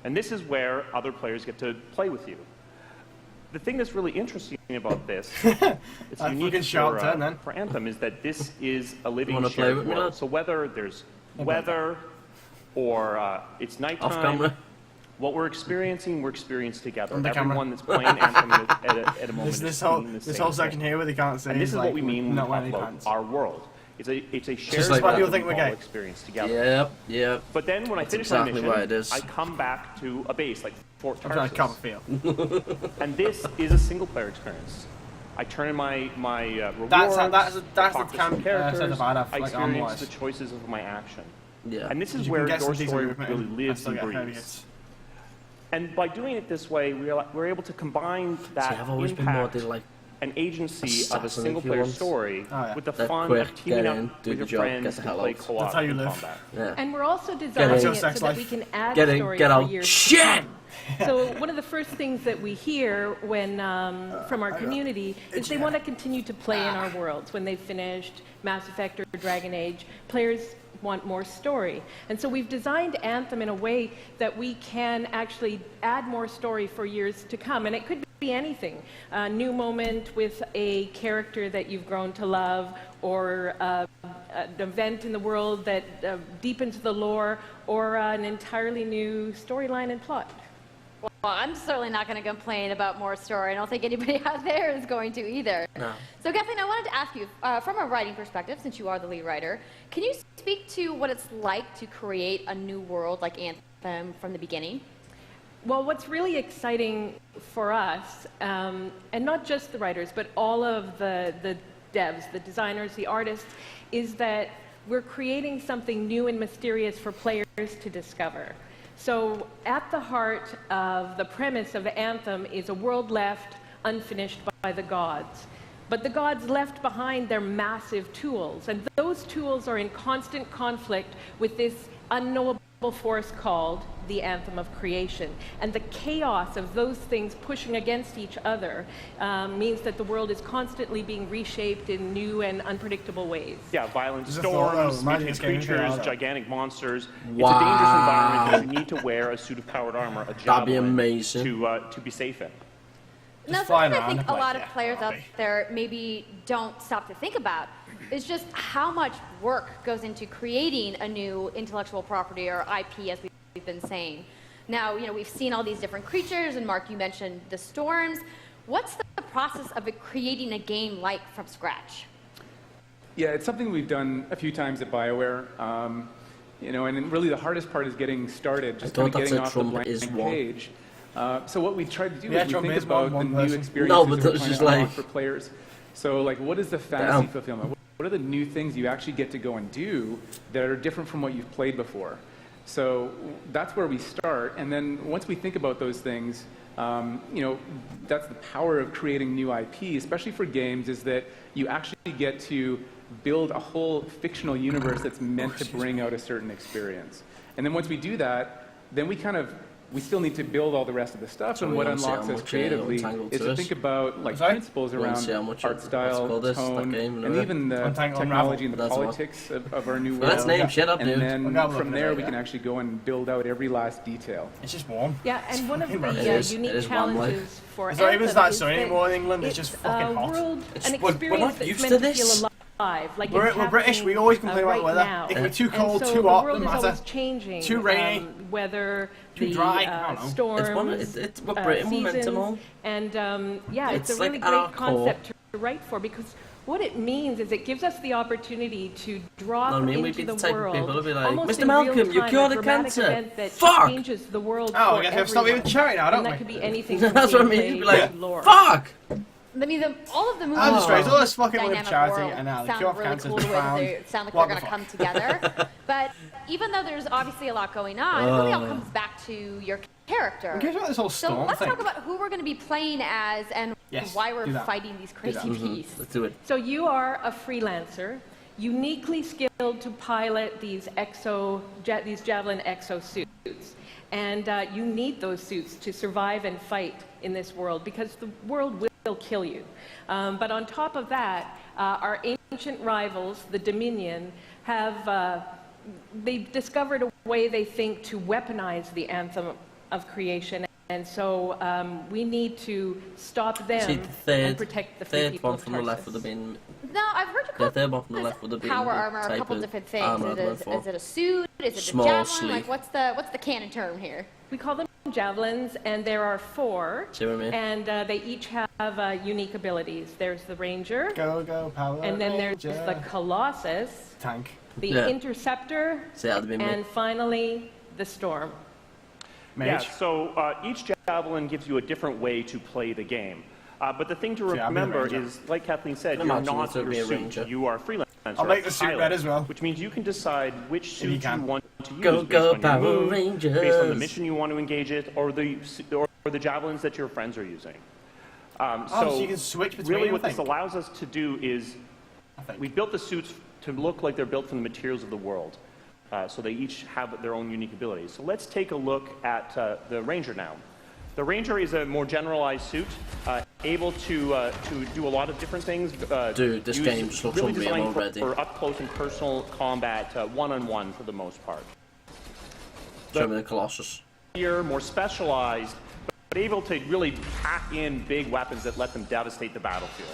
Speaker 9: And this is where other players get to play with you. The thing that's really interesting about this, it's unique for Anthem, is that this is a living shared world. So whether there's weather, or it's nighttime. What we're experiencing together. Everyone that's playing Anthem at a moment
Speaker 1: this whole section here where they can't say.
Speaker 9: And this is
Speaker 1: like,
Speaker 9: what we mean when we talk about our world. It's a shared experience together.
Speaker 2: Yep.
Speaker 9: But then when I finish my mission, I come back to a base like Fort Tarsus. And this is a single player experience. I turn in my rewards.
Speaker 1: That's the
Speaker 9: camp characters.
Speaker 1: I
Speaker 9: experience the choices of my action.
Speaker 2: Yeah.
Speaker 9: And this is where your story really lives and breathes. And by doing it this way, we're able to combine that impact and agency of a single-player story with the fun of teaming up with your friends to play co-op in combat.
Speaker 2: Yeah.
Speaker 10: And we're also designing it so that we can add story for years to come. So one of the first things that we hear when from our community is they want to continue to play in our worlds. When they've finished Mass Effect or Dragon Age, players want more story. And so we've designed Anthem in a way that we can actually add more story for years to come. And it could be anything. A new moment with a character that you've grown to love, or an event in the world that deepens the lore, or an entirely new storyline and plot.
Speaker 4: Well, I'm certainly not going to complain about more story. I don't think anybody out there is going to either.
Speaker 2: No.
Speaker 4: So, Kathleen, I wanted to ask you, from a writing perspective, since you are the lead writer, can you speak to what it's like to create a new world like Anthem from the beginning?
Speaker 10: Well, what's really exciting for us, and not just the writers, but all of the devs, the designers, the artists, is that we're creating something new and mysterious for players to discover. So at the heart of the premise of Anthem is a world left unfinished by the gods. But the gods left behind their massive tools, and those tools are in constant conflict with this unknowable force called the Anthem of Creation. And the chaos of those things pushing against each other means that the world is constantly being reshaped in new and unpredictable ways.
Speaker 9: Yeah, violent storms, mutant creatures, gigantic monsters. It's
Speaker 2: Wow.
Speaker 9: a dangerous environment, and you need to wear a suit of powered armor, a
Speaker 2: That'd be
Speaker 9: javelin,
Speaker 2: amazing.
Speaker 9: to be safe in.
Speaker 4: Now, something I think a lot of players out there maybe don't stop to think about is just how much work goes into creating a new intellectual property or IP, as we've been saying. Now, you know, we've seen all these different creatures, and Mark, you mentioned the storms. What's the process of creating a game like from scratch?
Speaker 6: Yeah, it's something we've done a few times at BioWare. You know, and really the hardest part is getting started, just kind of getting off the blank page. So what we try to do is we think about the new experiences we're trying to unlock for players. So, like, what is the fantasy fulfillment? What are the new things you actually get to go and do that are different from what you've played before? So that's where we start, and then once we think about those things, you know, that's the power of creating new IP, especially for games, is that you actually get to build a whole fictional universe that's meant to bring out a certain experience. And then once we do that, then we still need to build all the rest of the stuff, and what unlocks us creatively is to think about like principles around art style, tone, and even the technology and the politics of our new world. And then from there we can actually go and build out every last detail.
Speaker 1: It's just warm.
Speaker 10: Yeah, and one of the unique challenges for
Speaker 1: It's not even
Speaker 10: Anthem
Speaker 1: that
Speaker 10: is
Speaker 1: sunny
Speaker 10: that
Speaker 1: anymore in England, it's just fucking hot.
Speaker 10: An
Speaker 1: We're
Speaker 10: experience
Speaker 1: not
Speaker 10: that's
Speaker 1: used
Speaker 10: meant
Speaker 1: to
Speaker 10: to
Speaker 1: this.
Speaker 10: feel alive. Like
Speaker 1: We're
Speaker 10: it's
Speaker 1: British, we always complain about the
Speaker 10: right
Speaker 1: weather.
Speaker 10: now.
Speaker 1: It can be too cold,
Speaker 10: And so
Speaker 1: too
Speaker 10: the
Speaker 1: hot,
Speaker 10: world
Speaker 1: doesn't
Speaker 10: is
Speaker 1: matter.
Speaker 10: always changing.
Speaker 1: Too rainy.
Speaker 10: Whether
Speaker 1: Too
Speaker 10: the
Speaker 1: dry, I don't know.
Speaker 10: storms,
Speaker 2: we're Britain, we're meant to
Speaker 10: seasons,
Speaker 2: know.
Speaker 10: and yeah, it's a
Speaker 2: It's
Speaker 10: really
Speaker 2: like at our
Speaker 10: great concept to write for, because what it means is it gives us the opportunity to drop
Speaker 2: we'd
Speaker 10: into
Speaker 2: be
Speaker 10: the
Speaker 2: the type of
Speaker 10: world
Speaker 2: people to be like,
Speaker 10: almost
Speaker 2: Mr.
Speaker 10: in
Speaker 2: Malcolm,
Speaker 10: real
Speaker 2: you
Speaker 10: time,
Speaker 2: cured
Speaker 10: a
Speaker 2: of
Speaker 10: dramatic
Speaker 2: cancer.
Speaker 10: event that
Speaker 2: Fuck!
Speaker 10: changes the world
Speaker 1: Oh,
Speaker 10: for
Speaker 1: I guess we have to stop
Speaker 10: everyone.
Speaker 1: even chatting now, don't
Speaker 10: And
Speaker 1: we?
Speaker 10: that could be anything.
Speaker 2: That's what I mean.
Speaker 10: gameplay
Speaker 2: You'd be like,
Speaker 10: to lore.
Speaker 2: fuck!
Speaker 4: I mean, all of the movies
Speaker 1: I'm just straight. All this fucking
Speaker 4: dynamic
Speaker 1: with charity
Speaker 4: world
Speaker 1: and now the
Speaker 4: sound
Speaker 1: cure of
Speaker 4: really
Speaker 1: cancer
Speaker 4: cool
Speaker 1: is
Speaker 4: the way that
Speaker 1: found.
Speaker 4: they sound like
Speaker 1: What
Speaker 4: they're
Speaker 1: the
Speaker 4: going to
Speaker 1: fuck?
Speaker 4: come together. But even though there's obviously a lot going on, it really all comes back to your character.
Speaker 1: Guess what, this whole
Speaker 4: So
Speaker 1: storm
Speaker 4: let's
Speaker 1: thing.
Speaker 4: talk about who we're going to be playing as and
Speaker 1: Yes,
Speaker 4: why we're
Speaker 1: do that.
Speaker 4: fighting these crazy
Speaker 2: Mm-hmm.
Speaker 4: beasts.
Speaker 2: Let's do it.
Speaker 10: So you are a freelancer, uniquely skilled to pilot these Javelin exosuits. And you need those suits to survive and fight in this world, because the world will kill you. But on top of that, our ancient rivals, the Dominion, have they've discovered a way, they think, to weaponize the Anthem of Creation. And so we need to stop them
Speaker 2: See, the third,
Speaker 10: and protect the free
Speaker 2: third
Speaker 10: people
Speaker 2: one
Speaker 10: of
Speaker 2: from the left
Speaker 10: Tarsus.
Speaker 2: would have been.
Speaker 4: No, I've heard you
Speaker 2: The
Speaker 4: call
Speaker 2: third one from the left would have been.
Speaker 4: power
Speaker 2: the
Speaker 4: armor a
Speaker 2: type
Speaker 4: couple
Speaker 2: of
Speaker 4: different things.
Speaker 2: armor I'd went for.
Speaker 4: Is it a suit? Is it
Speaker 2: Small
Speaker 4: a javelin?
Speaker 2: sleeve.
Speaker 4: Like what's the canon term here?
Speaker 10: We call them javelins, and there are 4,
Speaker 2: See what I mean?
Speaker 10: and they each have unique abilities. There's the Ranger,
Speaker 1: Go, Power
Speaker 10: and then there's
Speaker 1: Ranger.
Speaker 10: the Colossus,
Speaker 1: Tank.
Speaker 10: the
Speaker 2: Yeah.
Speaker 10: Interceptor,
Speaker 2: See, that'd be me.
Speaker 10: and finally the Storm.
Speaker 9: Yeah,
Speaker 1: Mage.
Speaker 9: so each javelin gives you a different way to play the game. But the thing to
Speaker 1: See, I'll be a
Speaker 9: remember
Speaker 1: ranger.
Speaker 9: is, like Kathleen said,
Speaker 2: Can
Speaker 9: you're
Speaker 2: imagine
Speaker 9: not
Speaker 2: this would be
Speaker 9: your
Speaker 2: a
Speaker 9: suit.
Speaker 2: ranger.
Speaker 9: You are a freelancer.
Speaker 1: I'll make the suit
Speaker 9: pilot,
Speaker 1: red as well.
Speaker 9: Which means you can decide which suit
Speaker 1: you
Speaker 9: you,
Speaker 1: can.
Speaker 9: want to use
Speaker 2: Go,
Speaker 9: based
Speaker 2: go,
Speaker 9: on your
Speaker 2: Power
Speaker 9: move,
Speaker 2: Rangers.
Speaker 9: based on the mission you want to engage it, or the javelins that your friends are using.
Speaker 1: So you can switch between
Speaker 9: really
Speaker 1: them,
Speaker 9: what
Speaker 1: I
Speaker 9: this
Speaker 1: think.
Speaker 9: allows us to do is we built the suits to look like they're built from the materials of the world. So they each have their own unique abilities. So let's take a look at the Ranger now. The Ranger is a more generalized suit, able to do a lot of different things.
Speaker 2: Dude, this game just looks
Speaker 9: really
Speaker 2: unreal
Speaker 9: designed
Speaker 2: already.
Speaker 9: for up close and personal combat, one-on-one for the most part.
Speaker 2: Show me the Colossus.
Speaker 9: Here, more specialized, but able to really pack in big weapons that let them devastate the battlefield.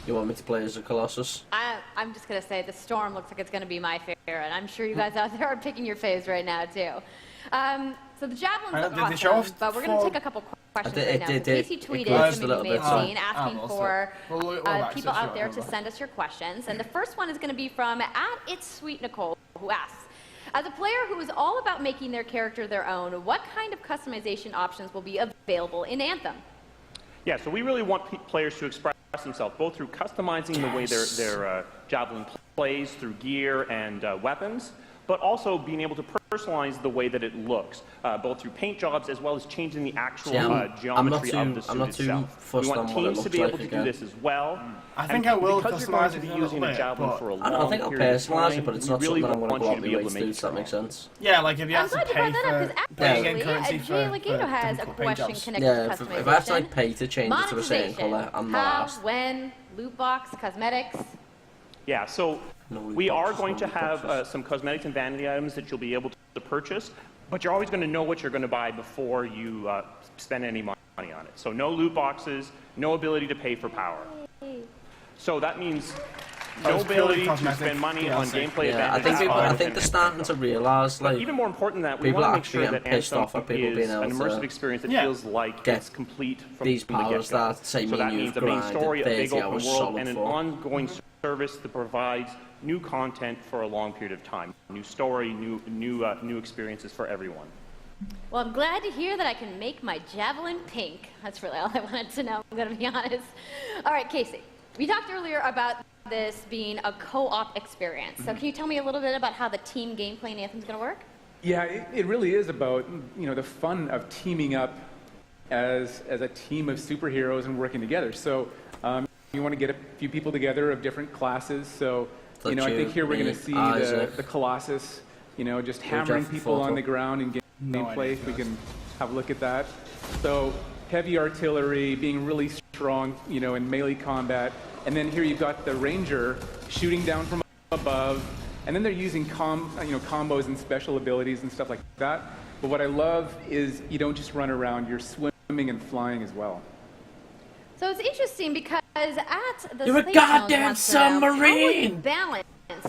Speaker 2: You want me to play as a Colossus?
Speaker 4: I'm just going to say the Storm looks like it's going to be my favorite. I'm sure you guys out there are picking your faves right now, too. So the javelins look
Speaker 1: did they show
Speaker 4: awesome,
Speaker 1: off
Speaker 4: but we're going to
Speaker 1: for-
Speaker 4: take a couple questions
Speaker 2: It
Speaker 4: right now. So
Speaker 2: did.
Speaker 4: Casey
Speaker 2: It
Speaker 4: tweeted,
Speaker 2: glitched a
Speaker 4: some of
Speaker 2: little
Speaker 4: you may
Speaker 2: bit,
Speaker 4: have
Speaker 2: so-
Speaker 4: seen, asking
Speaker 1: we'll
Speaker 4: for
Speaker 1: see. We'll back to
Speaker 4: people
Speaker 1: it,
Speaker 4: out
Speaker 1: sure,
Speaker 4: there to
Speaker 1: whatever.
Speaker 4: send us your questions. And the first one is going to be from @It'sSweetNicole, who asks, as a player who is all about making their character their own, what kind of customization options will be available in Anthem?
Speaker 9: Yeah, so we really want players to express themselves, both through customizing the way their javelin plays through gear and weapons, but also being able to personalize the way that it looks, both through paint jobs as well as changing the actual geometry of the suit itself. We want teams to be able to do this as well.
Speaker 1: I think I will
Speaker 9: because you're going to be using a javelin for a long
Speaker 2: think I'll
Speaker 9: period of
Speaker 2: personalise
Speaker 9: time,
Speaker 2: it, but it's
Speaker 9: we
Speaker 2: not
Speaker 9: really
Speaker 2: something I'm going to go
Speaker 9: want
Speaker 2: out
Speaker 9: you to
Speaker 2: of
Speaker 9: be
Speaker 2: my
Speaker 9: able
Speaker 2: way
Speaker 9: to
Speaker 2: to do,
Speaker 9: make
Speaker 2: does that make sense?
Speaker 1: Yeah, like if you have to pay for playing in
Speaker 4: Actually,
Speaker 1: currency for
Speaker 4: Legato has a question connected
Speaker 2: Yeah,
Speaker 4: to customization.
Speaker 2: if I have to like pay to change it to a certain colour, I'm not
Speaker 4: How,
Speaker 2: asked.
Speaker 4: when, loot box, cosmetics.
Speaker 9: Yeah, so we are going to have some cosmetics and vanity items that you'll be able to purchase, but you're always going to know what you're going to buy before you spend any money on it. So no loot boxes, no ability to pay for power. So that means no ability to spend money on gameplay advantages.
Speaker 2: I think they're starting to realise, like,
Speaker 9: even more important than that, we
Speaker 2: people
Speaker 9: want to
Speaker 2: are
Speaker 9: make sure
Speaker 2: actually
Speaker 9: that
Speaker 2: getting pissed off
Speaker 9: Anthem
Speaker 2: at people being
Speaker 9: is
Speaker 2: able
Speaker 9: an immersive
Speaker 2: to
Speaker 9: experience that
Speaker 2: get
Speaker 9: feels like it's complete from
Speaker 2: these
Speaker 9: the
Speaker 2: powers
Speaker 9: get-go.
Speaker 2: that say
Speaker 9: So that
Speaker 2: me
Speaker 9: means
Speaker 2: you've
Speaker 9: a main
Speaker 2: grinded
Speaker 9: story, a big
Speaker 2: 30
Speaker 9: open
Speaker 2: hours
Speaker 9: world,
Speaker 2: solid
Speaker 9: and an
Speaker 2: for.
Speaker 9: ongoing service that provides new content for a long period of time. New story, new experiences for everyone.
Speaker 4: Well, I'm glad to hear that I can make my javelin pink. That's really all I wanted to know, I'm going to be honest. All right, Casey, we talked earlier about this being a co-op experience. So can you tell me a little bit about how the team gameplay in Anthem's going to work?
Speaker 6: Yeah, it really is about, you know, the fun of teaming up as a team of superheroes and working together. So you want to get a few people together of different classes. So, you know, I think here we're going to see the Colossus, you know, just hammering people on the ground in gameplay. If we can have a look at that. So heavy artillery, being really strong, you know, in melee combat. And then here you've got the Ranger shooting down from above. And then they're using combos and special abilities and stuff like that. But what I love is you don't just run around, you're swimming and flying as well.
Speaker 4: So it's interesting because at the
Speaker 2: You're a
Speaker 4: Slate
Speaker 2: goddamn
Speaker 4: Challenge once in a while, how would you
Speaker 2: submarine!
Speaker 4: balance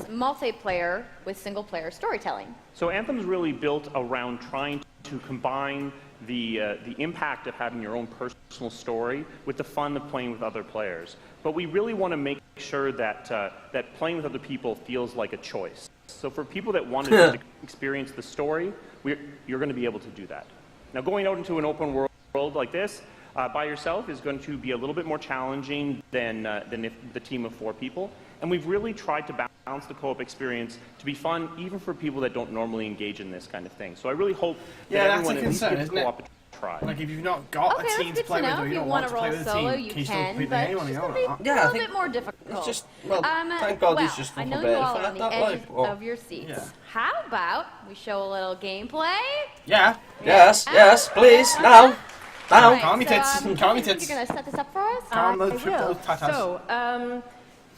Speaker 4: multiplayer with single-player storytelling?
Speaker 9: So Anthem's really built around trying to combine the impact of having your own personal story with the fun of playing with other players. But we really want to make sure that that playing with other people feels like a choice. So for people that want to experience the story, you're going to be able to do that. Now going out into an open world like this by yourself is going to be a little bit more challenging than if the team of 4 people. And we've really tried to balance the co-op experience to be fun, even for people that don't normally engage in this kind of thing. So I really hope that everyone at least gives co-op a try.
Speaker 1: Like if you've not got a team to play with, or you don't want to play with a team,
Speaker 4: you
Speaker 1: can you still
Speaker 4: can,
Speaker 1: compete with
Speaker 4: but
Speaker 1: anyone you
Speaker 4: it's
Speaker 1: know?
Speaker 4: going to be a little bit more difficult.
Speaker 2: It's just, well, thank God he's just
Speaker 4: I know you
Speaker 2: prepared
Speaker 4: all
Speaker 2: for
Speaker 4: are on
Speaker 2: that,
Speaker 4: the edge
Speaker 2: like,
Speaker 4: of your seats. How about we show a little gameplay?
Speaker 1: Yeah.
Speaker 2: Yes, please, now. Now.
Speaker 4: Right,
Speaker 1: Calm your tits. Calm your tits.
Speaker 4: You're going to set this up for us?
Speaker 1: Calm those
Speaker 10: I will.
Speaker 1: tatas.
Speaker 10: So,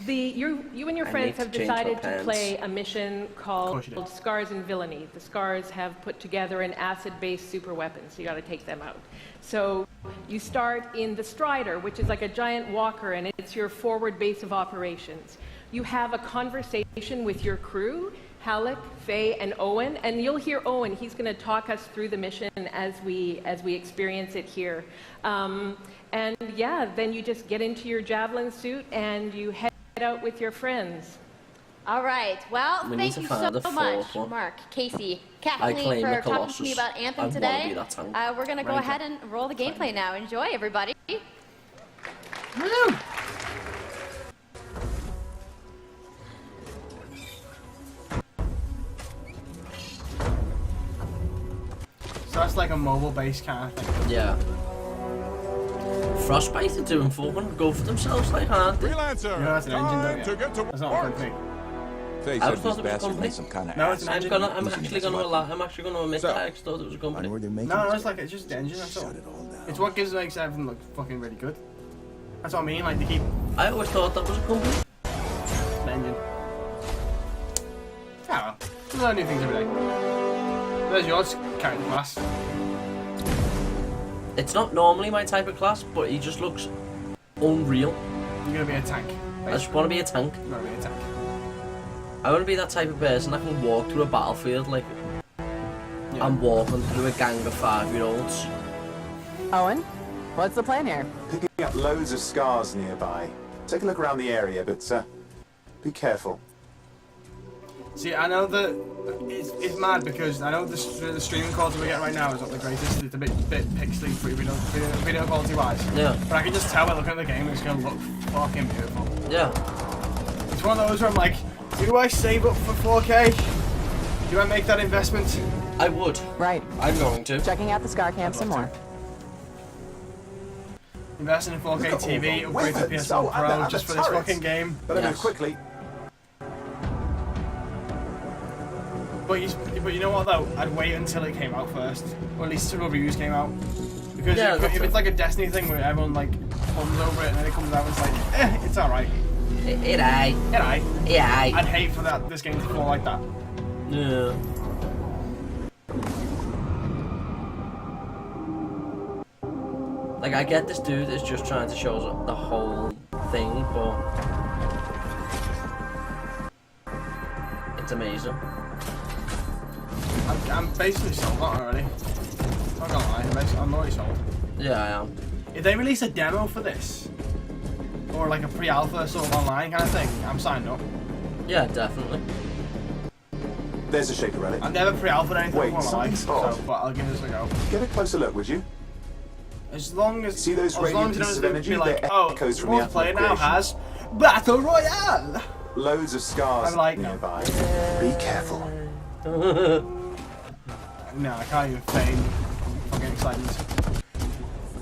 Speaker 10: you and your friends have decided to play a mission called Scars and Villainy. The Scars have put together an acid-based super weapon, so you got to take them out. So you start in the Strider, which is like a giant walker, and it's your forward base of operations. You have a conversation with your crew, Halleck, Faye, and Owen, and you'll hear Owen. He's going to talk us through the mission as we experience it here. And yeah, then you just get into your javelin suit and you head out with your friends.
Speaker 4: All right. Well, thank you so much,
Speaker 2: one.
Speaker 4: Mark, Casey,
Speaker 2: I
Speaker 4: Kathleen,
Speaker 2: claim
Speaker 4: for
Speaker 2: the
Speaker 4: talking to me
Speaker 2: Colossus.
Speaker 4: about
Speaker 2: I
Speaker 4: Anthem
Speaker 2: wanna
Speaker 4: today.
Speaker 2: be that tank.
Speaker 4: We're going to go ahead and roll the gameplay now. Enjoy, everybody.
Speaker 1: Woo! So that's like a mobile-based kind of thing.
Speaker 2: Yeah. Frostbite are doing fucking go for themselves, like, aren't they?
Speaker 16: Freelancer,
Speaker 1: You know, that's an engine, don't you?
Speaker 16: to get to
Speaker 1: That's not a company.
Speaker 22: Face
Speaker 2: I
Speaker 22: said
Speaker 2: thought
Speaker 22: these
Speaker 2: it was
Speaker 22: bastards
Speaker 2: company.
Speaker 22: need some kind of
Speaker 1: No, it's an
Speaker 22: acid.
Speaker 1: engine.
Speaker 2: I'm actually gonna admit that I thought it was a company.
Speaker 1: No, it's like it's just the engine. That's all. It's what makes everything look fucking really good. That's what I mean. Like they keep
Speaker 2: I always thought that was a company.
Speaker 1: the engine. Oh well, we learn new things every day. There's yours, character class.
Speaker 2: It's not normally my type of class, but he just looks unreal.
Speaker 1: You're gonna be a tank.
Speaker 2: I just want to be a tank.
Speaker 1: You're gonna be a tank.
Speaker 2: I want to be that type of person that can walk through a battlefield like I'm walking through a gang of 5-year-olds.
Speaker 7: Owen, what's the plan here?
Speaker 12: Picking up loads of scars nearby. Take a look around the area, but be careful.
Speaker 1: See, I know that it's mad because I know the streaming quality we get right now is not the greatest. It's a bit pixely free video quality wise.
Speaker 2: Yeah.
Speaker 1: But I can just tell by looking at the game it's gonna look fucking beautiful.
Speaker 2: Yeah.
Speaker 1: It's one of those where I'm like, do I save up for 4K? Do I make that investment?
Speaker 2: I would.
Speaker 7: Right.
Speaker 2: I'm going to.
Speaker 7: Checking out the Scar Camp some more.
Speaker 1: Invest in a 4K TV, upgrade to PS4 Pro just for this fucking game.
Speaker 12: Better move quickly.
Speaker 1: But you know what though? I'd wait until it came out first, or at least until reviews came out. Because if it's like a Destiny thing where everyone like hums over it and then it comes out and it's like, it's alright.
Speaker 2: It aye.
Speaker 1: I'd hate for this game to fall like that.
Speaker 2: Yeah. Like, I get this dude is just trying to show us the whole thing, but it's amazing.
Speaker 1: I'm basically sold on it already. Not gonna lie, I'm already sold.
Speaker 2: Yeah, I am.
Speaker 1: If they release a demo for this, or like a pre-alpha sort of online kind of thing, I'm signed up.
Speaker 2: Yeah, definitely.
Speaker 12: There's a shaker relic.
Speaker 1: I've never pre-alpha'd anything
Speaker 12: Wait,
Speaker 1: before in my life,
Speaker 12: something's
Speaker 1: so, but I'll give this a go.
Speaker 12: Get a closer look, would you?
Speaker 1: As long as
Speaker 12: see those radiant pieces of energy,
Speaker 1: be like,
Speaker 12: they're
Speaker 1: oh,
Speaker 12: echoes from the
Speaker 1: multiplayer now has Battle Royale.
Speaker 12: Loads of scars nearby. Be careful.
Speaker 1: No, I can't even feign fucking excitement.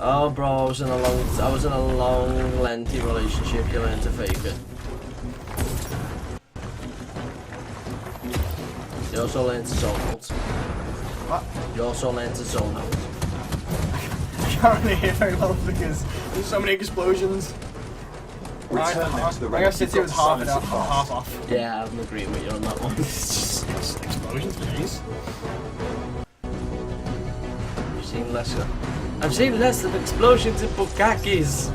Speaker 2: Oh, bro, I was in a long, lengthy relationship. You learn to fake it. You also learn to zone out.
Speaker 1: What?
Speaker 2: You also learn to zone out.
Speaker 1: I can't really hear very well because there's so many explosions.
Speaker 12: I
Speaker 1: gotta sit here with half off.
Speaker 2: Yeah, I'm agreeing with you on that one.
Speaker 1: It's just explosions, please.
Speaker 2: I've seen less of explosions in Bukakis.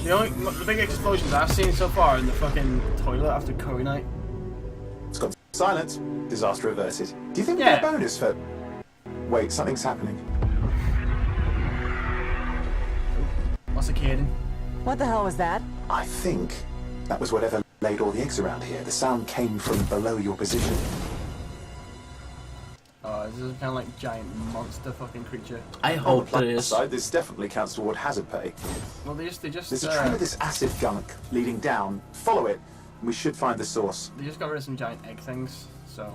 Speaker 1: The big explosions I've seen so far in the fucking toilet after curry night.
Speaker 12: It's got silence. Disaster averted. Do you think we get a bonus for... Wait, something's happening.
Speaker 1: What's a kid?
Speaker 7: What the hell was that?
Speaker 12: I think that was whatever laid all the eggs around here. The sound came from below your position.
Speaker 1: Oh, this is kind of like giant monster fucking creature.
Speaker 2: I hope that is.
Speaker 12: This definitely counts toward hazard pay.
Speaker 1: Well, they just.
Speaker 12: There's a trail of this acid gunk leading down. Follow it, and we should find the source.
Speaker 1: They just got rid of some giant egg things, so.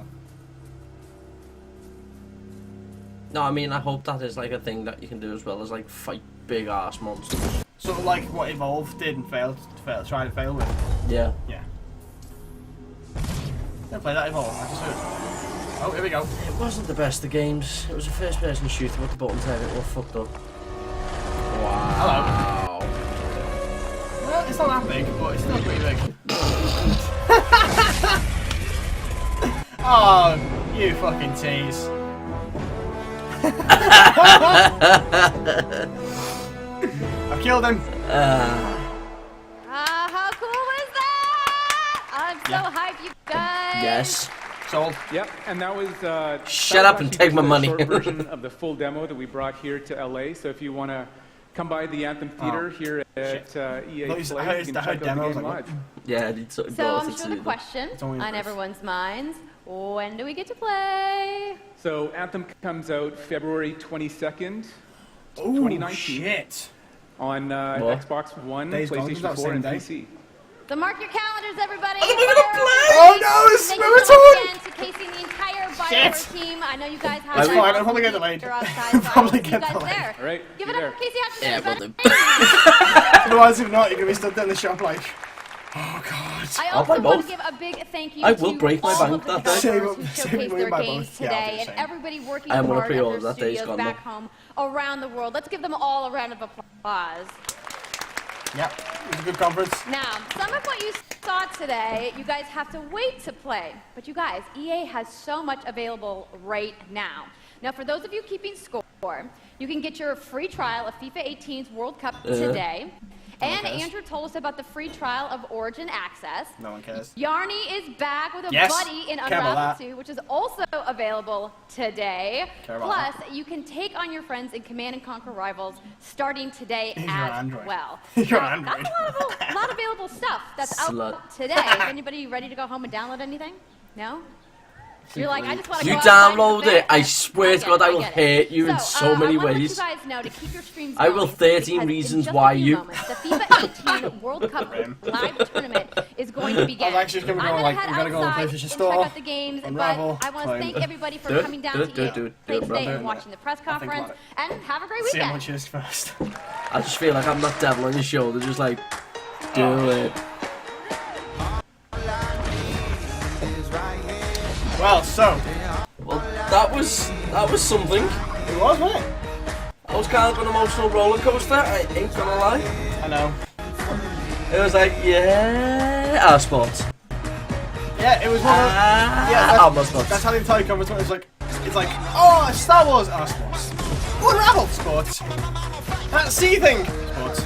Speaker 2: No, I mean, I hope that is like a thing that you can do as well as like fight big ass monsters.
Speaker 1: Sort of like what Evolve did and tried to fail with.
Speaker 2: Yeah.
Speaker 1: Yeah. Don't play that Evolve. I just heard. Oh, here we go.
Speaker 2: It wasn't the best of games. It was a first-person shooter with the buttons everything all fucked up. Wow.
Speaker 1: Hello. Well, it's not that big, but it's still pretty big. Oh, you fucking tease. I've killed him.
Speaker 4: How cool was that? I'm so hyped, you guys.
Speaker 2: Yes.
Speaker 1: Sold.
Speaker 6: Yep, and that was.
Speaker 2: Shut up and take my money.
Speaker 6: Short version of the full demo that we brought here to LA. So if you want to come by the Anthem Theater here at EA Play, you can check out the game live.
Speaker 2: Yeah,
Speaker 4: so I'm sure the question on everyone's minds: when do we get to play?
Speaker 6: So Anthem comes out February 22nd, 2019.
Speaker 1: Shit.
Speaker 6: On Xbox One, PlayStation 4, and PC.
Speaker 4: So mark your calendars, everybody.
Speaker 1: Oh no, it's
Speaker 4: again to Casey and the entire BioWare team. I know you guys have.
Speaker 1: That's fine. I'll probably get delayed. Probably get delayed.
Speaker 6: All right.
Speaker 4: Give it up for Casey Hutchinson.
Speaker 2: Yeah, well,
Speaker 1: otherwise, if not, you're gonna be stood there in the shop like, oh god.
Speaker 4: I also want to give a big thank you
Speaker 2: I will
Speaker 4: to
Speaker 2: break my
Speaker 4: all
Speaker 2: bank
Speaker 4: of the
Speaker 2: that day.
Speaker 4: developers who showcased their games today, and everybody working
Speaker 2: I am gonna
Speaker 4: hard
Speaker 2: pre-order
Speaker 4: at their
Speaker 2: that day,
Speaker 4: studios back home around the world. Let's give them all a round of applause.
Speaker 1: Yep, it was a good conference.
Speaker 4: Now, some of what you saw today, you guys have to wait to play. But you guys, EA has so much available right now. Now, for those of you keeping score, you can get your free trial of FIFA 18's World Cup today. And Andrew told us about the free trial of Origin Access.
Speaker 1: No one cares.
Speaker 4: Yarny is back with a buddy in Unravel 2, which is also available today. Plus, you can take on your friends in Command & Conquer Rivals starting today as well.
Speaker 1: You're Android.
Speaker 4: That's a lot of available stuff that's out today. Is anybody ready to go home and download anything? No? You're like, I just want to go
Speaker 2: download it. I swear to God, I will hate you in so many ways.
Speaker 4: You guys know to keep your streams
Speaker 2: I will 13 reasons why you.
Speaker 4: The FIFA 18 World Cup live tournament is going going to begin.
Speaker 1: I was actually going to go like, I'm going to go on the PlayStation Store,
Speaker 4: check out the games,
Speaker 1: Unravel,
Speaker 4: but I want to thank everybody for coming down to EA Play today and watching the press conference, and have a great weekend.
Speaker 1: See how much it is first.
Speaker 2: I just feel like I'm that devil on your shoulder, just like, do it.
Speaker 1: Well, so.
Speaker 2: Well, that was something.
Speaker 1: It was, wasn't it?
Speaker 2: That was kind of an emotional roller coaster, I ain't gonna lie.
Speaker 1: I know.
Speaker 2: It was like, yeah, sports.
Speaker 1: Yeah, it was one of that's how the entire conference went. It's like, oh, Star Wars, sports. Unravel, sports. That sea thing, sports.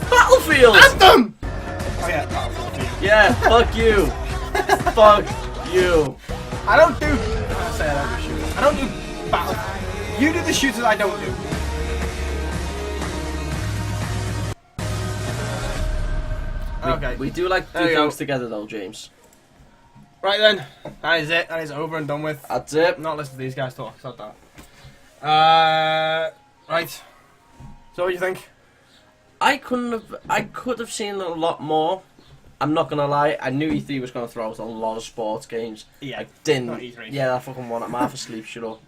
Speaker 2: Battlefield!
Speaker 1: Anthem! Oh yeah, Battlefield.
Speaker 2: Yeah, fuck you. Fuck you.
Speaker 1: I don't do shooters. I don't do battle. You do the shooters I don't do. Okay.
Speaker 2: We do like to do things together though, James.
Speaker 1: Right then, that is it. That is over and done with.
Speaker 2: That's it.
Speaker 1: Not listen to these guys talk. It's not that. Right. So what do you think?
Speaker 2: I could have seen a lot more. I'm not gonna lie. I knew E3 was gonna throw out a lot of sports games.
Speaker 1: Yeah.
Speaker 2: I didn't.
Speaker 1: Not E3.
Speaker 2: Yeah, that fucking one. I'm half asleep. Shut up.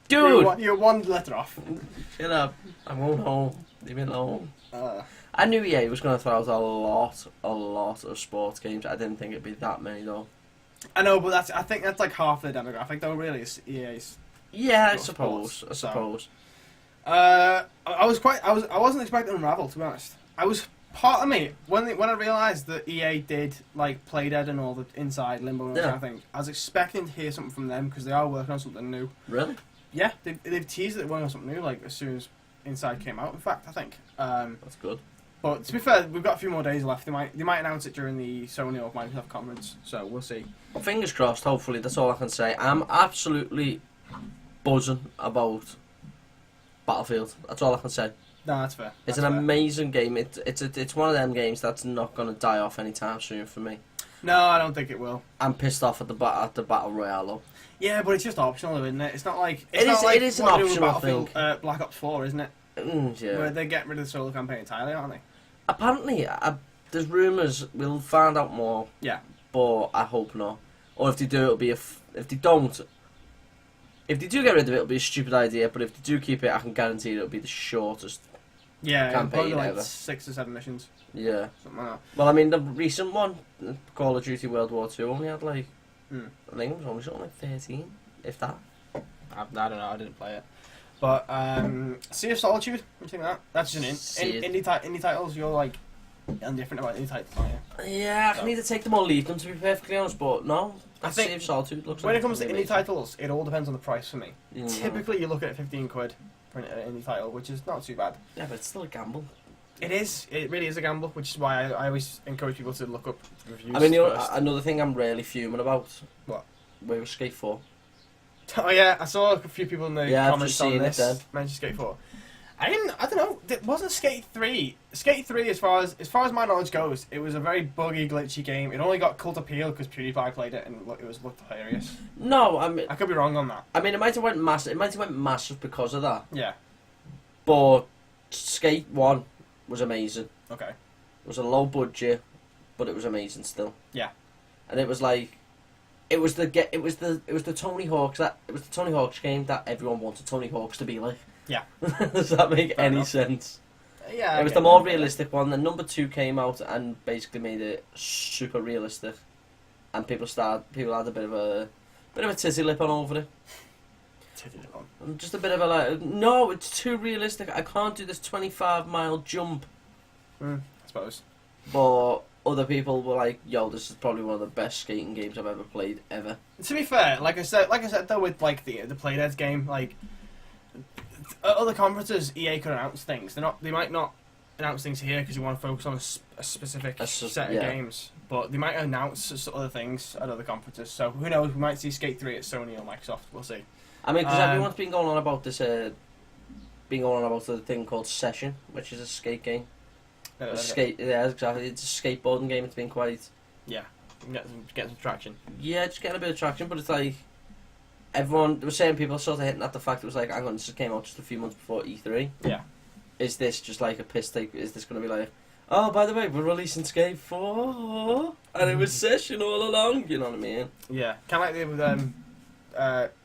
Speaker 2: Dude.
Speaker 1: You're one letter off.
Speaker 2: Shut up. I won't home. Leave me alone. I knew EA was going to throw out a lot of sports games. I didn't think it'd be that many though.
Speaker 1: I know, but I think that's like half the demographic though. Really, it's EA's.
Speaker 2: Yeah, I suppose.
Speaker 1: I wasn't expecting Unravel, to be honest. Part of me when I realised that EA did like Playdead and all the Inside Limbo and everything, I was expecting to hear something from them because they are working on something new.
Speaker 2: Really?
Speaker 1: Yeah, they've teased that they're working on something new like as soon as Inside came out. In fact, I think.
Speaker 2: That's good.
Speaker 1: But to be fair, we've got a few more days left. They might announce it during the Sony or Microsoft conference, so we'll see.
Speaker 2: Fingers crossed. Hopefully, that's all I can say. I'm absolutely buzzing about Battlefield. That's all I can say.
Speaker 1: No, that's fair.
Speaker 2: It's an amazing game. It's one of them games that's not going to die off anytime soon for me.
Speaker 1: No, I don't think it will.
Speaker 2: I'm pissed off at the Battle Royale though.
Speaker 1: Yeah, but it's just optional, isn't it? It's not like
Speaker 2: it is an optional thing.
Speaker 1: Black Ops 4, isn't it?
Speaker 2: Yeah.
Speaker 1: Where they get rid of the solo campaign entirely, aren't they?
Speaker 2: Apparently, there's rumours. We'll find out more.
Speaker 1: Yeah.
Speaker 2: But I hope not. Or if they do, it'll be if they don't. If they do get rid of it, it'll be a stupid idea. But if they do keep it, I can guarantee it'll be the shortest.
Speaker 1: Yeah,
Speaker 2: campaign
Speaker 1: probably
Speaker 2: ever.
Speaker 1: like 6 or 7 missions.
Speaker 2: Yeah.
Speaker 1: Something like that.
Speaker 2: Well, I mean, the recent one, Call of Duty World War II, only had like, I think it was only something like 13, if that.
Speaker 1: I don't know. I didn't play it. But Sea of Solitude, what do you think of that? That's just an indie titles. You're like indifferent about indie titles, aren't you?
Speaker 2: Yeah, I can either take them or leave them, to be perfectly honest. But no,
Speaker 1: I think
Speaker 2: Sea of Solitude looks.
Speaker 1: When
Speaker 2: like
Speaker 1: it comes to indie
Speaker 2: amazing.
Speaker 1: titles, it all depends on the price for me. Typically, you look at £15 for an indie title, which is not too bad.
Speaker 2: Yeah, but it's still a gamble.
Speaker 1: It is. It really is a gamble, which is why I always encourage people to look up reviews.
Speaker 2: I mean, another thing I'm really fuming about.
Speaker 1: What?
Speaker 2: Where was Skate 4?
Speaker 1: Oh yeah, I saw a few people in the comments on this
Speaker 2: it
Speaker 1: mention Skate 4. I don't know. It wasn't Skate 3. Skate 3, as far as my knowledge goes, it was a very buggy, glitchy game. It only got cult appeal because PewDiePie played it and it looked hilarious.
Speaker 2: No, I mean,
Speaker 1: I could be wrong on that.
Speaker 2: I mean, it might have went massive. It might have went massive because of that.
Speaker 1: Yeah.
Speaker 2: But Skate 1 was amazing.
Speaker 1: Okay.
Speaker 2: It was a low budget, but it was amazing still.
Speaker 1: Yeah.
Speaker 2: And it was like. It was the Tony Hawk's game that everyone wanted Tony Hawk's to be like.
Speaker 1: Yeah.
Speaker 2: Does that make any sense?
Speaker 1: Yeah.
Speaker 2: It was the more realistic one. Then number 2 came out and basically made it super realistic, and people had a bit of a titty lip on over it.
Speaker 1: Titty lip on.
Speaker 2: Just a bit of a like, no, it's too realistic. I can't do this 25-mile jump.
Speaker 1: I suppose.
Speaker 2: But other people were like, "Yo, this is probably one of the best skating games I've ever played ever."
Speaker 1: To be fair, like I said though, with like the Playdead game, like at other conferences, EA could announce things. They might not announce things here because you want to focus on a specific set of games. But they might announce other things at other conferences. So who knows? We might see Skate 3 at Sony or Microsoft. We'll see.
Speaker 2: I mean, because everyone's been going on about this, a thing called Session, which is a skate game. Yeah, exactly. It's a skateboarding game. It's been quite.
Speaker 1: Yeah, get some traction.
Speaker 2: Yeah, just getting a bit of traction, but it's like everyone was saying, people sort of hitting at the fact it was like, hang on, this came out just a few months before E3.
Speaker 1: Yeah.
Speaker 2: Is this just like a piss take? Is this going to be like, oh, by the way, we're releasing Skate 4? And it was session all along, you know what I mean?
Speaker 1: Yeah. Kind of like they did with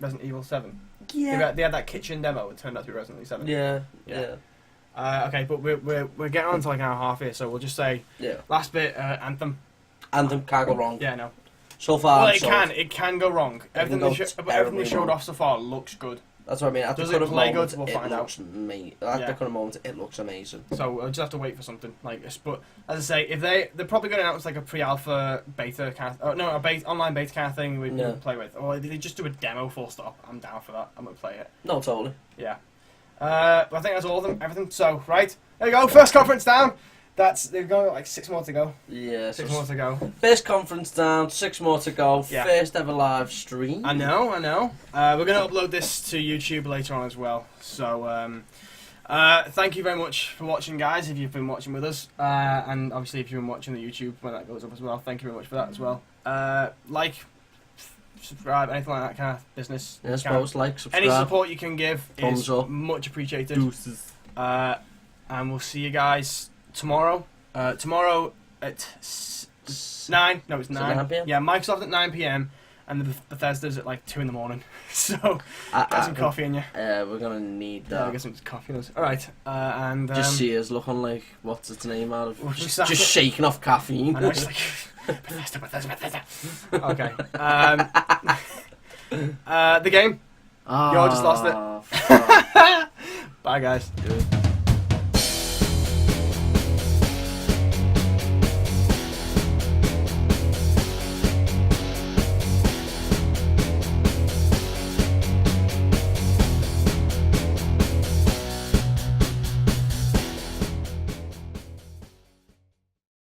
Speaker 1: Resident Evil 7.
Speaker 2: Yeah.
Speaker 1: They had that kitchen demo. It turned out to be Resident Evil 7.
Speaker 2: Yeah.
Speaker 1: Okay, but we're getting on to like an hour and a half here, so we'll just say last bit, Anthem.
Speaker 2: Anthem can't go wrong.
Speaker 1: Yeah, no.
Speaker 2: So far,
Speaker 1: well, it can go wrong. Everything they showed off so far looks good.
Speaker 2: That's what I mean. At
Speaker 1: Does
Speaker 2: the
Speaker 1: it play good? We'll
Speaker 2: it
Speaker 1: find
Speaker 2: looks
Speaker 1: out.
Speaker 2: At the current moment, it looks amazing.
Speaker 1: So we'll just have to wait for something like this. But as I say, if they're probably going to announce like a pre-alpha beta kind of, online beta kind of thing we can play with, or they just do a demo full stop. I'm down for that. I'm gonna play it.
Speaker 2: No, totally.
Speaker 1: Yeah. But I think that's all of them. Everything. So right, there you go. First conference down. They've got like 6 more to go.
Speaker 2: Yeah,
Speaker 1: 6 more to go.
Speaker 2: First conference down, 6 more to go.
Speaker 1: Yeah.
Speaker 2: First ever live stream.
Speaker 1: I know. We're going to upload this to YouTube later on as well. So, thank you very much for watching, guys, if you've been watching with us. And obviously, if you've been watching the YouTube when that goes up as well, thank you very much for that as well. Like, subscribe, anything like that kind of business.
Speaker 2: Yeah, I suppose, like, subscribe.
Speaker 1: Any support you can give is
Speaker 2: up.
Speaker 1: much appreciated.
Speaker 2: Deuces.
Speaker 1: And we'll see you guys tomorrow. Tomorrow at 9. No, it's 9.
Speaker 2: 9 p.m?
Speaker 1: Yeah, Microsoft at 9 p.m. and the Bethesda's at like 2 in the morning. So get some coffee in you.
Speaker 2: We're gonna need that.
Speaker 1: Yeah, get some coffee in us. All right, and
Speaker 2: just see us looking like what's its name out of
Speaker 1: just
Speaker 2: shaking off caffeine.
Speaker 1: I know, just like Bethesda. Okay. The game. You all just lost it. Bye, guys.
Speaker 2: Good.